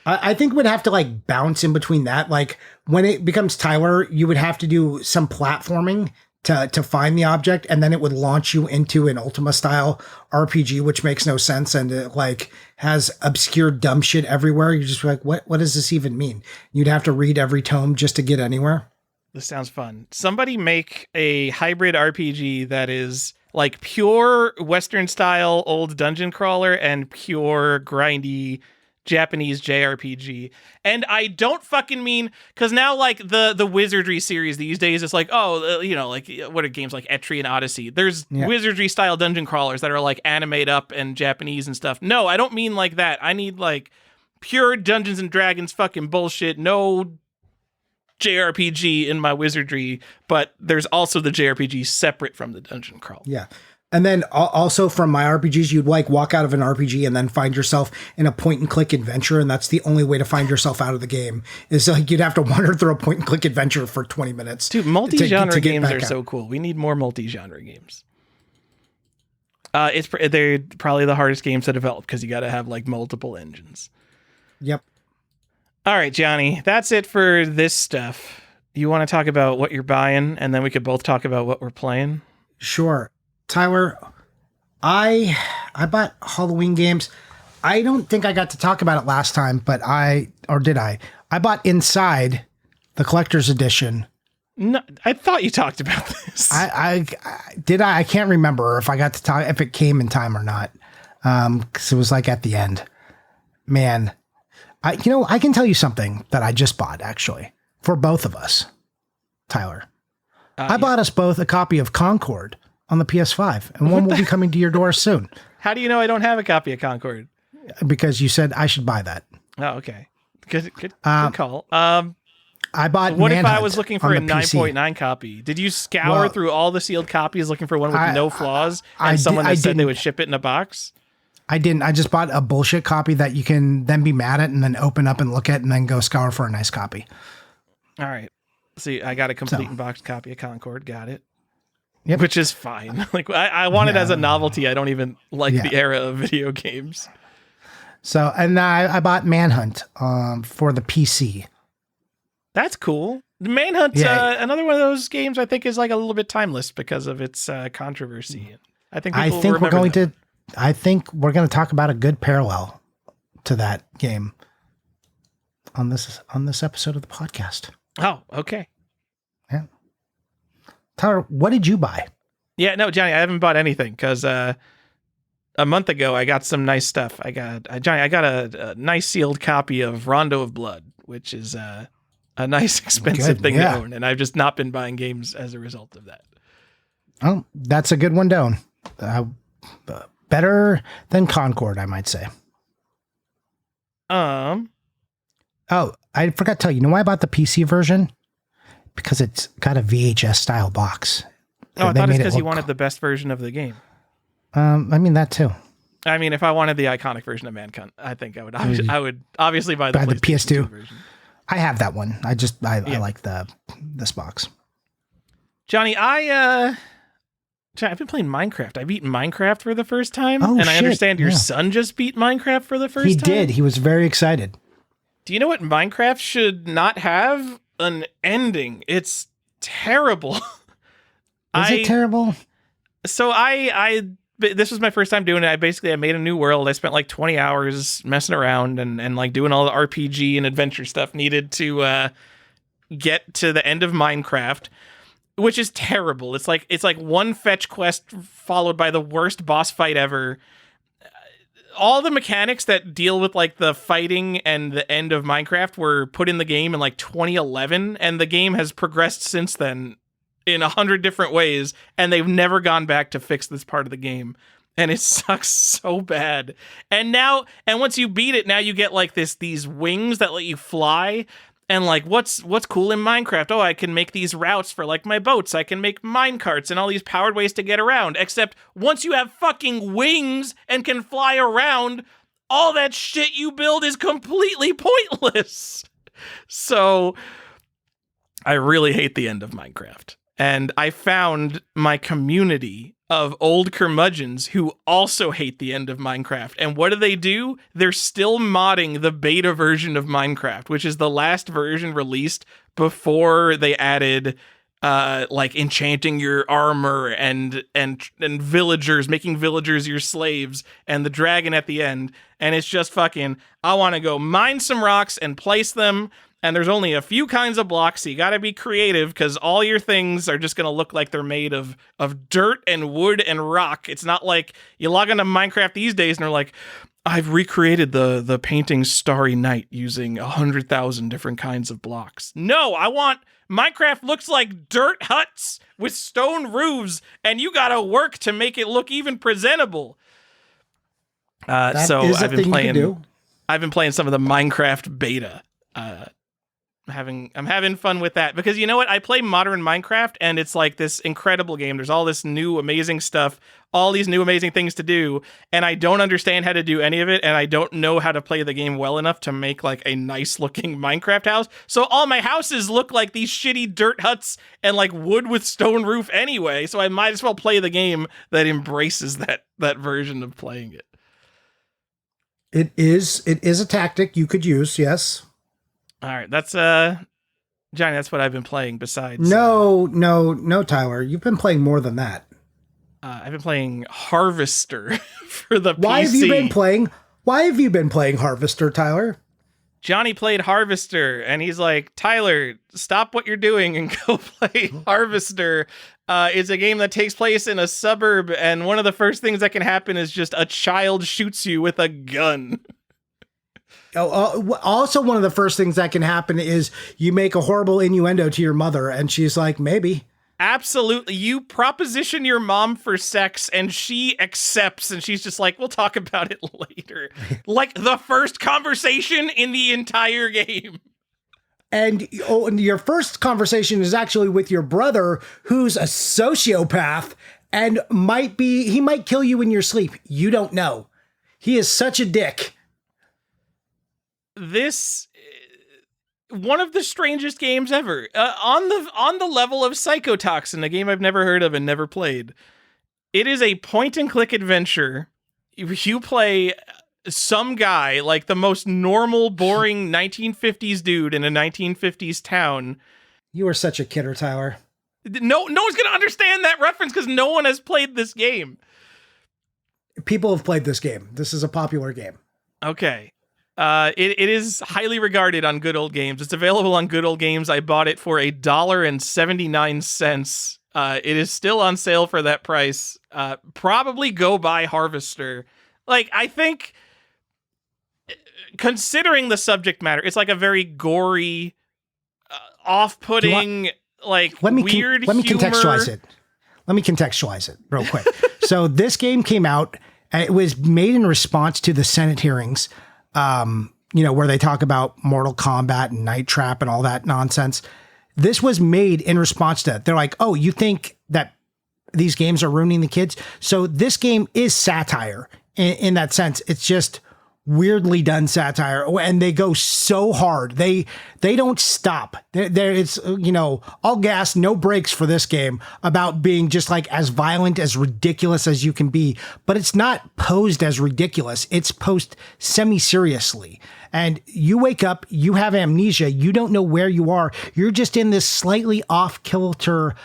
Speaker 2: I think we'd have to like bounce in between that. Like when it becomes Tyler, you would have to do some platforming to find the object, and then it would launch you into an Ultima style RPG, which makes no sense, and it like has obscure dumb shit everywhere. You're just like, what does this even mean? You'd have to read every tome just to get anywhere.
Speaker 1: This sounds fun. Somebody make a hybrid RPG that is like pure Western style old dungeon crawler and pure grindy Japanese JRPG. And I don't fucking mean, because now like the Wizardry series these days, it's like, like what are games like Etri and Odyssey? There's Wizardry style dungeon crawlers that are like animate up and Japanese and stuff. No, I don't mean like that. I need like pure Dungeons and Dragons fucking bullshit. No JRPG in my Wizardry, but there's also the JRPG separate from the dungeon crawl.
Speaker 2: Yeah. And then also from my RPGs, you'd like walk out of an RPG and then find yourself in a point and click adventure. And that's the only way to find yourself out of the game is like you'd have to wander through a point and click adventure for 20 minutes.
Speaker 1: Dude, multi-genre games are so cool. We need more multi-genre games. They're probably the hardest games to develop because you got to have like multiple engines.
Speaker 2: Yep.
Speaker 1: All right, Johnny, that's it for this stuff. You want to talk about what you're buying and then we could both talk about what we're playing?
Speaker 2: Sure. Tyler, I bought Halloween games. I don't think I got to talk about it last time, but did I? I bought Inside, the collector's edition.
Speaker 1: No, I thought you talked about this.
Speaker 2: I did. I can't remember if I got to talk, if it came in time or not. Cause it was like at the end, man, I can tell you something that I just bought actually for both of us, Tyler. I bought us both a copy of Concord on the PS5, and one will be coming to your door soon.
Speaker 1: How do you know I don't have a copy of Concord?
Speaker 2: Because you said I should buy that.
Speaker 1: Oh, okay. Good call.
Speaker 2: I bought
Speaker 1: What
Speaker 2: Manhunt
Speaker 1: if I was looking for a 9.9 copy? Did you scour through all the sealed copies looking for one with no flaws and someone that said they would ship it in a box?
Speaker 2: I didn't. I just bought a bullshit copy that you can then be mad at and then open up and look at and then go scour for a nice copy.
Speaker 1: All right. See, I got a complete and boxed copy of Concord. Got it.
Speaker 2: Yep.
Speaker 1: Which is fine. Like I want it as a novelty. I don't even like the era of video games.
Speaker 2: So, and I bought Manhunt for the PC.
Speaker 1: That's cool. Manhunt, another one of those games I think is like a little bit timeless because of its controversy. I think we're going to talk about a good parallel to that game on this episode of the podcast. Oh, okay.
Speaker 2: Yeah. Tyler, what did you buy?
Speaker 1: Yeah, no, Johnny, I haven't bought anything because a month ago I got some nice stuff. I got a nice sealed copy of Rondo of Blood, which is a nice expensive thing to own, and I've just not been buying games as a result of that.
Speaker 2: Oh, that's a good one down. Better than Concord, I might say. Oh, I forgot to tell you. You know why I bought the PC version? Because it's got a VHS style box.
Speaker 1: Oh, I thought it's because you wanted the best version of the game.
Speaker 2: I mean that too.
Speaker 1: I mean, if I wanted the iconic version of Manhunt, I think I would obviously buy the
Speaker 2: PS2
Speaker 1: version.
Speaker 2: I have that one. I like this box.
Speaker 1: Johnny, I've been playing Minecraft. I beat Minecraft for the first time, I understand your son just beat Minecraft for the first time.
Speaker 2: He did. He was very excited.
Speaker 1: Do you know what Minecraft should not have? An ending. It's terrible.
Speaker 2: Is it terrible?
Speaker 1: So this was my first time doing it. I made a new world. I spent like 20 hours messing around and like doing all the RPG and adventure stuff needed to get to the end of Minecraft, which is terrible. It's like one fetch quest followed by the worst boss fight ever. All the mechanics that deal with like the fighting and the end of Minecraft were put in the game in like 2011, and the game has progressed since then in 100 different ways, and they've never gone back to fix this part of the game, and it sucks so bad. And once you beat it, now you get like these wings that let you fly. And like, what's cool in Minecraft? Oh, I can make these routes for like my boats. I can make mine carts and all these powered ways to get around. Except once you have fucking wings and can fly around, all that shit you build is completely pointless. So I really hate the end of Minecraft. And I found my community of old curmudgeons who also hate the end of Minecraft. And what do? They're still modding the beta version of Minecraft, which is the last version released before they added like enchanting your armor and villagers, making villagers your slaves, and the dragon at the end. And it's just fucking, I want to go mine some rocks and place them. And there's only a few kinds of blocks, so you gotta be creative because all your things are just gonna look like they're made of dirt and wood and rock. It's not like you log into Minecraft these days and they're like, I've recreated the painting Starry Night using 100,000 different kinds of blocks. No, Minecraft looks like dirt huts with stone roofs, and you gotta work to make it look even presentable. So I've been playing some of the Minecraft beta. I'm having fun with that because you know what? I play modern Minecraft and it's like this incredible game. There's all this new amazing stuff, all these new amazing things to do, and I don't understand how to do any of it, and I don't know how to play the game well enough to make like a nice looking Minecraft house. So all my houses look like these shitty dirt huts and like wood with stone roof anyway. So I might as well play the game that embraces that version of playing it.
Speaker 2: It is a tactic you could use, yes.
Speaker 1: All right, that's Johnny, that's what I've been playing besides...
Speaker 2: No, Tyler. You've been playing more than that.
Speaker 1: I've been playing Harvester for the PC.
Speaker 2: Why have you been playing Harvester, Tyler?
Speaker 1: Johnny played Harvester, and he's like, Tyler, stop what you're doing and go play Harvester. It's a game that takes place in a suburb, and one of the first things that can happen is just a child shoots you with a gun.
Speaker 2: Also, one of the first things that can happen is you make a horrible innuendo to your mother, and she's like, maybe.
Speaker 1: Absolutely. You proposition your mom for sex, and she accepts, and she's just like, we'll talk about it later. Like the first conversation in the entire game.
Speaker 2: And your first conversation is actually with your brother, who's a sociopath, and he might kill you in your sleep. You don't know. He is such a dick.
Speaker 1: This one of the strangest games ever. On the level of Psychotoxin, a game I've never heard of and never played. It is a point and click adventure. You play some guy, like the most normal, boring 1950s dude in a 1950s town.
Speaker 2: You are such a kidder, Tyler.
Speaker 1: No one's going to understand that reference because no one has played this game.
Speaker 2: People have played this game. This is a popular game.
Speaker 1: Okay. It is highly regarded on Good Old Games. It's available on Good Old Games. I bought it for $1.79. It is still on sale for that price. Probably go buy Harvester. Like, I think, considering the subject matter, it's like a very gory, off-putting, weird
Speaker 2: Let me
Speaker 1: humor.
Speaker 2: contextualize it. Let me contextualize it real quick. So this game came out. It was made in response to the Senate hearings. Where they talk about Mortal Kombat and Night Trap and all that nonsense. This was made in response to that. They're like, oh, you think that these games are ruining the kids? So this game is satire in that sense. It's just weirdly done satire, and they go so hard. They don't stop. It's all gas, no brakes for this game about being just like as violent, as ridiculous as you can be. But it's not posed as ridiculous. It's posed semi-seriously. And you wake up, you have amnesia, you don't know where you are. You're just in this slightly off-kilter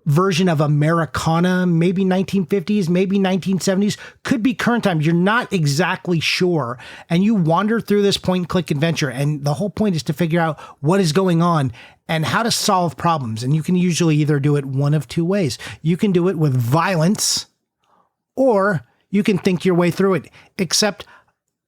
Speaker 2: version of Americana, maybe 1950s, maybe 1970s, could be current time. You're not exactly sure. And you wander through this point and click adventure. And the whole point is to figure out what is going on and how to solve problems. And you can usually either do it one of two ways. You can do it with violence, or you can think your way through it. Except,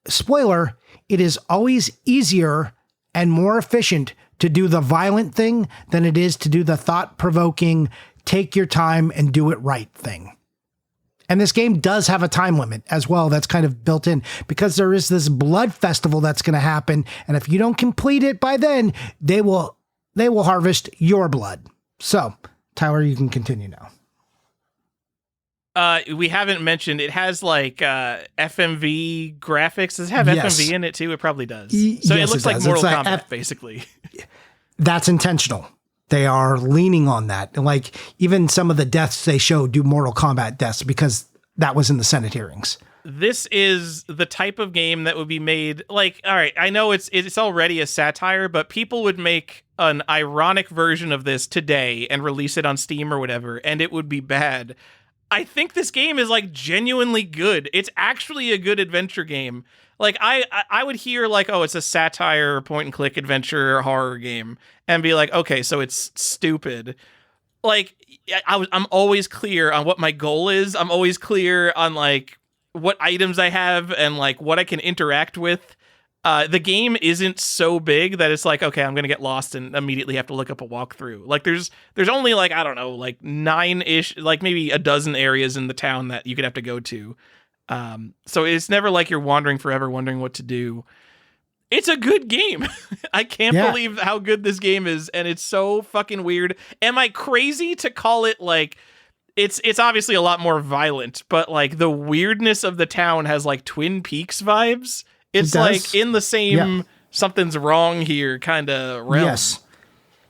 Speaker 2: spoiler, it is always easier and more efficient to do the violent thing than it is to do the thought-provoking, take your time and do it right thing. And this game does have a time limit as well that's kind of built in, because there is this blood festival that's going to happen. And if you don't complete it by then, they will harvest your blood. So, Tyler, you can continue now.
Speaker 1: We haven't mentioned it has like FMV graphics. Does it have FMV in it too? It probably does. So yes, it looks like Mortal Kombat, basically.
Speaker 2: That's intentional. They are leaning on that. And like even some of the deaths they show do Mortal Kombat deaths because that was in the Senate hearings.
Speaker 1: This is the type of game that would be made like, all right, I know it's already a satire, but people would make an ironic version of this today and release it on Steam or whatever, and it would be bad. I think this game is like genuinely good. It's actually a good adventure game. Like I would hear like, oh, it's a satire, point and click adventure horror game, and be like, okay, so it's stupid. Like I'm always clear on what my goal is. I'm always clear on like what items I have and like what I can interact with. The game isn't so big that it's like, okay, I'm gonna get lost and immediately have to look up a walkthrough. Like there's only like, I don't know, like 9-ish, like maybe a dozen areas in the town that you could have to go to. So it's never like you're wandering forever wondering what to do. It's a good game. I can't believe how good this game is, and it's so fucking weird. Am I crazy to call it like it's obviously a lot more violent, but like the weirdness of the town has like Twin Peaks vibes. It's like in the same something's wrong here kind of realm.
Speaker 2: Yes.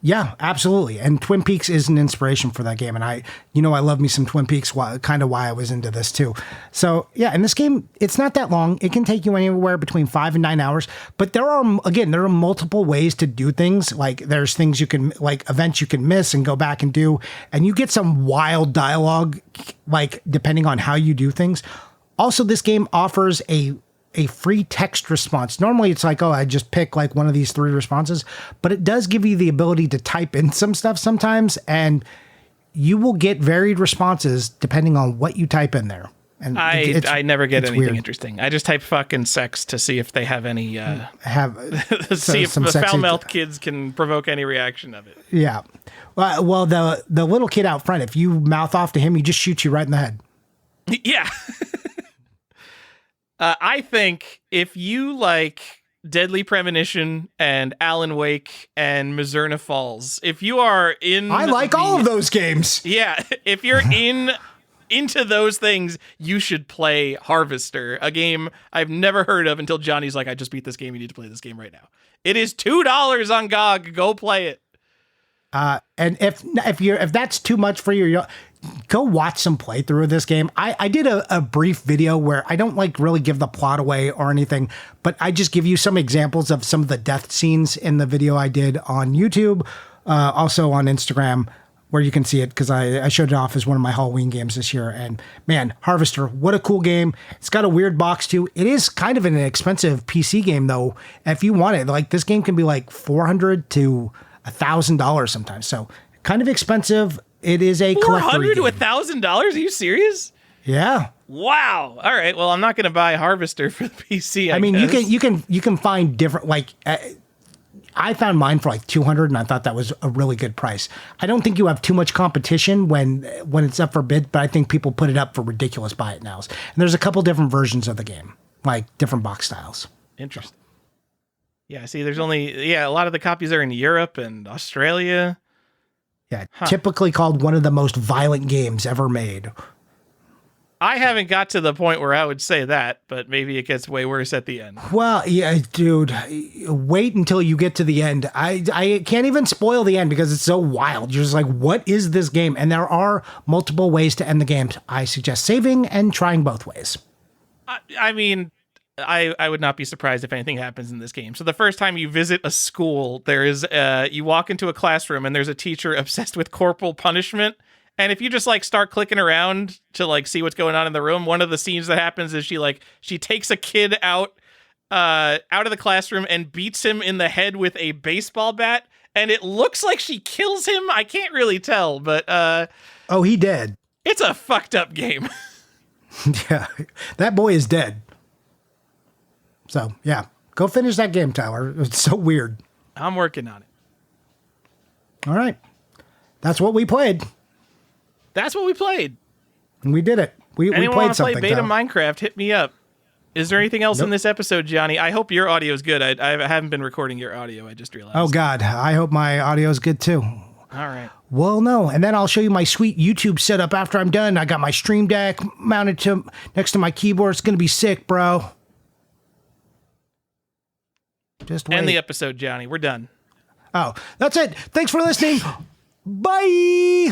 Speaker 2: Yeah, absolutely. And Twin Peaks is an inspiration for that game. And I love me some Twin Peaks, kind of why I was into this too. So yeah, and this game, it's not that long. It can take you anywhere between 5 and 9 hours, but there are multiple ways to do things. Like there's things you can, like events you can miss and go back and do, and you get some wild dialogue, like depending on how you do things. Also, this game offers a free text response. Normally it's like, oh, I just pick like one of these 3 responses, but it does give you the ability to type in some stuff sometimes, and you will get varied responses depending on what you type in there. And
Speaker 1: I never get anything
Speaker 2: weird.
Speaker 1: Interesting. I just type fucking sex to see if they have any, see if
Speaker 2: some
Speaker 1: the
Speaker 2: sexy
Speaker 1: foul-mouthed kids can provoke any reaction of it.
Speaker 2: Yeah. Well, the little kid out front, if you mouth off to him, he just shoots you right in the head.
Speaker 1: Yeah. I think if you like Deadly Premonition and Alan Wake and Mizurna Falls, if you are in...
Speaker 2: I like all of those games.
Speaker 1: Yeah, if you're into those things, you should play Harvester, a game I've never heard of until Johnny's like, I just beat this game, you need to play this game right now. It is $2 on GOG, go play it.
Speaker 2: And if that's too much for you, go watch some playthrough of this game. I did a brief video where I don't like really give the plot away or anything, but I just give you some examples of some of the death scenes in the video I did on YouTube, also on Instagram, where you can see it because I showed it off as one of my Halloween games this year. And man, Harvester, what a cool game. It's got a weird box too. It is kind of an expensive PC game though. If you want it, like this game can be like $400 to $1,000 sometimes. So kind of expensive. It is a collector
Speaker 1: $400 to $1,000? Are you serious?
Speaker 2: Yeah.
Speaker 1: Wow. All right. Well, I'm not going to buy Harvester for the PC.
Speaker 2: I mean, guess. you can find different, like I found mine for like $200, and I thought that was a really good price. I don't think you have too much competition when it's up for bid, but I think people put it up for ridiculous buy it nows. And there's a couple different versions of the game, like different box styles.
Speaker 1: Interesting. Yeah. See, there's only a lot of the copies are in Europe and Australia.
Speaker 2: Yeah, typically called one of the most violent games ever made.
Speaker 1: I haven't got to the point where I would say that, but maybe it gets way worse at the end.
Speaker 2: Well, yeah, dude, wait until you get to the end. I can't even spoil the end because it's so wild. You're just like, what is this game? And there are multiple ways to end the game. I suggest saving and trying both ways.
Speaker 1: I mean, I would not be surprised if anything happens in this game. So the first time you visit a school, there is you walk into a classroom and there's a teacher obsessed with corporal punishment. And if you just like start clicking around to like see what's going on in the room, one of the scenes that happens is she takes a kid out of the classroom and beats him in the head with a baseball bat. And it looks like she kills him. I can't really tell, but
Speaker 2: oh, he dead.
Speaker 1: It's a fucked up game.
Speaker 2: Yeah, that boy is dead. So, yeah, go finish that game, Tyler. It's so weird.
Speaker 1: I'm working on it.
Speaker 2: All right. That's what we played.
Speaker 1: That's what we played.
Speaker 2: And we did it. We
Speaker 1: Anyone
Speaker 2: played
Speaker 1: want to play
Speaker 2: something.
Speaker 1: beta
Speaker 2: Tyler.
Speaker 1: Minecraft, hit me up. Is there anything else in this episode, Johnny? I hope your audio is good. I haven't been recording your audio. I just realized.
Speaker 2: Oh, God. I hope my audio is good, too.
Speaker 1: All right.
Speaker 2: Well, no. And then I'll show you my sweet YouTube setup after I'm done. I got my Stream Deck mounted next to my keyboard. It's going to be sick, bro. Just wait.
Speaker 1: End the episode, Johnny. We're done.
Speaker 2: Oh, that's it. Thanks for listening. Bye.